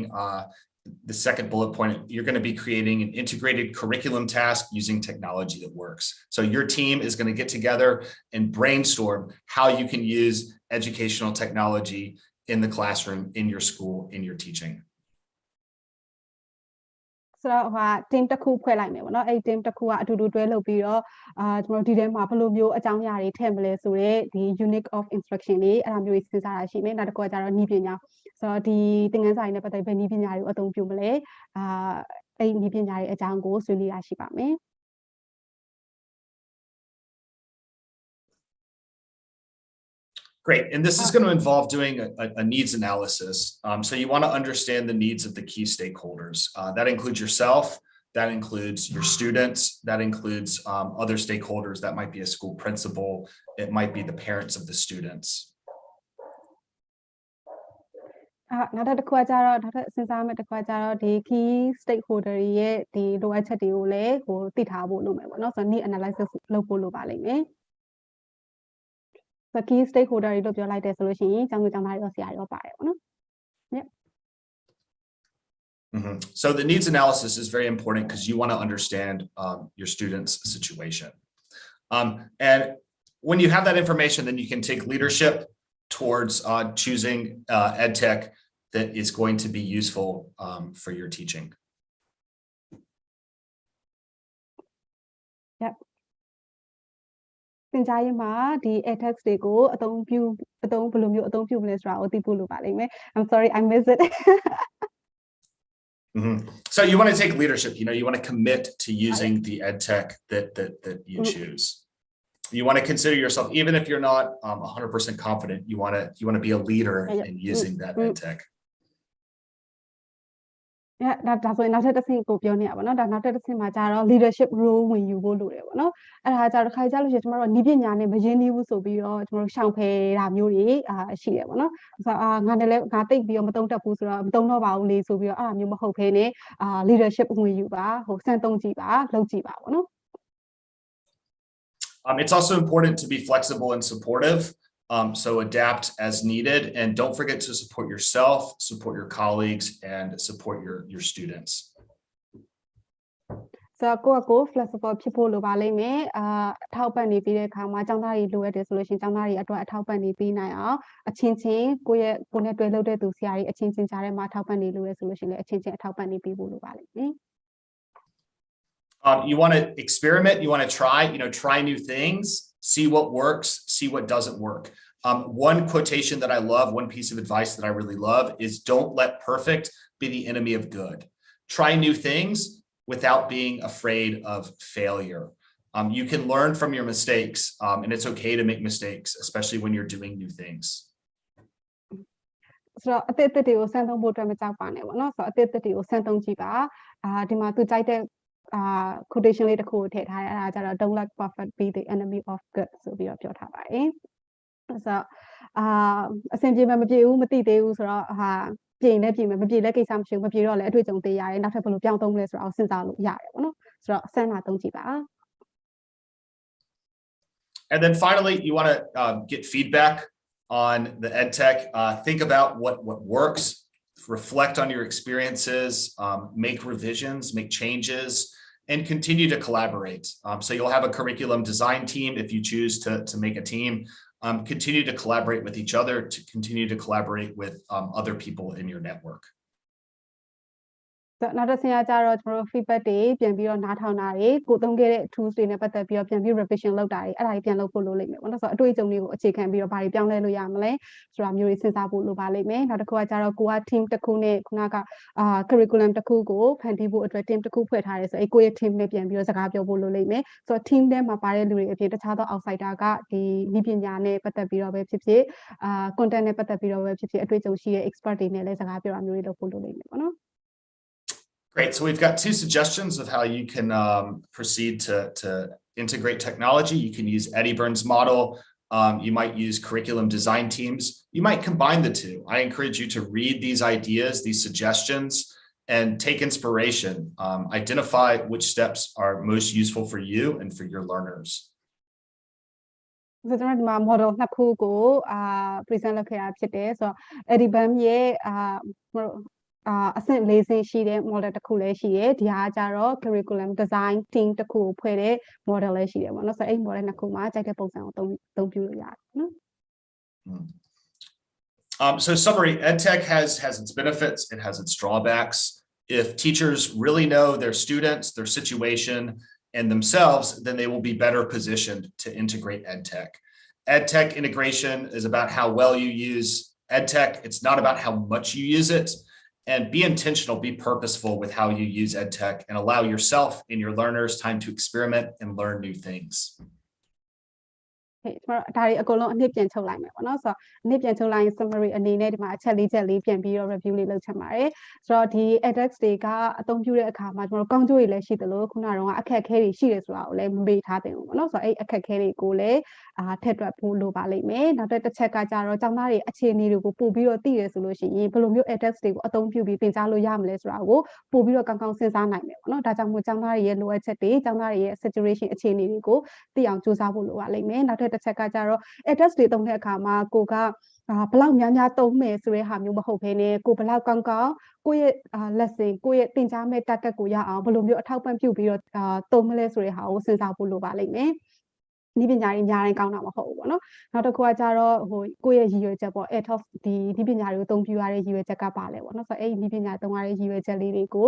the second bullet point, you're going to be creating an integrated curriculum task using technology that works. So your team is going to get together and brainstorm how you can use educational technology in the classroom, in your school, in your teaching. ဆိုတော့team တစ်ခုဖွဲ့လိုက်မယ်ပေါ့နော်အဲ့ team တစ်ခုကအတူတူတွဲလုပ်ပြီးတော့ကျွန်တော်ဒီထဲမှာဘယ်လိုမျိုးအကြောင်းအရာတွေထည့်မလဲဆိုတော့ဒီ unit of instruction တွေအဲ့ဒါမျိုးတွေစဉ်းစားတာရှိမယ်နောက်တစ်ခုကကျတော့နည်းပညာဆိုတော့ဒီသင်ခန်းစာတွေနဲ့ပတ်သက်ပြီးနည်းပညာတွေကိုအသုံးပြုမလဲအဲ့နည်းပညာတွေအကြောင်းကိုဆွေးနွေးရရှိပါမယ် Great, and this is going to involve doing a needs analysis. So you want to understand the needs of the key stakeholders. That includes yourself, That includes your students, that includes other stakeholders. That might be a school principal, it might be the parents of the students. နောက်တစ်ခုကကြတော့နောက်ထပ်စဉ်းစားမယ့်တစ်ခုကကြတော့ဒီ key stakeholder တွေရဲ့ဒီလိုအပ်ချက်တွေကိုလည်းဟိုသိထားဖို့လိုမယ်ပေါ့နော်ဆိုတော့ need analysis လုပ်ဖို့လိုပါလိမ့်မယ် so key stakeholder တွေလို့ပြောလိုက်တယ်ဆိုလို့ရှိရင်ကျောင်းသူကျောင်းသားတွေရောဆရာတွေရောပါတယ်ပေါ့နော် So the needs analysis is very important because you want to understand your students' situation. And when you have that information, then you can take leadership towards choosing EdTech that is going to be useful for your teaching. Yep. သင်ကြားရေးမှာဒီ EdTech တွေကိုအသုံးဘယ်လိုမျိုးအသုံးပြုမလဲဆိုတာကိုသိဖို့လိုပါလိမ့်မယ် I'm sorry I missed it. So you want to take leadership, you want to commit to using the EdTech that you choose. You want to consider yourself, even if you're not 100% confident, you want to be a leader in using that EdTech. Yeah, ဒါဆိုရင်နောက်ထပ်တစ်ဆင့်ကိုပြောနေရပါတော့ဒါနောက်ထပ်တစ်ဆင့်မှာကျတော့ leadership role ဝင်ယူဖို့လိုတယ်ပေါ့နော်အဲ့ဒါကြတော့ခါကြလို့ရှိရင်ကျမတို့ကနီးပညာနဲ့မရင်းနှီးဘူးဆိုပြီးတော့ကျမတို့ရှောင်ဖယ်တာမျိုးတွေရှိတယ်ပေါ့နော်ဆိုတော့ငါနဲ့လည်းငါတိတ်ပြီးတော့မတုံ့တက်ဘူးဆိုတော့မတုံ့တော့ပါဘူးလေဆိုပြီးတော့အဲ့ဒါမျိုးမဟုတ်ဘဲနဲ့leadership ဝင်ယူပါဟိုစမ်းသုံးကြည့်ပါလုပ်ကြည့်ပါပေါ့နော် It's also important to be flexible and supportive. So adapt as needed, and don't forget to support yourself, support your colleagues, and support your students. So ကိုယ့် flexible ဖြစ်ဖို့လိုပါလိမ့်မယ်အထောက်ပံ့နေပြီးတဲ့အခါမှာကျောင်းသားတွေလိုရတယ်ဆိုလို့ရှိရင်ကျောင်းသားတွေအတွက်အထောက်ပံ့နေပြီးနိုင်အောင်အချင်းချင်းကိုယ့်နဲ့တွေ့လို့တဲ့သူဆရာတွေအချင်းချင်းကြားထဲမှာအထောက်ပံ့နေလို့ရဆိုလို့ရှိရင်လည်းအချင်းချင်းအထောက်ပံ့နေပြီးဖို့လိုပါလိမ့်မယ် You want to experiment, you want to try new things, see what works, see what doesn't work. One quotation that I love, one piece of advice that I really love is don't let perfect be the enemy of good. Try new things without being afraid of failure. You can learn from your mistakes, and it's okay to make mistakes, especially when you're doing new things. So အသစ်တွေကိုစမ်းသုံးဖို့အတွက်မကြောက်ပါနဲ့ပေါ့နော်ဆိုတော့အသစ်တွေကိုစမ်းသုံးကြည့်ပါဒီမှာသူကြိုက်တဲ့ quotation လေးတစ်ခုကိုထည့်ထားတယ်အဲ့ဒါကြတော့ don't let perfect be the enemy of good ဆိုပြီးတော့ပြောထားပါတယ်ဆိုတော့အဆင်ပြေမှမပြေဘူးမသိသေးဘူးဆိုတော့ပြင်လည်းပြင်မယ်မပြေလည်းကိစ္စမရှိဘူးမပြေတော့လည်းအတွေ့အကြုံသေးရတယ်နောက်ထပ်ဘယ်လိုပြောင်းသုံးမလဲဆိုတာကိုစဉ်းစားလို့ရတယ်ပေါ့နော်ဆိုတော့စမ်းတာသုံးကြည့်ပါ And then finally you want to get feedback on the EdTech. Think about what works, reflect on your experiences, make revisions, make changes, and continue to collaborate. So you'll have a curriculum design team if you choose to make a team. Continue to collaborate with each other, to continue to collaborate with other people in your network. နောက်တစ်ဆင့်ကကြတော့ကျွန်တော်တို့ feedback တွေပြန်ပြီးတော့နားထောင်တာတွေကိုသုံးခဲ့တဲ့ tools တွေနဲ့ပတ်သက်ပြီးတော့ပြန်ပြီး revision လုပ်တာတွေအဲ့ဒါတွေပြန်လုပ်ဖို့လိုလိမ့်မယ်ပေါ့နော်ဆိုတော့အတွေ့အကြုံတွေကိုအခြေခံပြီးတော့ဘာတွေပြောင်းလဲလို့ရမလဲဆိုတာမျိုးတွေစဉ်းစားဖို့လိုပါလိမ့်မယ်နောက်တစ်ခုကကြတော့ကိုက team တစ်ခုနဲ့ခုနကcurriculum တစ်ခုကိုဖန်တီးဖို့အတွက် team တစ်ခုဖွဲ့ထားတယ်ဆိုတော့ကိုယ့်ရဲ့ team နဲ့ပြန်ပြီးတော့စကားပြောဖို့လိုလိမ့်မယ်ဆိုတော့ team ထဲမှာပါတဲ့လူတွေအပြင်တခြားသော outsider ကဒီနည်းပညာနဲ့ပတ်သက်ပြီးတော့ပဲဖြစ်ဖြစ် content နဲ့ပတ်သက်ပြီးတော့ပဲဖြစ်ဖြစ်အတွေ့အကြုံရှိတဲ့ expert တွေနဲ့လည်းစကားပြောတာမျိုးတွေလုပ်ဖို့လိုလိမ့်မယ်ပေါ့နော် Great. So we've got two suggestions of how you can proceed to integrate technology. You can use Eddie Burns' model. You might use curriculum design teams. You might combine the two. I encourage you to read these ideas, these suggestions, and take inspiration. Identify which steps are most useful for you and for your learners. ဆိုတော့ဒီမှာ model နှစ်ခုကိုpresent လုပ်ခဲ့တာဖြစ်တယ်ဆိုတော့ Eddie Burns ရဲ့အဆင့်၄ဆင့်ရှိတဲ့ model တစ်ခုလည်းရှိတယ်ဒီဟာကြတော့ curriculum design team တစ်ခုကိုဖွဲ့တဲ့ model လည်းရှိတယ်ပေါ့နော်ဆိုတော့အဲ့ model နှစ်ခုမှာကြိုက်တဲ့ပုံစံကိုသုံးပြုလို့ရတယ်နော် So summary, EdTech has its benefits, it has its drawbacks. If teachers really know their students, their situation, and themselves, then they will be better positioned to integrate EdTech. EdTech integration is about how well you use EdTech. It's not about how much you use it. And be intentional, be purposeful with how you use EdTech and allow yourself and your learners time to experiment and learn new things. ဒါတွေအကုန်လုံးအနှစ်ပြန်ချုပ်လိုက်မယ်ပေါ့နော်ဆိုတော့အနှစ်ပြန်ချုပ်လိုက်ရင် summary အနေနဲ့ဒီမှာအချက်၄ချက်လေးပြန်ပြီးတော့ review လေးလုပ်ချင်ပါတယ်ဆိုတော့ဒီ edX တွေကအသုံးပြုတဲ့အခါမှာကျွန်တော်ကောင်းကျိုးတွေလည်းရှိသလိုခုနကတော့အခက်အခဲတွေရှိတယ်ဆိုတာကိုလည်းမမေ့ထားသင့်ဘူးပေါ့နော်ဆိုတော့အဲ့အခက်အခဲတွေကိုလည်းထည့်တွက်ဖို့လိုပါလိမ့်မယ်နောက်တစ်ချက်ကကြတော့ကျောင်းသားတွေအခြေအနေတွေကိုပို့ပြီးတော့သိရဆိုလို့ရှိရင်ဘယ်လိုမျိုး edX တွေကိုအသုံးပြုပြီးသင်ကြားလို့ရမလဲဆိုတာကိုပို့ပြီးတော့ကောင်းကောင်းစဉ်းစားနိုင်မယ်ပေါ့နော်ဒါကြောင့်မို့ကျောင်းသားတွေရဲ့လိုအပ်ချက်တွေကျောင်းသားတွေရဲ့ situation အခြေအနေတွေကိုသိအောင်စူးစမ်းဖို့လိုပါလိမ့်မယ်နောက်တစ်ချက်ကကြတော့ edX တွေသုံးတဲ့အခါမှာကိုကဘလောက်များများသုံးမယ်ဆိုတဲ့ဟာမျိုးမဟုတ်ဘဲနဲ့ကိုဘလောက်ကောင်းကောင်းကိုယ့်ရဲ့lesson ကိုယ့်ရဲ့သင်ကြားမဲ့ target ကိုရအောင်ဘယ်လိုမျိုးအထောက်ပံ့ပြုပြီးတော့သုံးမလဲဆိုတဲ့ဟာကိုစဉ်းစားဖို့လိုပါလိမ့်မယ်ဒီပညာရေးညာတိုင်းကောင်းတာမဟုတ်ဘူးပေါ့နော်နောက်တစ်ခုကကြတော့ကိုယ့်ရဲ့ရည်ရွယ်ချက်ပေါ့ EdTech ဒီပညာတွေကိုအသုံးပြုရတဲ့ရည်ရွယ်ချက်ကပါလဲပေါ့နော်ဆိုတော့အဲ့ဒီပညာသုံးရတဲ့ရည်ရွယ်ချက်လေးတွေကို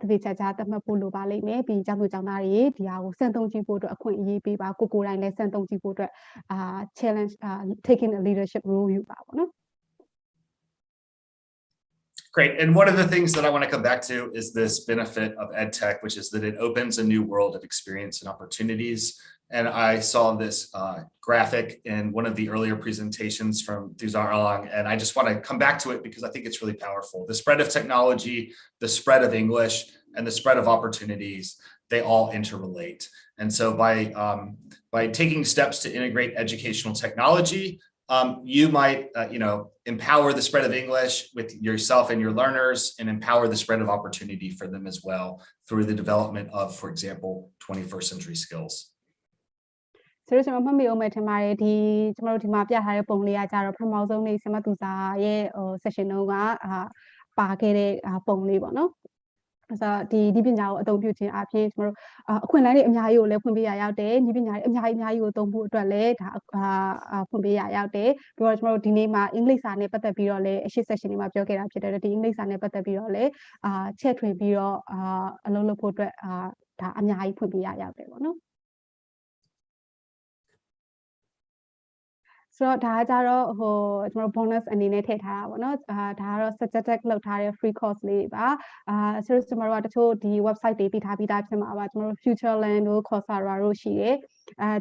တတိချာချာသတ်မှတ်ဖို့လိုပါလိမ့်မယ်ပြီးကျောင်းသူကျောင်းသားတွေဒီဟာကိုစံသုံးကြည့်ဖို့အတွက်အခွင့်အရေးပေးပါကိုယ်တိုင်လည်းစံသုံးကြည့်ဖို့အတွက်challenge taking a leadership role ယူပါပေါ့နော် Great. And one of the things that I want to come back to is this benefit of EdTech, which is that it opens a new world of experience and opportunities. And I saw this graphic in one of the earlier presentations from Duzar Alang, and I just want to come back to it because I think it's really powerful. The spread of technology, the spread of English, and the spread of opportunities, they all interrelate. And so by taking steps to integrate educational technology, you might, empower the spread of English with yourself and your learners and empower the spread of opportunity for them as well through the development of, for example, 21st century skills. ဆိုတော့ကျွန်တော်မှတ်မိအောင်မယ်ထင်ပါတယ်ဒီကျွန်တော်တို့ဒီမှာပြထားတဲ့ပုံလေးကကြတော့ပထမဆုံးနေ့ဆမသူစာရဲ့ session တုန်းကပါခဲ့တဲ့ပုံလေးပေါ့နော်ဆိုတော့ဒီပညာကိုအသုံးပြုခြင်းအပြင်ကျွန်တော်တို့အခွင့်အလမ်းတွေအများကြီးကိုလည်းဖွင့်ပေးရရောက်တယ်ဒီပညာတွေအများကြီးကိုသုံးဖို့အတွက်လည်းဒါဖွင့်ပေးရရောက်တယ်ပြီးတော့ကျွန်တော်တို့ဒီနေ့မှာအင်္ဂလိပ်စာနဲ့ပတ်သက်ပြီးတော့လည်းအရှိ session တွေမှာပြောခဲ့တာဖြစ်တယ်ဒီအင်္ဂလိပ်စာနဲ့ပတ်သက်ပြီးတော့လည်းချဲ့ထွင်ပြီးတော့အလုပ်လုပ်ဖို့အတွက်ဒါအများကြီးဖွင့်ပေးရရောက်တယ်ပေါ့နော်ဆိုတော့ဒါကကြတော့ကျွန်တော် bonus အနေနဲ့ထည့်ထားတာပေါ့နော်ဒါကတော့ suggested လောက်ထားတဲ့ free course လေးတွေပါဆိုတော့ကျွန်တော်တို့ကတချို့ဒီ website တွေပြီးထားပြီးသားဖြစ်မှာပါကျွန်တော်တို့ FutureLand တို့ Coursera တို့ရှိတယ်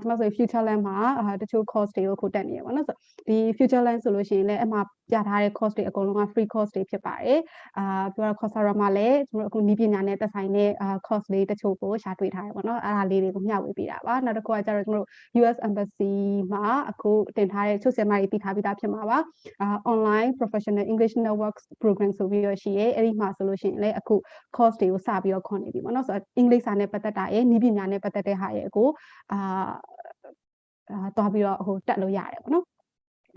ကျွန်တော်ဆို FutureLand မှာတချို့ course တွေကိုခုတက်နေရပါတော့ဆိုဒီ FutureLand ဆိုလို့ရှိရင်လည်းအမှပြထားတဲ့ course တွေအကုန်လုံးက free course တွေဖြစ်ပါတယ်ပြီးတော့ Coursera မှာလည်းကျွန်တော်အခုနည်းပညာနဲ့သက်ဆိုင်တဲ့ course လေးတချို့ကိုရှာတွေ့ထားရပါတော့အဲ့ဒါလေးတွေကိုမျှဝေပေးတာပါနောက်တစ်ခုကကျတော့ကျွန်တော်တို့ US Embassy မှာအခုတင်ထားတဲ့ချုပ်ဆရာမတွေပြီးထားပြီးသားဖြစ်မှာပါ online professional English networks program ဆိုပြီးတော့ရှိရဲအဲ့ဒီမှာဆိုလို့ရှိရင်လည်းအခု course တွေကိုစပြီးတော့ခေါ်နေပြီပေါ့နော်ဆိုတော့အင်္ဂလိပ်စာနဲ့ပတ်သက်တာရဲ့နည်းပညာနဲ့ပတ်သက်တဲ့ဟာရဲ့ကိုသွားပြီးတော့တက်လို့ရတယ်ပေါ့နော်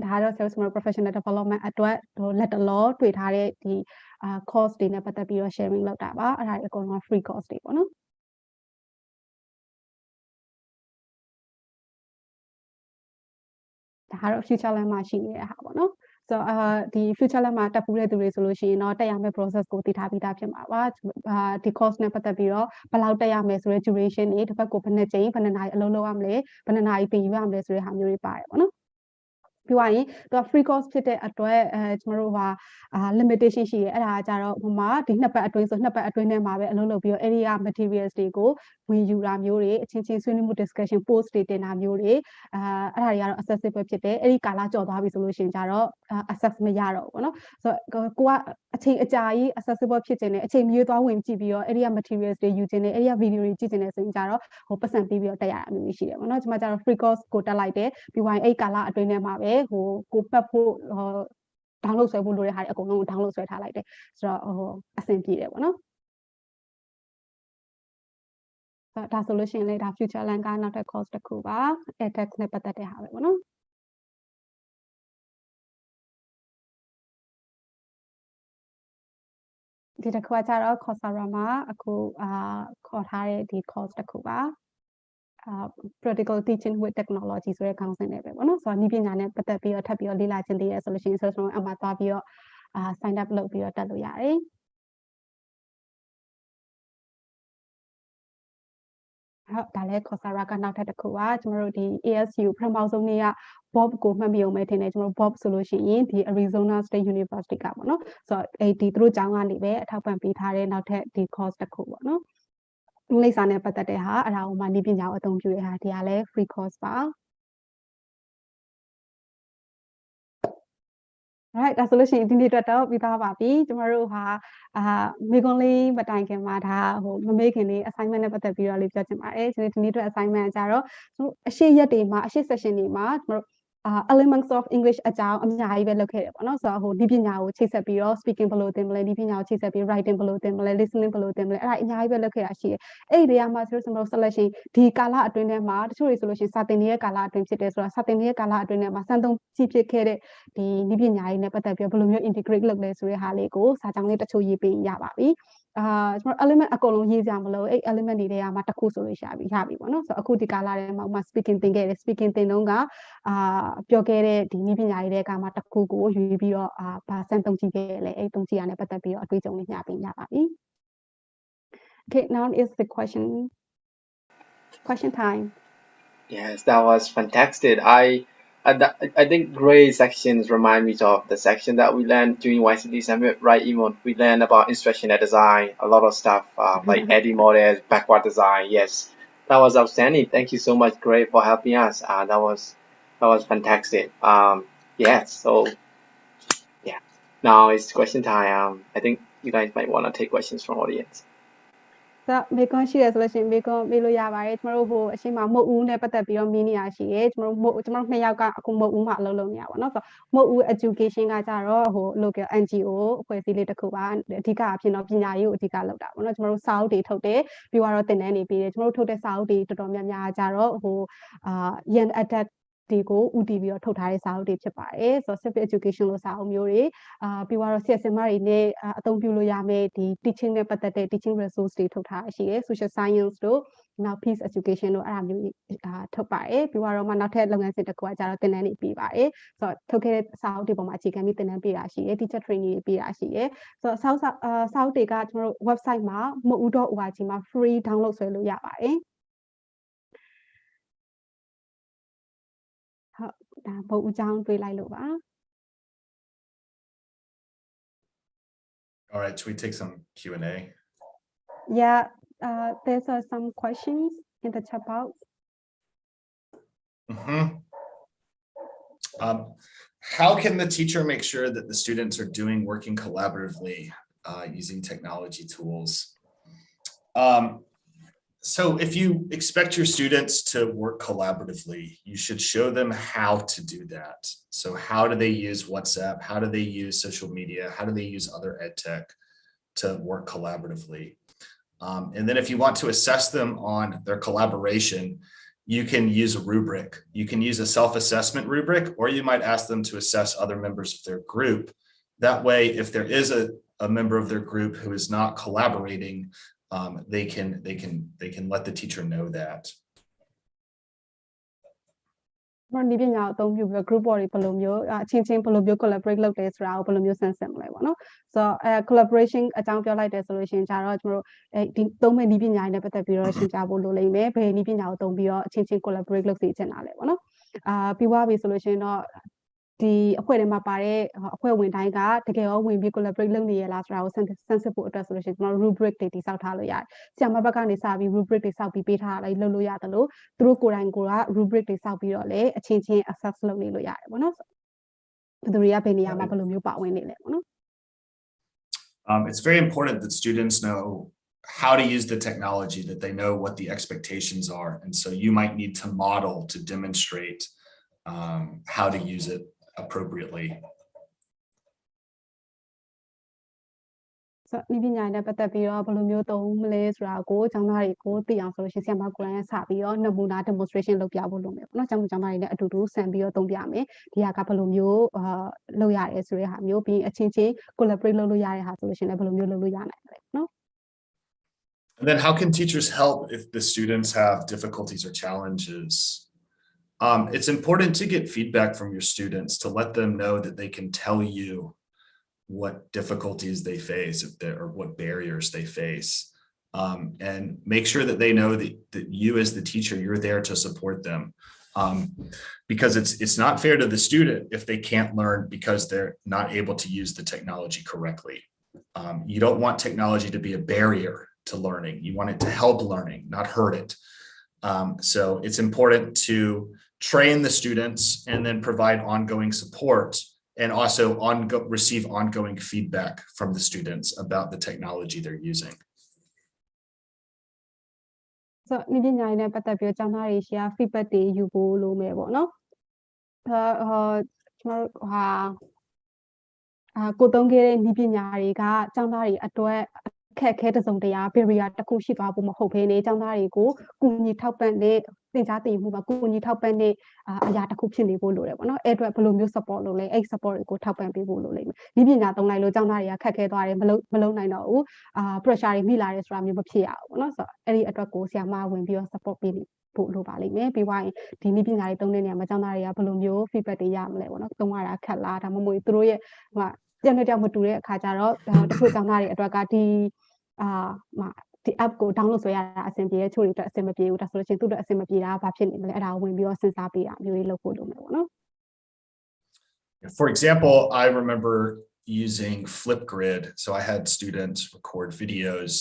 ဒါကတော့ sales professional development အတွက်လက်တလောတွေ့ထားတဲ့ဒီcourse တွေနဲ့ပတ်သက်ပြီးတော့ sharing လုပ်တာပါအဲ့ဒါတွေအကုန်လုံး free course တွေပေါ့နော်ဒါကတော့ FutureLand မှာရှိနေတဲ့ဟာပေါ့နော်ဆိုတော့ဒီ FutureLand မှာတက်ပူးတဲ့သူတွေဆိုလို့ရှိရင်တော့တက်ရမယ့် process ကိုသိထားပြီးသားဖြစ်မှာပါဒီ course နဲ့ပတ်သက်ပြီးတော့ဘယ်လောက်တက်ရမယ်ဆိုတဲ့ duration တွေတစ်ပတ်ကိုဘယ်နှစ်ကြိမ်ဘယ်နှစ်နာရီအလုပ်လုပ်ရမလဲဘယ်နှစ်နာရီသင်ယူရမလဲဆိုတဲ့ဟာမျိုးတွေပါတယ်ပေါ့နော်ပြီးသွားရင်သူက free course ဖြစ်တဲ့အတွက်ကျွန်တော်တို့ကlimitation ရှိရဲအဲ့ဒါကကြတော့ဟိုမှာဒီနှစ်ပတ်အတွင်းဆိုနှစ်ပတ်အတွင်းထဲမှာပဲအလုပ်လုပ်ပြီးတော့ area materials တွေကိုဝင်ယူတာမျိုးတွေအချင်းချင်းဆွေးနွေးမှု discussion post တွေတင်တာမျိုးတွေအဲ့ဒါတွေကတော့ accessible ဖြစ်တယ်အဲ့ဒီကာလကြော်သွားပြီဆိုလို့ရှိရင်ကြတော့ access မရတော့ဘူးပေါ့နော်ဆိုတော့ကိုကအချိန်အကြာကြီး accessible ဖြစ်ခြင်းနဲ့အချိန်မြေးသွားဝင်ကြည့်ပြီးတော့ area materials တွေယူခြင်းနဲ့ area video တွေကြည့်ခြင်းနဲ့ဆိုရင်ကြတော့ပတ်စံပေးပြီးတော့တက်ရတာမျိုးရှိတယ်ပေါ့နော်ကျွန်မကြတော့ free course ကိုတက်လိုက်တယ်ပြီးရင်အဲ့ကာလအတွင်းထဲမှာပဲကိုပတ်ဖို့download ဆွဲဖို့လိုတဲ့ဟာတွေအကုန်လုံးကို download ဆွဲထားလိုက်တယ်ဆိုတော့အဆင်ပြေတယ်ပေါ့နော်ဒါဆိုလို့ရှိရင်လေဒါ FutureLand ကနောက်ထပ် course တစ်ခုပါ EdTech နဲ့ပတ်သက်တဲ့ဟာပဲပေါ့နော်ဒီတစ်ခုကကြတော့ Coursera မှာအခုခေါ်ထားတဲ့ဒီ course တစ်ခုပါpractical teaching with technology ဆိုတဲ့ခေါင်းစဉ်နဲ့ပဲပေါ့နော်ဆိုတော့နည်းပညာနဲ့ပတ်သက်ပြီးတော့ထပ်ပြီးတော့လေ့လာခြင်းတည်းရဆိုလို့ရှိရင်ဆိုတော့အမှသွားပြီးတော့sign up လုပ်ပြီးတော့တက်လို့ရတယ်ဟုတ်ဒါလည်း Coursera ကနောက်ထပ်တစ်ခုပါကျွန်တော်တို့ဒီ ASU ပထမဆုံးနေ့က Bob ကိုမှတ်မိအောင်ပဲထင်တယ်ကျွန်တော် Bob ဆိုလို့ရှိရင်ဒီ Arizona State University ကပေါ့နော်ဆိုတော့ဒီသူတို့ကျောင်းကနေပဲအထောက်ပံ့ပေးထားတဲ့နောက်ထပ်ဒီ course တစ်ခုပေါ့နော်အင်္ဂလိပ်စာနဲ့ပတ်သက်တဲ့ဟာအဲ့ဒါကိုမှနည်းပညာကိုအသုံးပြုတဲ့ဟာဒီကလည်း free course ပါ right ဒါဆိုလို့ရှိရင်ဒီနေ့အတွက်တော့ပြီးသားပါပြီကျမတို့ဟာမိကွန်လေးမတိုင်ခင်မှာဒါဟိုမမေးခင်လေး assignment နဲ့ပတ်သက်ပြီးတော့လေးပြောချင်ပါတယ်ဒီနေ့အတွက် assignment ကြတော့အရှိရက်တွေမှာအရှိ session တွေမှာကျမတို့elements of English အကြောင်းအများကြီးပဲလုပ်ခဲ့တယ်ပေါ့နော်ဆိုတော့ဟိုဒီပညာကိုချိတ်ဆက်ပြီးတော့ speaking ဘယ်လိုသင်မလဲဒီပညာကိုချိတ်ဆက်ပြီး writing ဘယ်လိုသင်မလဲ listening ဘယ်လိုသင်မလဲအဲ့ဒါအများကြီးပဲလုပ်ခဲ့တာရှိတယ်အဲ့ဒီနေရာမှာကျမတို့ selection ဒီကာလအတွင်းထဲမှာတချို့တွေဆိုလို့ရှိရင်စာသင်နေတဲ့ကာလအတွင်းဖြစ်တယ်ဆိုတော့စာသင်နေတဲ့ကာလအတွင်းထဲမှာစံသုံးကြည့်ဖြစ်ခဲ့တဲ့ဒီဒီပညာရေးနဲ့ပတ်သက်ပြီးဘယ်လိုမျိုး integrate လုပ်လဲဆိုတဲ့ဟာလေးကိုစာကြောင်းလေးတချို့ရေးပေးရပါပြီကျမတို့ element အကုန်လုံးရေးကြမလို့အဲ့ element တွေထဲမှာတစ်ခုဆိုလို့ရပြီပေါ့နော်ဆိုတော့အခုဒီကာလထဲမှာ speaking သင်ခဲ့တယ် speaking သင်တော့ကပြောခဲ့တဲ့ဒီနည်းပညာရေးတဲ့ကမှာတစ်ခုကိုရွေးပြီးတော့ဗာစမ်းသုံးကြည့်ခဲ့လဲအဲ့သုံးကြည့်ရတဲ့ပတ်သက်ပြီးတော့အတွေ့အကြုံလေးညပေးရပါပြီ Okay now is the question time Yes, that was fantastic. I think grade sections remind me of the section that we learned during YCD Summit, right, Imon? We learned about instructional design, a lot of stuff like edit models, backward design. Yes, that was outstanding. Thank you so much, Gray, for helping us. That was fantastic. Yeah, so yeah. Now it's question time. I think you guys might want to take questions from audience. ဆိုမေကွန်ရှိရဆိုလို့ရှိရင်မေကွန်မေးလို့ရပါတယ်ကျမတို့ဟိုအချိန်မှာမုတ်ဦးနဲ့ပတ်သက်ပြီးတော့မင်းနေရရှိရဲကျမတို့နှစ်ယောက်ကအခုမုတ်ဦးမှာအလုပ်လုပ်နေရပါတော့ဆိုမုတ်ဦး education ကကြတော့ဟို local NGO အဖွဲ့အစည်းလေးတစ်ခုပါအဓိကအဖြစ်တော့ပညာရေးကိုအဓိကလုပ်တာပေါ့နော်ကျမတို့စာအုပ်တွေထုတ်တယ်ပြီးတော့သင်တန်းတွေပေးတယ်ကျမတို့ထုတ်တဲ့စာအုပ်တွေတော်တော်များများကြတော့ဟိုyoung adult တွေကိုဦးတည်ပြီးတော့ထုတ်ထားတဲ့စာအုပ်တွေဖြစ်ပါတယ်ဆိုတော့ civic education လို့စာအုပ်မျိုးတွေပြီးတော့ဆရာဆရာမတွေနဲ့အသုံးပြုလို့ရမယ့်ဒီ teaching နဲ့ပတ်သက်တဲ့ teaching resource တွေထုတ်ထားရှိတယ် social science တို့နောက် peace education တို့အဲ့ဒါမျိုးထုတ်ပါတယ်ပြီးတော့မှနောက်ထပ်လုပ်ငန်းစဉ်တစ်ခုကကြတော့သင်တန်းတွေပေးပါတယ်ဆိုတော့ထုတ်ခဲ့တဲ့စာအုပ်တွေပေါ်မှာအခြေခံပြီးသင်တန်းပေးတာရှိတယ် teacher training တွေပေးတာရှိတယ်ဆိုတော့စာအုပ်တွေကကျွန်တော်တို့ website မှာ mau.org မှာ free download ဆွဲလို့ရပါတယ်ဒါဘုတ်အကြောင်းတွေးလိုက်လို့ပါ All right, should we take some Q&A? Yeah, there's some questions in the chat box. How can the teacher make sure that the students are working collaboratively using technology tools? So if you expect your students to work collaboratively, you should show them how to do that. So how do they use WhatsApp? How do they use social media? How do they use other EdTech to work collaboratively? And then if you want to assess them on their collaboration, you can use a rubric. You can use a self-assessment rubric, or you might ask them to assess other members of their group. That way, if there is a member of their group who is not collaborating, they can let the teacher know that. ဒီပညာအသုံးပြုပြီး group တွေဘယ်လိုမျိုးအချင်းချင်းဘယ်လိုမျိုး collaborate လုပ်တယ်ဆိုတာကိုဘယ်လိုမျိုးဆန်းစစ်မလဲပေါ့နော်ဆိုတော့collaboration အကြောင်းပြောလိုက်တယ်ဆိုလို့ရှိရင်ကြတော့ကျွန်တော်တို့ဒီသုံးမဲ့ဒီပညာနဲ့ပတ်သက်ပြီးတော့ရှင်းပြဖို့လိုလိမ့်မယ်ဘယ်ဒီပညာကိုသုံးပြီးတော့အချင်းချင်း collaborate လုပ်စေချင်တာလဲပေါ့နော်ပြီးသွားပြီဆိုလို့ရှိရင်တော့ဒီအဖွဲ့ထဲမှာပါတဲ့အဖွဲ့ဝင်တိုင်းကတကယ်ရောဝင်ပြီး collaborate လုပ်နေရလားဆိုတာကိုဆန်းစစ်ဖို့အတွက်ဆိုလို့ရှိရင်ကျွန်တော် rubric တွေတိစောက်ထားလို့ရတယ်။ဆရာမဘက်ကနေစပြီး rubric တွေစောက်ပြီးပေးထားလိုက်လုပ်လို့ရတယ်လို့သူတို့ကိုယ်တိုင်က rubric တွေစောက်ပြီးတော့လည်းအချင်းချင်း access လုပ်နေလို့ရတယ်ပေါ့နော်။ဘယ်သူတွေကဘယ်နေရာမှာဘယ်လိုမျိုးပါဝင်နေလဲပေါ့နော်။ It's very important that students know how to use the technology, that they know what the expectations are, and so you might need to model to demonstrate how to use it appropriately. ဆိုတော့ဒီပညာနဲ့ပတ်သက်ပြီးတော့ဘယ်လိုမျိုးသုံးမလဲဆိုတာကိုကျောင်းသားတွေကိုသိအောင်ဆိုလို့ရှိရင်ဆရာမကိုယ်တိုင်စပြီးတော့နမူနာ demonstration လုပ်ပြဖို့လုပ်မယ်ပေါ့နော်ကျောင်းသားတွေနဲ့အတူတူဆန်ပြီးတော့သုံးပြမယ်ဒီဟာကဘယ်လိုမျိုးလုပ်ရတယ်ဆိုတဲ့ဟာမျိုးပြီးအချင်းချင်း collaborate လုပ်လို့ရတဲ့ဟာဆိုလို့ရှိရင်လည်းဘယ်လိုမျိုးလုပ်လို့ရနိုင်လဲနော် And then how can teachers help if the students have difficulties or challenges? It's important to get feedback from your students to let them know that they can tell you what difficulties they face or what barriers they face, and make sure that they know that you as the teacher, you're there to support them, because it's not fair to the student if they can't learn because they're not able to use the technology correctly. You don't want technology to be a barrier to learning. You want it to help learning, not hurt it. So it's important to train the students and then provide ongoing support and also receive ongoing feedback from the students about the technology they're using. So နည်းပညာရေးနဲ့ပတ်သက်ပြီးကျောင်းသားတွေရှိရာ feedback တွေယူဖို့လိုမယ်ပေါ့နော်ကျွန်တော်တို့ကိုသုံးခဲ့တဲ့နည်းပညာတွေကကျောင်းသားတွေအတွက်အခက်အခဲတစုံတရာ barrier တစ်ခုရှိသွားဖို့မဟုတ်ဘဲねကျောင်းသားတွေကိုကူညီထောက်ပံ့တဲ့သင်ကြားသင်မှုမှာကူညီထောက်ပံ့တဲ့အရာတစ်ခုဖြစ်နေဖို့လိုတယ်ပေါ့နော်အဲ့အတွက်ဘယ်လိုမျိုး support လုပ်လဲအဲ့ support တွေကိုထောက်ပံ့ပေးဖို့လိုလိမ့်မယ်နည်းပညာသုံးလိုက်လို့ကျောင်းသားတွေကခက်ခဲသွားတယ်မလုပ်နိုင်တော့ဘူး pressure တွေမိလာတယ်ဆိုတာမျိုးမဖြစ်ရဘူးပေါ့နော်ဆိုတော့အဲ့ဒီအတွက်ကိုဆရာမဝင်ပြီးတော့ support ပေးဖို့လိုပါလိမ့်မယ်ပြီးွားရင်ဒီနည်းပညာတွေသုံးတဲ့နေရာမှာကျောင်းသားတွေကဘယ်လိုမျိုး feedback တွေရမလဲပေါ့နော်သုံးရတာခက်လားဒါမှမဟုတ်သူတို့ရဲ့တယောက်နဲ့တယောက်မတူတဲ့အခါကျတော့တချို့ကျောင်းသားတွေအတွက်ကဒီ app ကို download ဆွဲရတာအဆင်ပြေတဲ့ချို့တွေအတွက်အဆင်မပြေဘူးဒါဆိုလို့ရှိရင်သူတို့အဆင်မပြေတာဘာဖြစ်နေမလဲအဲ့ဒါကိုဝင်ပြီးတော့စဉ်းစားပေးတာမျိုးတွေလုပ်ဖို့လိုမယ်ပေါ့နော် For example, I remember using Flipgrid. So I had students record videos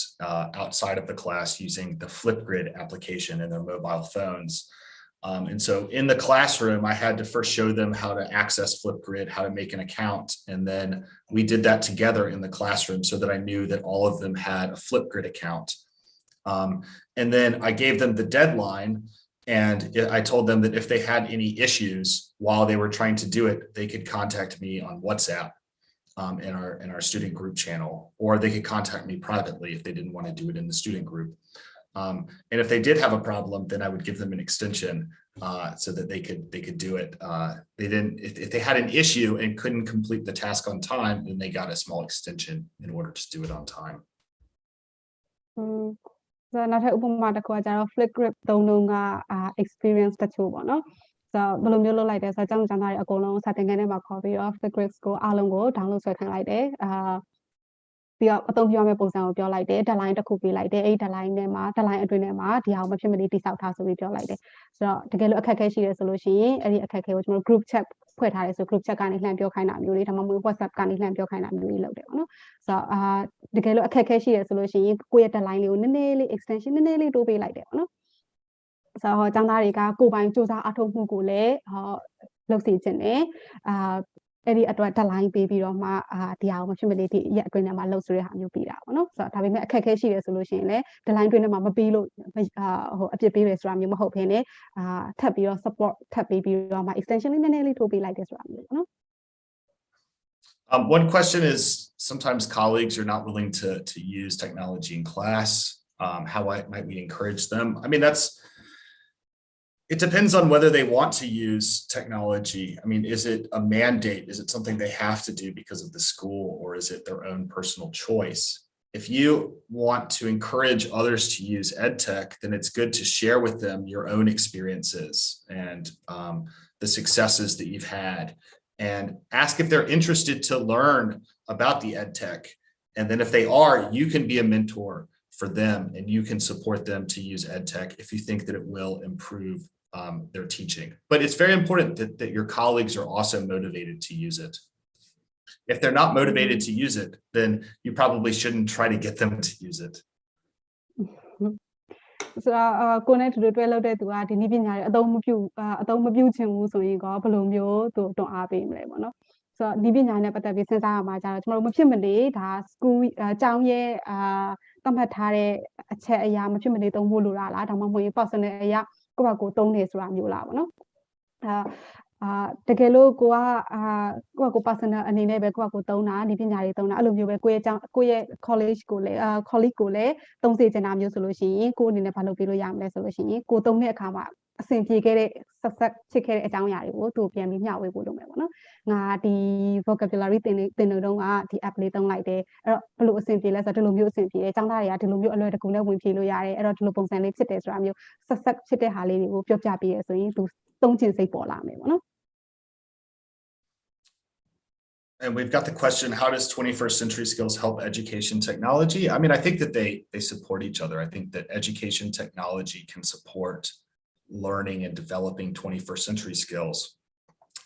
outside of the class using the Flipgrid application in their mobile phones. And so in the classroom, I had to first show them how to access Flipgrid, how to make an account. And then we did that together in the classroom so that I knew that all of them had a Flipgrid account. And then I gave them the deadline. And I told them that if they had any issues while they were trying to do it, they could contact me on WhatsApp in our student group channel, or they could contact me privately if they didn't want to do it in the student group. And if they did have a problem, then I would give them an extension so that they could do it. If they had an issue and couldn't complete the task on time, then they got a small extension in order to do it on time. နောက်ထပ်ဥပမာတစ်ခုကကျတော့ Flipgrid သုံးလုံးကexperience တချို့ပေါ့နော်ဆိုတော့ဘယ်လိုမျိုးလုပ်လိုက်လဲဆိုတော့ကျောင်းသားတွေအကုန်လုံးစာသင်ခန်းထဲမှာခေါ်ပြီးတော့ Flipgrid ကိုအားလုံးကို download ဆွဲခိုင်းလိုက်တယ်ပြီးတော့အသုံးပြုရမယ့်ပုံစံကိုပြောလိုက်တယ် deadline တစ်ခုပေးလိုက်တယ်အဲ့ deadline ထဲမှာ deadline အတွင်းထဲမှာဒီအောင်မဖြစ်မနေတိစောက်ထားဆိုပြီးပြောလိုက်တယ်ဆိုတော့တကယ်လို့အခက်အခဲရှိတယ်ဆိုလို့ရှိရင်အဲ့ဒီအခက်အခဲကိုကျွန်တော် group chat ဖွဲ့ထားတယ်ဆို group chat ကနေလှမ်းပြောခိုင်းတာမျိုးတွေဒါမှမဟုတ် WhatsApp ကနေလှမ်းပြောခိုင်းတာမျိုးတွေလုပ်တယ်ပေါ့နော်ဆိုတော့တကယ်လို့အခက်အခဲရှိတယ်ဆိုလို့ရှိရင်ကိုယ့်ရဲ့ deadline လေးကိုနည်းနည်းလေး extension နည်းနည်းလေးတိုးပေးလိုက်တယ်ပေါ့နော်ဆိုတော့ကျောင်းသားတွေကကိုယ်ပိုင်စူးစမ်းအထောက်မှုကိုလည်းလုပ်စီခြင်းနဲ့အဲ့ဒီအတွက် deadline ပေးပြီးတော့မှဒီဟာကိုမဖြစ်မနေဒီရက်အတွင်းထဲမှာလုပ်ဆိုတဲ့ဟာမျိုးပေးတာပေါ့နော်ဆိုတော့ဒါပေမဲ့အခက်အခဲရှိတယ်ဆိုလို့ရှိရင်လည်း deadline အတွင်းထဲမှာမပေးလို့အပြစ်ပေးတယ်ဆိုတာမျိုးမဟုတ်ဘဲနဲ့ထပ်ပြီးတော့ support ထပ်ပေးပြီးတော့မှ extension လေးနည်းနည်းလေးထိုးပေးလိုက်တယ်ဆိုတာမျိုးပေါ့နော် One question is sometimes colleagues are not willing to use technology in class. How might we encourage them? I mean, it depends on whether they want to use technology. I mean, is it a mandate? Is it something they have to do because of the school, or is it their own personal choice? If you want to encourage others to use EdTech, then it's good to share with them your own experiences and the successes that you've had, and ask if they're interested to learn about the EdTech. And then if they are, you can be a mentor for them and you can support them to use EdTech if you think that it will improve their teaching. But it's very important that your colleagues are also motivated to use it. If they're not motivated to use it, then you probably shouldn't try to get them to use it. ဆိုတော့ကိုနဲ့တူတူတွဲလုပ်တဲ့သူကဒီနည်းပညာတွေအသုံးမပြုချင်ဘူးဆိုရင်ကောဘယ်လိုမျိုးသူတွန်းအားပေးမလဲပေါ့နော်ဆိုတော့နည်းပညာနဲ့ပတ်သက်ပြီးစဉ်းစားရမှာကျတော့ကျွန်တော်တို့မဖြစ်မနေဒါ school အကြောင်းရဲ့သတ်မှတ်ထားတဲ့အချက်အရာမဖြစ်မနေသုံးဖို့လိုတာလားဒါမှမဟုတ် personal အရာကိုယ့်ဘာကိုသုံးနေဆိုတာမျိုးလားပေါ့နော်တကယ်လို့ကိုကကို personal အနေနဲ့ပဲကိုကကိုသုံးတာဒီပညာတွေသုံးတာအဲ့လိုမျိုးပဲကိုရဲ့ college ကိုလည်းcolleague ကိုလည်းသုံးစေချင်တာမျိုးဆိုလို့ရှိရင်ကိုအနေနဲ့ဘာလုပ်ပေးလို့ရမလဲဆိုလို့ရှိရင်ကိုသုံးတဲ့အခါမှာအဆင်ပြေခဲ့တဲ့ success ဖြစ်ခဲ့တဲ့အကြောင်းအရာတွေကိုသူပြန်ပြီးမျှဝေဖို့လုပ်မယ်ပေါ့နော်ငါဒီ vocabulary သင်တဲ့တုန်းကဒီ app လေးသုံးလိုက်တယ်အဲ့တော့ဘယ်လိုအဆင်ပြေလဲဆိုတော့ဒီလိုမျိုးအဆင်ပြေတယ်ကျောင်းသားတွေကဒီလိုမျိုးအလွယ်တကူနဲ့ဝင်ဖြေလို့ရတယ်အဲ့တော့ဒီလိုပုံစံလေးဖြစ်တယ်ဆိုတာမျိုး success ဖြစ်တဲ့ဟာလေးတွေကိုပြောပြပေးရဆိုရင်သူသုံးချင်စိတ်ပေါ်လာမယ်ပေါ့နော် And we've got the question, how does 21st century skills help education technology? I mean, I think that they support each other. I think that education technology can support learning and developing 21st century skills.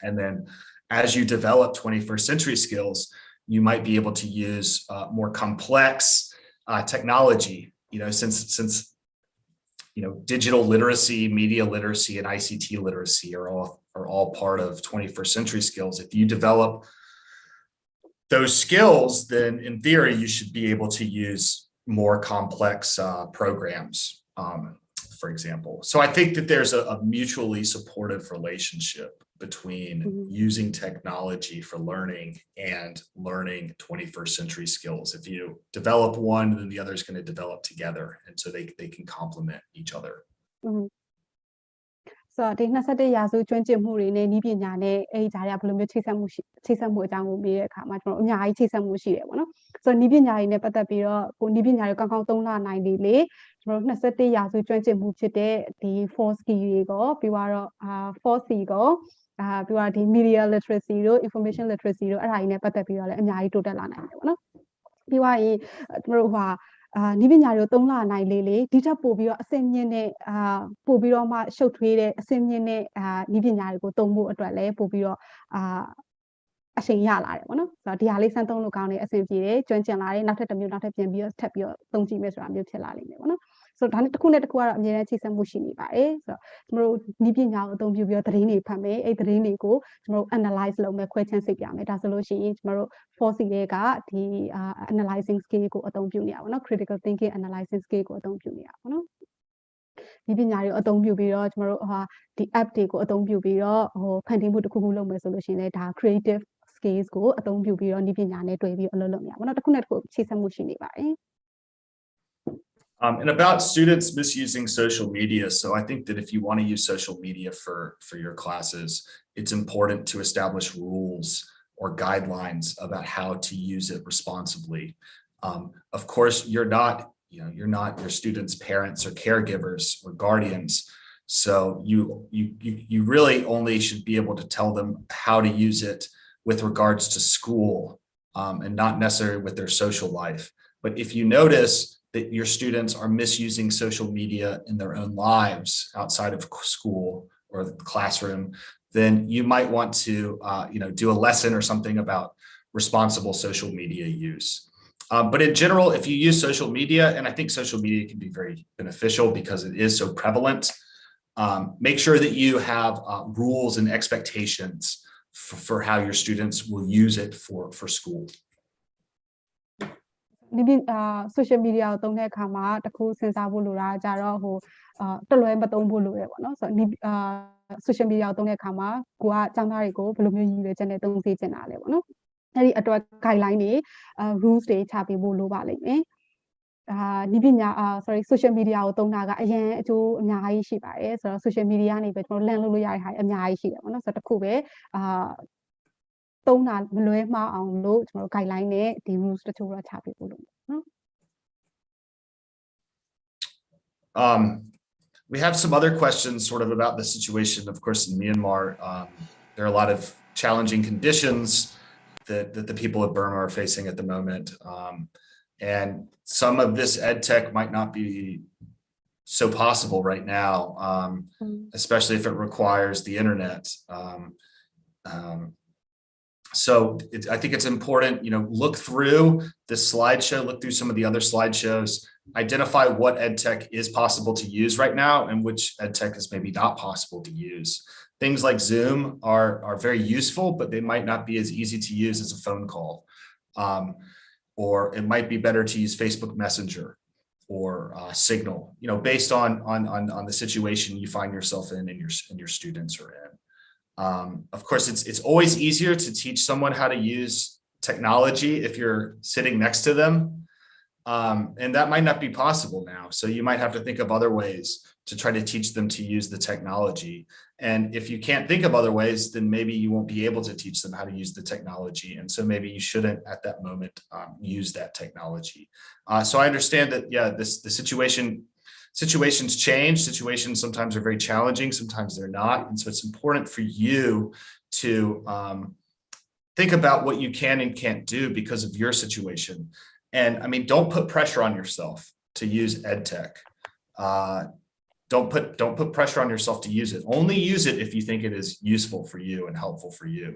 And then as you develop 21st century skills, you might be able to use more complex technology, since digital literacy, media literacy, and ICT literacy are all are all part of 21st century skills. If you develop those skills, then in theory, you should be able to use more complex programs, for example. So I think that there's a mutually supportive relationship between using technology for learning and learning 21st century skills. If you develop one, then the other is going to develop together. And so they can complement each other. So ဒီ21ရာစုကျွမ်းကျင်မှုတွေနဲ့နည်းပညာနဲ့အဲ့ဒီဂျာတွေကဘယ်လိုမျိုးချိတ်ဆက်မှုအကြောင်းကိုမေးတဲ့အခါမှာကျွန်တော်အများကြီးချိတ်ဆက်မှုရှိတယ်ပေါ့နော်ဆိုတော့နည်းပညာတွေနဲ့ပတ်သက်ပြီးတော့ကိုနည်းပညာတွေကောင်းကောင်းသုံးလာနိုင်လေလေကျွန်တော်21ရာစုကျွမ်းကျင်မှုဖြစ်တဲ့ဒီ 4 skill တွေကောပြီးတော့ 4C ကောပြီးတော့ဒီ media literacy တို့ information literacy တို့အဲ့ဒါတွေနဲ့ပတ်သက်ပြီးတော့လည်းအများကြီးတိုးတက်လာနိုင်တယ်ပေါ့နော်ပြီးတော့ရင်ကျွန်တော်တို့နည်းပညာတွေကိုသုံးလာနိုင်လေဒီထက်ပိုပြီးတော့အဆင့်မြင့်တဲ့ပိုပြီးတော့မှရှုပ်ထွေးတဲ့အဆင့်မြင့်တဲ့နည်းပညာတွေကိုသုံးဖို့အတွက်လည်းပိုပြီးတော့အချိန်ရလာတယ်ပေါ့နော်ဆိုတော့ဒီဟာလေးစမ်းသုံးလို့ကောင်းတဲ့အဆင်ပြေတယ်ကျွမ်းကျင်လာတယ်နောက်ထပ်တစ်မျိုးနောက်ထပ်ပြန်ပြီးတော့ထပ်ပြီးတော့သုံးကြည့်မယ်ဆိုတာမျိုးဖြစ်လာလိမ့်မယ်ပေါ့နော်ဆိုတော့ဒါနဲ့တစ်ခုနဲ့တစ်ခုကတော့အများကြီးချိတ်ဆက်မှုရှိနေပါတယ်ဆိုတော့ကျွန်တော်တို့နည်းပညာကိုအသုံးပြုပြီးတော့သတင်းတွေဖတ်မယ်အဲ့သတင်းတွေကိုကျွန်တော်တို့ analyze လုပ်မယ်ခွဲခြမ်းစိတ်ပြမယ်ဒါဆိုလို့ရှိရင်ကျွန်တော်တို့ 4C တွေကဒီ analyzing skill ကိုအသုံးပြုနေရပါတော့ critical thinking analyzing skill ကိုအသုံးပြုနေရပါတော့ဒီပညာတွေကိုအသုံးပြုပြီးတော့ကျွန်တော်တို့ဒီ app တွေကိုအသုံးပြုပြီးတော့ဖန်တီးမှုတစ်ခုခုလုပ်မယ်ဆိုလို့ရှိရင်လည်းဒါ creative skills ကိုအသုံးပြုပြီးတော့ဒီပညာနဲ့တွေ့ပြီးအလုပ်လုပ်နေရပါတော့တစ်ခုနဲ့တစ်ခုချိတ်ဆက်မှုရှိနေပါတယ် And about students misusing social media. So I think that if you want to use social media for your classes, it's important to establish rules or guidelines about how to use it responsibly. Of course, you're not your students' parents or caregivers or guardians. So you really only should be able to tell them how to use it with regards to school and not necessarily with their social life. But if you notice that your students are misusing social media in their own lives outside of school or the classroom, then you might want to do a lesson or something about responsible social media use. But in general, if you use social media, and I think social media can be very beneficial because it is so prevalent, make sure that you have rules and expectations for how your students will use it for school. ဒီ social media ကိုသုံးတဲ့အခါမှာတခုစဉ်းစားဖို့လိုတာကြတော့တလွဲမသုံးဖို့လိုရပေါ့နော်ဆိုတော့social media ကိုသုံးတဲ့အခါမှာကိုကကျောင်းသားတွေကိုဘယ်လိုမျိုးရည်ရွယ်ချက်နဲ့သုံးစေချင်တာလဲပေါ့နော်အဲ့ဒီအတွက် guideline တွေrules တွေချပေးဖို့လိုပါလိမ့်မယ်ဒီပညာ social media ကိုသုံးတာကအရင်အကျိုးအများကြီးရှိပါတယ်ဆိုတော့ social media ကနေပဲကျွန်တော်လန့်လို့ရတဲ့ဟာအများကြီးရှိတယ်ပေါ့နော်ဆိုတော့တခုပဲသုံးတာမလွဲမှားအောင်လို့ကျွန်တော် guideline နဲ့ဒီ rules တချို့တော့ချပေးဖို့လိုတယ်နော် We have some other questions sort of about the situation, of course, in Myanmar. There are a lot of challenging conditions that the people of Burma are facing at the moment. And some of this EdTech might not be so possible right now, especially if it requires the internet. So I think it's important, look through this slideshow, look through some of the other slideshows, identify what EdTech is possible to use right now and which EdTech is maybe not possible to use. Things like Zoom are very useful, but they might not be as easy to use as a phone call. Or it might be better to use Facebook Messenger or Signal, based on the situation you find yourself in and your students are in. Of course, it's always easier to teach someone how to use technology if you're sitting next to them. And that might not be possible now. So you might have to think of other ways to try to teach them to use the technology. And if you can't think of other ways, then maybe you won't be able to teach them how to use the technology. And so maybe you shouldn't at that moment use that technology. So I understand that, the situations change. Situations sometimes are very challenging, sometimes they're not. And so it's important for you to think about what you can and can't do because of your situation. And I mean, don't put pressure on yourself to use EdTech. Don't put pressure on yourself to use it. Only use it if you think it is useful for you and helpful for you.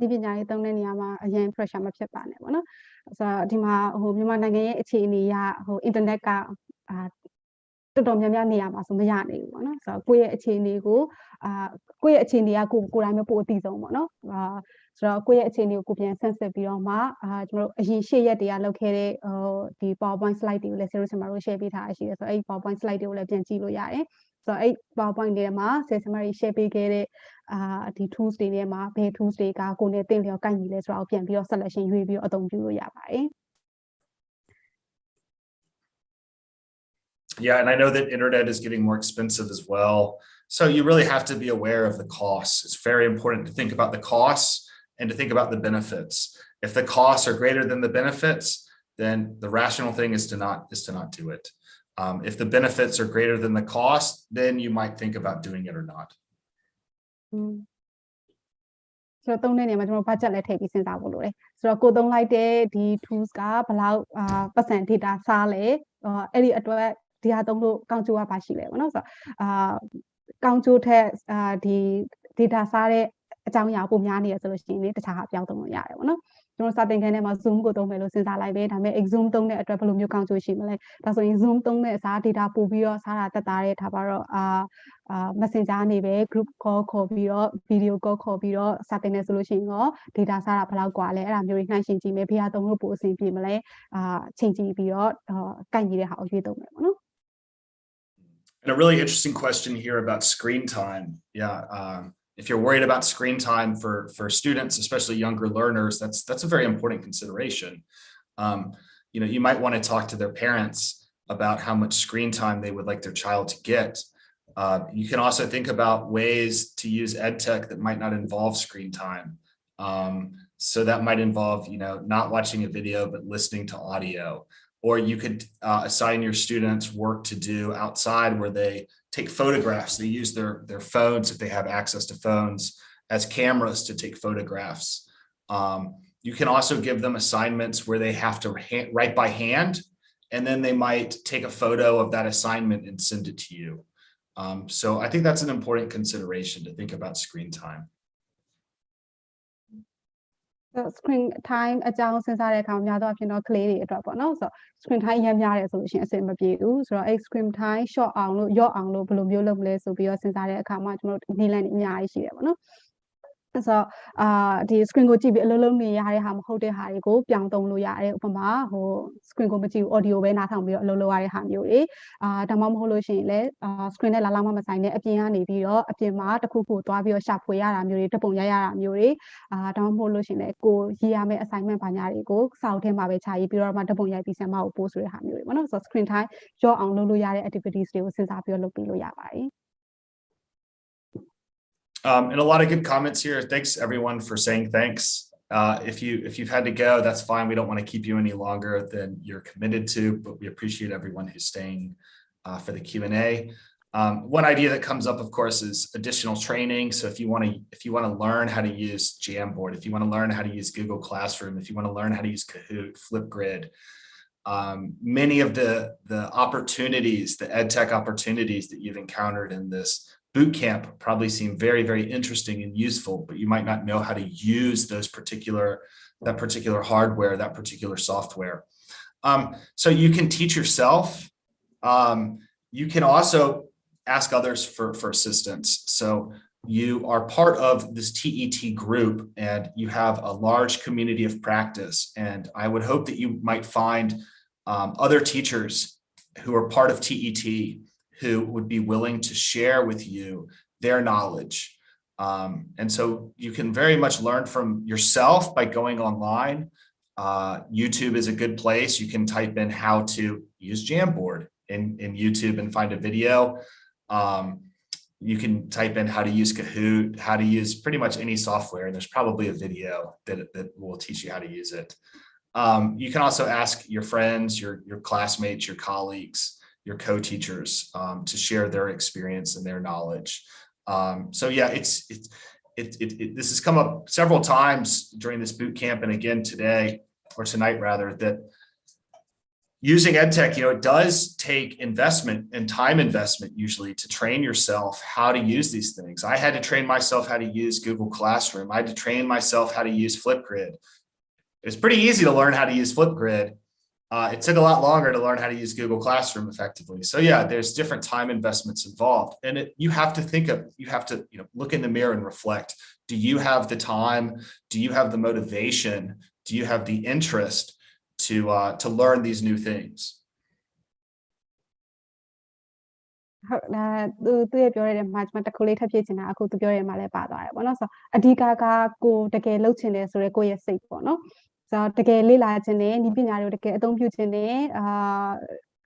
ဒီပညာရေးသုံးတဲ့နေရာမှာအရင် pressure မဖြစ်ပါနဲ့ပေါ့နော်ဆိုတော့ဒီမှာမြန်မာနိုင်ငံရဲ့အခြေအနေအရinternet က တော်တော်များများနေရာမှာဆိုမရနိုင်ဘူးပေါ့နော်ဆိုတော့ကိုယ့်ရဲ့အခြေအနေကိုကိုယ့်ရဲ့အခြေအနေကကိုယ်တိုင်းပဲပို့အသိဆုံးပေါ့နော်ဆိုတော့ကိုယ့်ရဲ့အခြေအနေကိုကိုပြန်ဆန်းစစ်ပြီးတော့မှကျွန်တော်တို့အရင်ရှေ့ရက်တွေကလောက်ခဲ့တဲ့ဒီ PowerPoint slide တွေကိုလည်းဆရာတို့ share ပေးထားရရှိတယ်ဆိုတော့အဲ့ PowerPoint slide တွေကိုလည်းပြန်ကြည့်လို့ရတယ်ဆိုတော့အဲ့ PowerPoint တွေမှာဆရာ share ပေးခဲ့တဲ့ဒီ tools တွေထဲမှာဘယ် tools တွေကကိုယ်နဲ့သင်လျော်ကိုက်ညီလဲဆိုတာကိုပြန်ပြီးတော့ selection ရွေးပြီးတော့အသုံးပြုလို့ရပါတယ် Yeah, and I know that internet is getting more expensive as well. So you really have to be aware of the costs. It's very important to think about the costs and to think about the benefits. If the costs are greater than the benefits, then the rational thing is to not do it. If the benefits are greater than the cost, then you might think about doing it or not. ဆိုတော့သုံးတဲ့နေရာမှာကျွန်တော် budget လည်းထည့်ပြီးစဉ်းစားဖို့လိုတယ်ဆိုတော့ကိုသုံးလိုက်တဲ့ဒီ tools ကဘယ်လောက်ပတ်စံ data စားလဲအဲ့ဒီအတွက်ဒီဟာသုံးလို့ကောင်းကျိုးကပါရှိလဲပေါ့နော်ဆိုတော့ကောင်းကျိုးထက်ဒီ data စားတဲ့အကြောင်းအရာပုံများနေရဆိုလို့ရှိရင်တခြားဟာပြောင်းသုံးလို့ရတယ်ပေါ့နော်ကျွန်တော်စာသင်ခန်းထဲမှာ zoom ကိုသုံးမယ်လို့စဉ်းစားလိုက်ပဲဒါပေမဲ့ zoom သုံးတဲ့အတွက်ဘယ်လိုမျိုးကောင်းကျိုးရှိမလဲဒါဆိုရင် zoom သုံးတဲ့အစား data ပို့ပြီးတော့စားတာတက်တာတဲ့ထားပါတော့messenger နေပဲ group call ခေါ်ပြီးတော့ video call ခေါ်ပြီးတော့စာသင်နေဆိုလို့ရှိရင်တော့ data စားတာဘယ်လောက်กว่าလဲအဲ့ဒါမျိုးတွေနှိုင်းယှဉ်ကြည့်မယ်ဘယ်ဟာသုံးလို့ပိုအဆင်ပြေမလဲချိန်ကြည့်ပြီးတော့ကိုက်ညီတဲ့ဟာကိုရွေးသုံးမယ်ပေါ့နော် And a really interesting question here about screen time. Yeah, if you're worried about screen time for students, especially younger learners, that's a very important consideration. You know, you might want to talk to their parents about how much screen time they would like their child to get. You can also think about ways to use EdTech that might not involve screen time. So that might involve, you know, not watching a video, but listening to audio. Or you could assign your students work to do outside where they take photographs. They use their phones, if they have access to phones, as cameras to take photographs. You can also give them assignments where they have to write by hand, and then they might take a photo of that assignment and send it to you. So I think that's an important consideration to think about screen time. screen time အကြောင်းစဉ်းစားတဲ့အခါမှာများသောအားဖြင့်တော့ကလေးတွေအတွက်ပေါ့နော်ဆိုတော့ screen time ရမ်းများတယ်ဆိုလို့ရှိရင်အဆင်မပြေဘူးဆိုတော့အဲ့ screen time short အောင်လို့ yaw အောင်လို့ဘယ်လိုမျိုးလုပ်မလဲဆိုပြီးတော့စဉ်းစားတဲ့အခါမှာကျွန်တော်တို့နည်းလမ်းတွေအများကြီးရှိတယ်ပေါ့နော်ဆိုတော့ဒီ screen ကိုကြည့်ပြီးအလုံးလုံးနေရတဲ့ဟာမဟုတ်တဲ့ဟာတွေကိုပြောင်းသုံးလို့ရတယ်ဥပမာဟို screen ကိုမကြည့်ဘူး audio ပဲနားထောင်ပြီးတော့အလုံးလုံးရတဲ့ဟာမျိုးတွေဒါမှမဟုတ်လို့ရှိရင်လည်းscreen နဲ့လာမဆိုင်တဲ့အပြင်ကနေပြီးတော့အပြင်မှာတစ်ခုခုသွားပြီးတော့ရှာဖွေရတာမျိုးတွေတပုံရရတာမျိုးတွေဒါမှမဟုတ်လို့ရှိရင်လည်းကိုရေးရမယ့် assignment ဘာညာတွေကိုစာအုပ်ထဲမှာပဲခြာရေးပြီးတော့မှတပုံရိုက်ပြီးဆရာမကိုပို့ဆိုတဲ့ဟာမျိုးတွေပေါ့နော်ဆိုတော့ screen time ကြောအောင်လုပ်လို့ရတဲ့ activities တွေကိုစဉ်းစားပြီးတော့လုပ်ပြီးလို့ရပါတယ်And a lot of good comments here. Thanks everyone for saying thanks. If you've had to go, that's fine. We don't want to keep you any longer than you're committed to, but we appreciate everyone who's staying for the Q&A. One idea that comes up, of course, is additional training. So if you want to learn how to use Jamboard, if you want to learn how to use Google Classroom, if you want to learn how to use Kahoot, Flipgrid, many of the opportunities, the EdTech opportunities that you've encountered in this bootcamp probably seem very, very interesting and useful, but you might not know how to use that particular hardware, that particular software. So you can teach yourself. You can also ask others for assistance. So you are part of this TET group and you have a large community of practice. And I would hope that you might find other teachers who are part of TET who would be willing to share with you their knowledge. And so you can very much learn from yourself by going online. YouTube is a good place. You can type in how to use Jamboard in YouTube and find a video. You can type in how to use Kahoot, how to use pretty much any software. And there's probably a video that will teach you how to use it. You can also ask your friends, your classmates, your colleagues, your co-teachers to share their experience and their knowledge. So yeah, this has come up several times during this boot camp and again today or tonight rather, that using EdTech, you know, it does take investment and time investment usually to train yourself how to use these things. I had to train myself how to use Google Classroom. I had to train myself how to use Flipgrid. It's pretty easy to learn how to use Flipgrid. It took a lot longer to learn how to use Google Classroom effectively. So yeah, there's different time investments involved, and you have to look in the mirror and reflect. Do you have the time? Do you have the motivation? Do you have the interest to learn these new things? ဟုတ်ဒါသူရဲ့ပြောရတဲ့မှာကျွန်မတစ်ခုလေးထပ်ဖြစ်ချင်တာအခုသူပြောရမှာလည်းပါသွားတယ်ပေါ့နော်ဆိုတော့အဓိကကကိုတကယ်လှုပ်ချင်တယ်ဆိုတော့ကိုယ့်ရဲ့စိတ်ပေါ့နော်ဆိုတော့တကယ်လေ့လာခြင်းနဲ့ဒီပညာတွေကိုတကယ်အသုံးပြုခြင်းနဲ့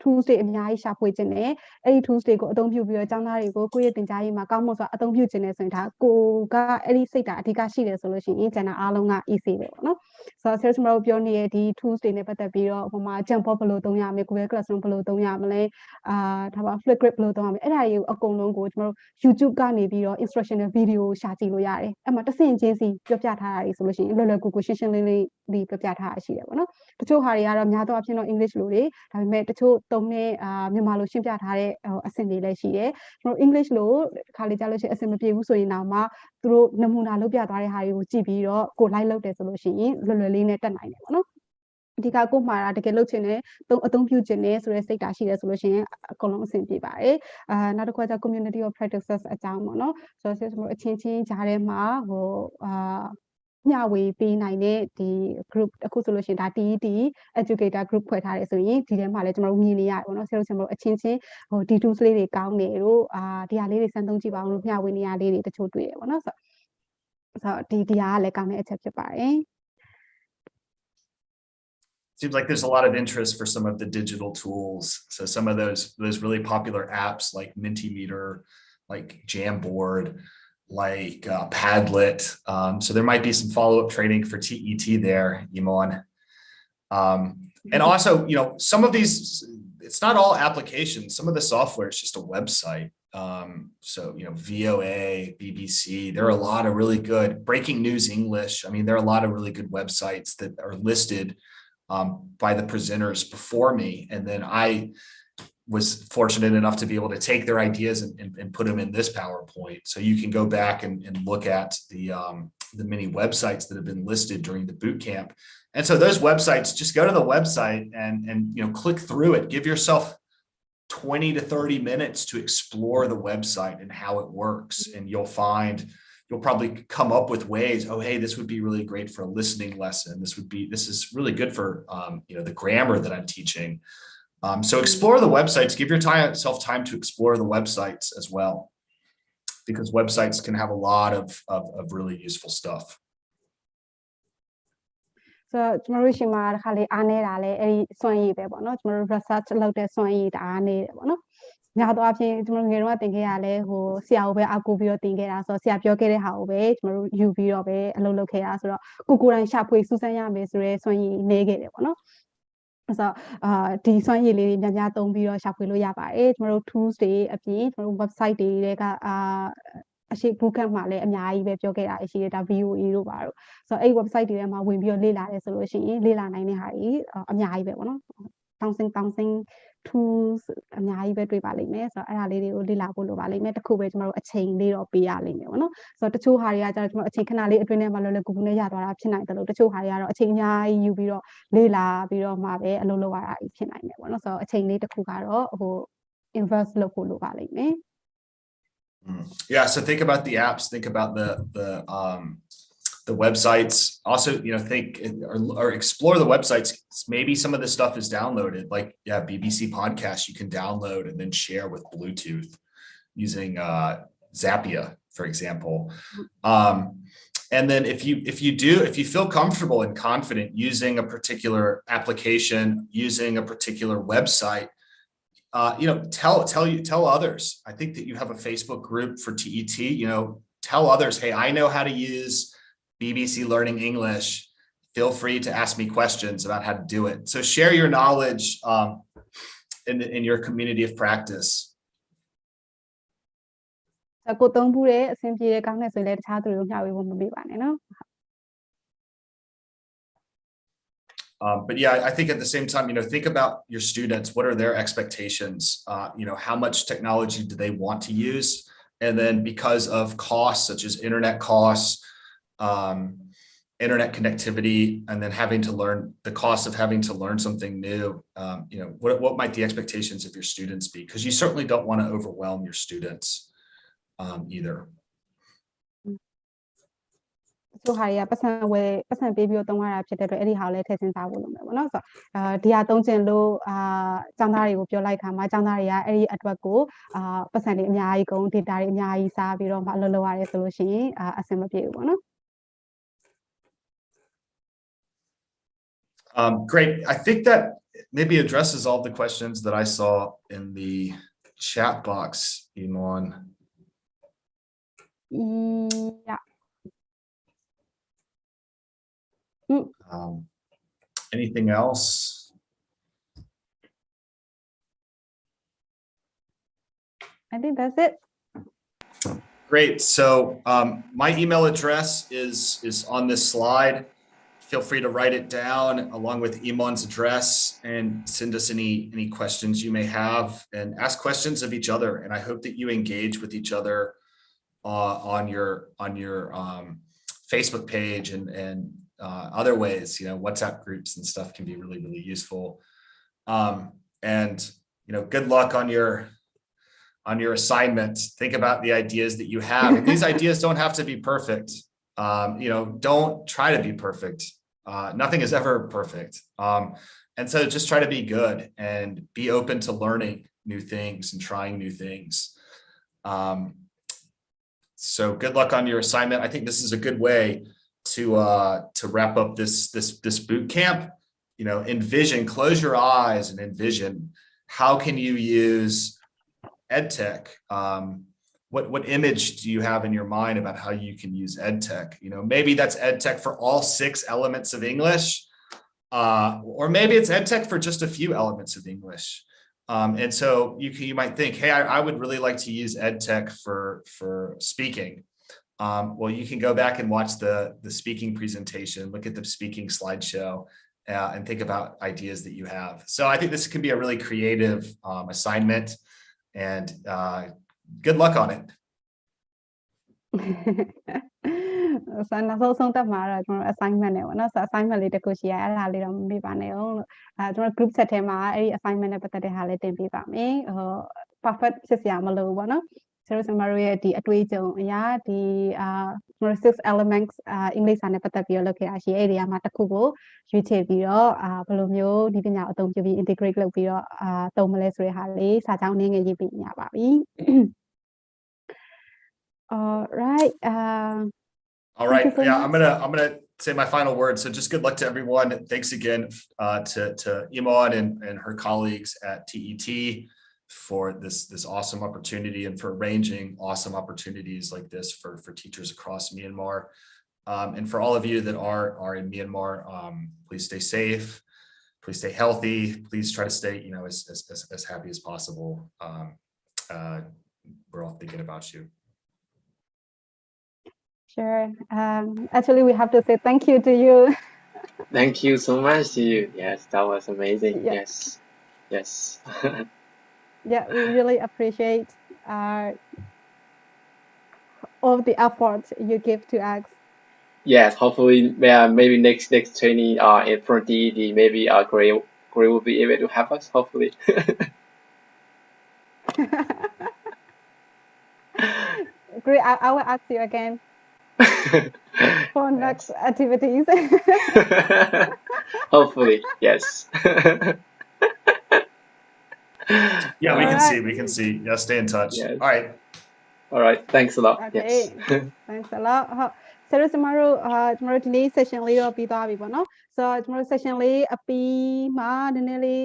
tools တွေအများကြီးရှာဖွေခြင်းနဲ့အဲ့ဒီ tools တွေကိုအသုံးပြုပြီးတော့ကျောင်းသားတွေကိုကိုယ့်ရဲ့သင်ကြားရေးမှာကောင်းမွန်စွာအသုံးပြုခြင်းနဲ့ဆိုရင်ဒါကိုကအဲ့ဒီစိတ်ဓာတ်အဓိကရှိတယ်ဆိုလို့ရှိရင်ကျန်တာအားလုံးက easy ပဲပေါ့နော်ဆိုတော့ sales တို့ပြောနေတဲ့ဒီ tools တွေနဲ့ပတ်သက်ပြီးတော့ဟိုမှာ Jamboard ဘယ်လိုသုံးရမလဲ Google Classroom ဘယ်လိုသုံးရမလဲဒါပါ Flipgrid ဘယ်လိုသုံးရမလဲအဲ့ဒါတွေကိုအကုန်လုံးကိုကျွန်တော်တို့ YouTube ကနေပြီးတော့ instructional video ရှာကြည့်လို့ရတယ်အဲ့မှာတစ်ဆင့်ချင်းစီပြောပြထားတာတွေဆိုလို့ရှိရင်လွယ်လွယ်ကူကူရှင်းရှင်းလင်းလင်းဒီပြောပြထားတာရှိတယ်ပေါ့နော်တချို့ဟာတွေကတော့များသောအားဖြင့်တော့ English လိုတွေဒါပေမဲ့တချို့သုံးတဲ့မြန်မာလိုရှင်းပြထားတဲ့အဆင့်တွေလည်းရှိတယ်ကျွန်တော် English လိုခါလေးကြားလို့ရှိရင်အဆင်မပြေဘူးဆိုရင်တော့မှသူတို့နမူနာလုပ်ပြသွားတဲ့ဟာတွေကိုကြည့်ပြီးတော့ကို like လုပ်တယ်ဆိုလို့ရှိရင်လွယ်လွယ်လေးနဲ့တက်နိုင်တယ်ပေါ့နော်အဓိကကိုမှာတကယ်လုပ်ချင်တယ်အသုံးပြုချင်တယ်ဆိုတဲ့စိတ်ဓာတ်ရှိတယ်ဆိုလို့ရှိရင်အကုန်လုံးအဆင်ပြေပါတယ်နောက်တစ်ခုက community of practices အကြောင်းပေါ့နော်ဆိုတော့ကျွန်တော်အချင်းချင်းကြားထဲမှာဟိုမျှဝေပေးနိုင်တဲ့ဒီ group အခုဆိုလို့ရှိရင်ဒါ TET educator group ဖွဲ့ထားတယ်ဆိုရင်ဒီထဲမှာလည်းကျွန်တော်တို့မြင်နေရတယ်ပေါ့နော်ဆရာတို့ကျွန်တော်တို့အချင်းချင်းဟိုဒီ tools လေးတွေကောင်းတယ်တို့ဒီဟာလေးတွေစမ်းသုံးကြည့်ပါအောင်လို့မျှဝေနေရလေးတွေတချို့တွေ့ရပေါ့နော်ဆိုတော့ဒီဟာကလည်းကောင်းတဲ့အချက်ဖြစ်ပါတယ် Seems like there's a lot of interest for some of the digital tools. So some of those really popular apps like Mentimeter, like Jamboard, like Padlet. So there might be some follow-up training for TET there, Imon. And also, some of these, it's not all applications. Some of the software is just a website. So, VOA, BBC, there are a lot of really good breaking news English. I mean, there are a lot of really good websites that are listed by the presenters before me. And then I was fortunate enough to be able to take their ideas and put them in this PowerPoint. So you can go back and look at the many websites that have been listed during the boot camp. And so those websites, just go to the website and click through it. Give yourself 20 to 30 minutes to explore the website and how it works. And you'll probably come up with ways, oh, hey, this would be really great for a listening lesson. This is really good for, the grammar that I'm teaching. So explore the websites, give yourself time to explore the websites as well, because websites can have a lot of really useful stuff. So ကျွန်တော်တို့ရှင်မှာတစ်ခါလေးအားနေတာလေအဲ့ဒီစွမ်းရည်ပဲပေါ့နော်ကျွန်တော်တို့ research လုပ်တဲ့စွမ်းရည်ဒါအားနေတယ်ပေါ့နော်များသောအားဖြင့်ကျွန်တော်ငယ်တော့တင်ခဲ့ရလဲဟိုဆရာကိုပဲအောက်ကိုပြီးတော့တင်ခဲ့တာဆိုတော့ဆရာပြောခဲ့တဲ့ဟာကိုပဲကျွန်တော်တို့ယူပြီးတော့ပဲအလုပ်လုပ်ခဲ့တာဆိုတော့ကိုယ်တိုင်ရှာဖွေစူးစမ်းရမယ်ဆိုရဲစွမ်းရည်နေခဲ့တယ်ပေါ့နော်ဆိုတော့ဒီစွမ်းရည်လေးတွေများသုံးပြီးတော့ရှာဖွေလို့ရပါတယ်ကျွန်တော်တို့ tools တွေအပြင်ကျွန်တော်တို့ website တွေကအရှိ bootcamp မှာလည်းအများကြီးပဲပြောခဲ့တာရှိတယ်ဒါ VOA တို့ပါတော့ဆိုတော့အဲ့ website တွေထဲမှာဝင်ပြီးတော့လေ့လာတယ်ဆိုလို့ရှိရင်လေ့လာနိုင်တဲ့ဟာကြီးအများကြီးပဲပေါ့နော်တောင်းစင် tools အများကြီးပဲတွေ့ပါလိမ့်မယ်ဆိုတော့အဲ့ဒါလေးတွေကိုလေ့လာဖို့လိုပါလိမ့်မယ်တခုပဲကျွန်တော်တို့အချိန်လေးတော့ပေးရလိမ့်မယ်ပေါ့နော်ဆိုတော့တချို့ဟာတွေကကျတော့ကျွန်တော်အချိန်ခဏလေးအတွင်းထဲမှာလွယ်လွယ်ကူကူနဲ့ရသွားတာဖြစ်နိုင်တယ်လို့တချို့ဟာတွေကတော့အချိန်အများကြီးယူပြီးတော့လေ့လာပြီးတော့မှပဲအလုပ်လုပ်ရတာဖြစ်နိုင်တယ်ပေါ့နော်ဆိုတော့အချိန်လေးတစ်ခုကတော့ဟို invest လုပ်ဖို့လိုပါလိမ့်မယ် Yeah, so think about the apps, think about the websites. Also, think or explore the websites. Maybe some of this stuff is downloaded, like BBC podcast you can download and then share with Bluetooth using Zapier, for example. And then if you feel comfortable and confident using a particular application, using a particular website, tell others. I think that you have a Facebook group for TET, tell others, hey, I know how to use BBC Learning English. Feel free to ask me questions about how to do it. So share your knowledge in your community of practice. ကိုသုံးဘူးတဲ့အဆင်ပြေတဲ့ကောင်းတဲ့ဆိုရင်လည်းတခြားသူတွေကိုမျှဝေဖို့မပေးပါနဲ့နော် But yeah, I think at the same time, think about your students. What are their expectations? How much technology do they want to use? And then because of costs such as internet costs, internet connectivity, and then having to learn the cost of having to learn something new. What might the expectations of your students be? Because you certainly don't want to overwhelm your students either. တချို့ဟာတွေကပတ်စံပေးပြီးတော့သုံးရတာဖြစ်တဲ့အတွက်အဲ့ဒီဟာကိုလည်းထည့်စဉ်းစားဖို့လုပ်မယ်ပေါ့နော်ဆိုတော့ဒီဟာသုံးချင်လို့ကျောင်းသားတွေကိုပြောလိုက်ခါမှာကျောင်းသားတွေကအဲ့ဒီအတွက်ကိုပတ်စံတွေအများကြီးကုန် data တွေအများကြီးစားပြီးတော့မှအလုပ်လုပ်ရတယ်ဆိုလို့ရှိရင်အဆင်မပြေဘူးပေါ့နော် Great. I think that maybe addresses all the questions that I saw in the chat box, Iman. Yeah. Anything else? I think that's it. Great. So my email address is on this slide. Feel free to write it down along with Iman's address and send us any questions you may have and ask questions of each other. And I hope that you engage with each other on your Facebook page and other ways. WhatsApp groups and stuff can be really, really useful. And good luck on your assignment. Think about the ideas that you have. And these ideas don't have to be perfect. Don't try to be perfect. Nothing is ever perfect. And so just try to be good and be open to learning new things and trying new things. So good luck on your assignment. I think this is a good way to wrap up this boot camp. Envision, close your eyes and envision, how can you use EdTech? What image do you have in your mind about how you can use EdTech? Maybe that's EdTech for all 6 elements of English, or maybe it's EdTech for just a few elements of English. And so you might think, hey, I would really like to use EdTech for speaking. Well, you can go back and watch the speaking presentation, look at the speaking slideshow, and think about ideas that you have. So I think this can be a really creative assignment, and good luck on it. နောက်ဆုံးတက်မှာတော့ကျွန်တော် assignment နဲ့ပေါ့နော်ဆို assignment လေးတစ်ခုရှိရအဲ့ဒါလေးတော့မမေ့ပါနဲ့အောင်လို့ကျွန်တော် group chat ထဲမှာအဲ့ဒီ assignment နဲ့ပတ်သက်တဲ့ဟာလေးတင်ပေးပါမယ် perfect ဖြစ်စရာမလိုဘူးပေါ့နော်ကျွန်တော်ရဲ့ဒီအတွေ့အကြုံအရာဒီကျွန်တော် 6 elements အင်္ဂလိပ်စာနဲ့ပတ်သက်ပြီးတော့လုပ်ခဲ့တာရှိအဲ့ဒီနေရာမှာတစ်ခုကိုရွေးချယ်ပြီးတော့ဘယ်လိုမျိုးဒီပညာအသုံးပြုပြီး integrate လုပ်ပြီးတော့သုံးမလဲဆိုတဲ့ဟာလေးစာကြောင်းနည်းငယ်ရေးပြရပါပြီ All right. All right. Yeah, I'm gonna say my final words. So just good luck to everyone. Thanks again to Iman and her colleagues at TET for this awesome opportunity and for arranging awesome opportunities like this for teachers across Myanmar. And for all of you that are in Myanmar, please stay safe. Please stay healthy. Please try to stay, as happy as possible. We're all thinking about you. Sure. Actually, we have to say thank you to you. Thank you so much to you. Yes, that was amazing. Yeah. Yes. Yeah, we really appreciate all the effort you give to us. Yes, hopefully, maybe next training in front TED, maybe Gray will be able to help us. Hopefully. Great. I will ask you again. For next activities. Hopefully, yes. Yeah, we can see. Yeah, stay in touch. Yes. All right. Thanks a lot. Okay. Yes. Thanks a lot. ဆိုတော့ကျမတို့ဒီနေ့ session လေးတော့ပြီးသွားပြီပေါ့နော်ဆိုတော့ကျမတို့ session လေးအပြီးမှာနည်းနည်းလေး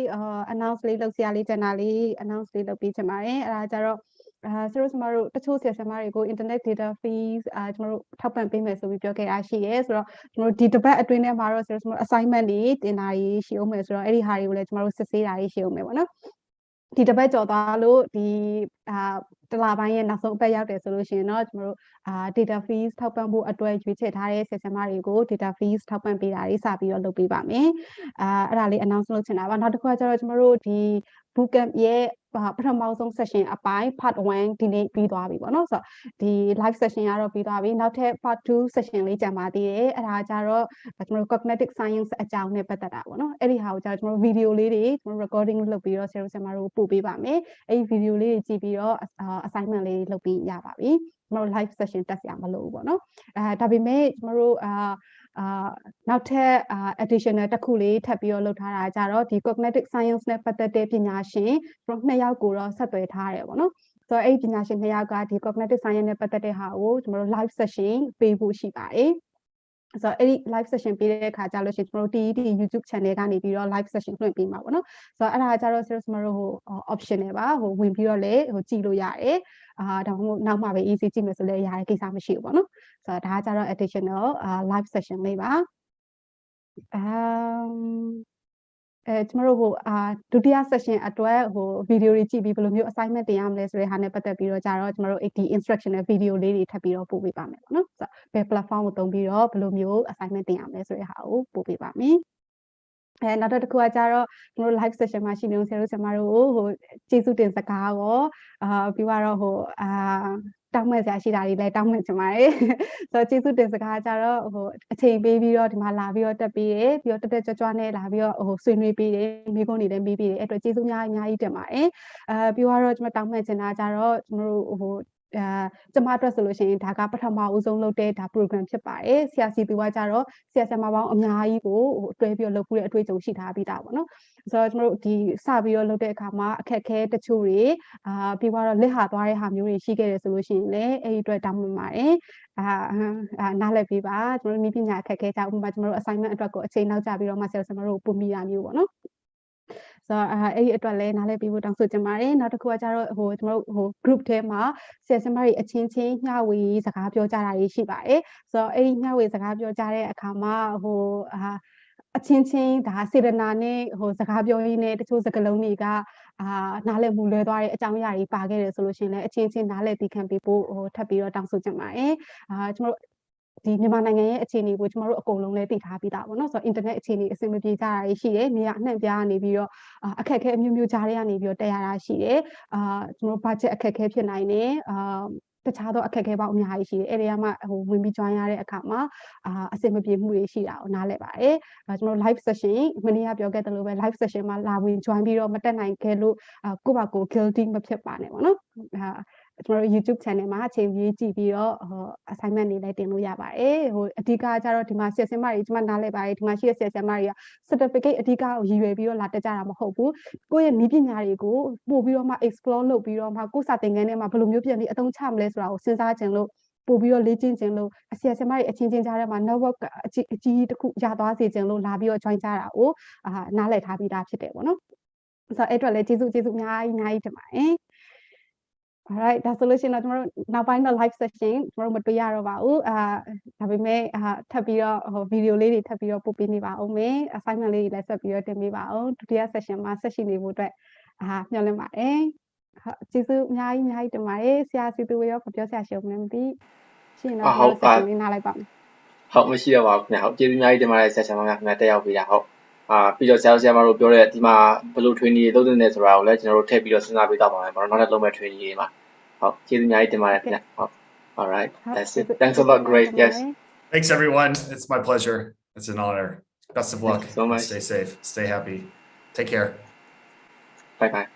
announce လေးလုပ်စရာလေးကျန်တာလေး announce လေးလုပ်ပေးချင်ပါတယ်အဲ့ဒါကြတော့ဆိုတော့ကျမတို့တချို့ဆရာဆရာမတွေကို internet data fees ကျမတို့ထောက်ပံ့ပေးမယ်ဆိုပြီးပြောခဲ့တာရှိရဲဆိုတော့ကျမတို့ဒီတစ်ပတ်အတွင်းထဲမှာတော့ဆိုတော့ကျမတို့ assignment တွေတင်တာတွေရှိအောင်မယ်ဆိုတော့အဲ့ဒီဟာတွေကိုလည်းကျမတို့စစ်ဆေးတာတွေရှိအောင်မယ်ပေါ့နော်ဒီတစ်ပတ်ကြော်သွားလို့ဒီတလပိုင်းရဲ့နောက်ဆုံးအပတ်ရောက်တယ်ဆိုလို့ရှိရင်တော့ကျမတို့data fees ထောက်ပံ့ဖို့အတွက်ရွေးချယ်ထားတဲ့ဆရာဆရာမတွေကို data fees ထောက်ပံ့ပေးတာတွေစပြီးတော့လုပ်ပေးပါမယ်အဲ့ဒါလေး announce လုပ်ချင်တာပါနောက်တစ်ခုကကျတော့ကျမတို့ဒီ bootcamp ရဲ့ ပထမဆုံး session အပိုင်း part 1ဒီနေ့ပြီးသွားပြီပေါ့နော်ဆိုတော့ဒီ live session ကတော့ပြီးသွားပြီနောက်ထပ် part 2 session လေးကြံပါသေးတယ်အဲ့ဒါကြတော့ကျွန်တော် cognitive science အကြောင်းနဲ့ပတ်သက်တာပေါ့နော်အဲ့ဒီဟာကိုကျွန်တော် video လေးတွေကျွန်တော် recording လုပ်ပြီးတော့ဆရာတို့ပို့ပေးပါမယ်အဲ့ဒီ video လေးတွေကြည့်ပြီးတော့ assignment လေးလုပ်ပြီးရပါပြီကျွန်တော် live session တက်စရာမလိုဘူးပေါ့နော်ဒါပေမဲ့ကျွန်တော်တို့နောက်ထပ် additional တစ်ခုလေးထပ်ပြီးတော့လုပ်ထားတာကြတော့ဒီ cognitive science နဲ့ပတ်သက်တဲ့ပညာရှင်ကျွန်တော်2ယောက်ကိုတော့ဆက်သွယ်ထားတယ်ပေါ့နော်ဆိုတော့အဲ့ဒီပညာရှင်2ယောက်ကဒီ cognitive science နဲ့ပတ်သက်တဲ့ဟာကိုကျွန်တော်တို့ live session ပေးဖို့ရှိပါတယ်ဆိုတော့အဲ့ဒီ live session ပေးတဲ့အခါကျလို့ရှိရင်ကျွန်တော်တို့ TET YouTube channel ကနေပြီးတော့ live session လွှင့်ပေးမှာပေါ့နော်ဆိုတော့အဲ့ဒါကြတော့ကျွန်တော်တို့optional ပါဝင်ပြီးတော့လည်းကြည့်လို့ရတယ်ဒါမှမဟုတ်နောက်မှပဲ easy ကြည့်မယ်ဆိုလည်းရတဲ့ကိစ္စမရှိဘူးပေါ့နော်ဆိုတော့ဒါကကြတော့ additional live session လေးပါကျွန်တော်တို့ဒုတိယ session အတွက်video တွေကြည့်ပြီးဘယ်လိုမျိုး assignment တင်ရမလဲဆိုတဲ့ဟာနဲ့ပတ်သက်ပြီးတော့ကြတော့ကျွန်တော်တို့ဒီ instructional video လေးတွေထပ်ပြီးတော့ပို့ပေးပါမယ်ပေါ့နော်ဆိုတော့ဘယ် platform ကိုသုံးပြီးတော့ဘယ်လိုမျိုး assignment တင်ရမလဲဆိုတဲ့ဟာကိုပို့ပေးပါမယ်နောက်တစ်ခုကကြတော့ကျွန်တော် live session မှာရှိနေဆရာတို့ဆရာမတို့ကိုကျေးဇူးတင်စကားရောပြီးတော့တောင်းပန်စရာရှိတာတွေလည်းတောင်းပန်ချင်ပါတယ်ဆိုတော့ကျေးဇူးတင်စကားကြတော့အချိန်ပေးပြီးတော့ဒီမှာလာပြီးတော့တက်ပြီးတယ်ပြီးတော့တက်ကြွနဲ့လာပြီးတော့ဆွေးနွေးပြီးတယ်မိကုန်းတွေလည်းမေးပြီးတယ်အဲ့တော့ကျေးဇူးများအများကြီးတင်ပါတယ်ပြီးတော့ကျွန်မတောင်းပန်ချင်တာကြတော့ကျွန်တော်တို့ကျမအတွက်ဆိုလို့ရှိရင်ဒါကပထမဦးဆုံးလုပ်တဲ့ဒါ program ဖြစ်ပါတယ်ဆရာစီသူကကြတော့ဆရာဆရာမပေါင်းအများကြီးကိုတွဲပြီးတော့လုပ်ဖို့တဲ့အတွေ့အကြုံရှိထားပြီးသားပေါ့နော်ဆိုတော့ကျွန်တော်တို့ဒီစပြီးတော့လုပ်တဲ့အခါမှာအခက်အခဲတချို့တွေပြီးတော့လက်ဟာသွားတဲ့ဟာမျိုးတွေရှိခဲ့တယ်ဆိုလို့ရှိရင်လည်းအဲ့ဒီအတွက်တောင်းပန်ပါတယ်နားလည်ပေးပါကျွန်တော်တို့နည်းပညာအခက်အခဲကြောင့်ဥပမာကျွန်တော်တို့ assignment အတွက်ကိုအချိန်နောက်ကျပြီးတော့မှဆရာဆရာမတို့ပုံမိတာမျိုးပေါ့နော်ဆိုတော့အဲ့ဒီအတွက်လည်းနားလည်ပေးဖို့တောင်းဆိုချင်ပါတယ်နောက်တစ်ခုကကျတော့ကျွန်တော်တို့group ထဲမှာဆရာဆရာမတွေအချင်းချင်းမျှဝေစကားပြောကြတာတွေရှိပါတယ်ဆိုတော့အဲ့ဒီမျှဝေစကားပြောကြတဲ့အခါမှာအချင်းချင်းဒါစေတနာနဲ့စကားပြောရင်းနဲ့တချို့စကားလုံးတွေကနားလည်မှုလွဲသွားတဲ့အကြောင်းအရာတွေပါခဲ့တယ်ဆိုလို့ရှိရင်လည်းအချင်းချင်းနားလည်သိခံပေးဖို့ထပ်ပြီးတော့တောင်းဆိုချင်ပါတယ်ကျွန်တော်ဒီမြန်မာနိုင်ငံရဲ့အခြေအနေကိုကျွန်တော်တို့အကုန်လုံးလည်းသိထားပြီးသားပေါ့နော်ဆိုတော့ internet အခြေအနေအဆင်မပြေကြတာရှိတယ်နေရာအနှံ့ပြားနေပြီးတော့အခက်အခဲအမျိုးမျိုးကြားရနေပြီးတော့တက်ရတာရှိတယ်ကျွန်တော် budget အခက်အခဲဖြစ်နိုင်တယ်တခြားသောအခက်အခဲပေါင်းအများကြီးရှိတယ်အဲ့ဒီကမှဝင်ပြီး join ရတဲ့အခါမှာအဆင်မပြေမှုတွေရှိတာကိုနားလည်ပါတယ်ကျွန်တော် live session မနေ့ကပြောခဲ့တယ်လို့ပဲ live session မှာလာဝင် join ပြီးတော့မတက်နိုင်ခဲ့လို့ကိုယ့်ဘာကို guilty မဖြစ်ပါနဲ့ပေါ့နော်ကျွန်တော် YouTube channel မှာအချိန်ကြီးကြည့်ပြီးတော့assignment တွေလည်းတင်လို့ရပါတယ်အဓိကကျတော့ဒီမှာဆရာဆရာမတွေကျွန်မနားလည်ပါတယ်ဒီမှာရှိတဲ့ဆရာဆရာမတွေက certificate အဓိကကိုရည်ရွယ်ပြီးတော့လာတက်ကြတာမဟုတ်ဘူးကိုယ့်ရဲ့နည်းပညာတွေကိုပို့ပြီးတော့မှ explore လုပ်ပြီးတော့မှကိုယ့်စာသင်ခန်းထဲမှာဘယ်လိုမျိုးပြန်ပြီးအသုံးချမလဲဆိုတာကိုစဉ်းစားခြင်းလို့ပို့ပြီးတော့လေ့ကျင့်ခြင်းလို့ဆရာဆရာမတွေအချင်းချင်းကြားထဲမှာ network အကြီးတစ်ခုရသွားစေခြင်းလို့လာပြီးတော့ join ကြတာကိုနားလည်ထားပြီးသားဖြစ်တယ်ပေါ့နော်ဆိုတော့အဲ့အတွက်လည်းကျေးဇူးအများကြီးတင်ပါတယ် alright ဒါဆိုလို့ရှိရင်တော့ကျွန်တော်တို့နောက်ပိုင်းတော့ live session ကျွန်တော်တို့မတွေ့ရတော့ပါဘူးဒါပေမဲ့ထပ်ပြီးတော့video လေးတွေထပ်ပြီးတော့ပို့ပေးနေပါအောင်မယ် assignment လေးတွေလည်းဆက်ပြီးတော့တင်ပေးပါအောင်ဒုတိယ session မှာဆက်ရှိနေဖို့အတွက်မျှော်လင့်ပါတယ်ကျေးဇူးအများကြီးတင်ပါတယ်ဆရာစီသူရောပြောဆရာရှုံးမသိရှင်တော့ live session လေးနားလိုက်ပါမယ်ဟုတ်မရှိတော့ပါဘူးခင်ဗျာဟုတ်ကျေးဇူးအများကြီးတင်ပါတယ်ဆရာဆရာမများခင်ဗျာတက်ရောက်ပေးတာဟုတ်ပြီးတော့ဆရာဆရာမတို့ပြောတဲ့ဒီမှာဘယ်လို training တွေလုပ်နေတယ်ဆိုတာကိုလည်းကျွန်တော်တို့ထည့်ပြီးတော့စဉ်းစားပေးတော့ပါမယ်ဘာလို့နောက်ထပ်လုပ်မဲ့ training တွေမှာဟုတ်ကျေးဇူးအများကြီးတင်ပါတယ်ခင်ဗျာဟုတ် all right that's it thanks a lot great yes Thanks everyone it's my pleasure it's an honor best of luck so much stay safe stay happy take care bye bye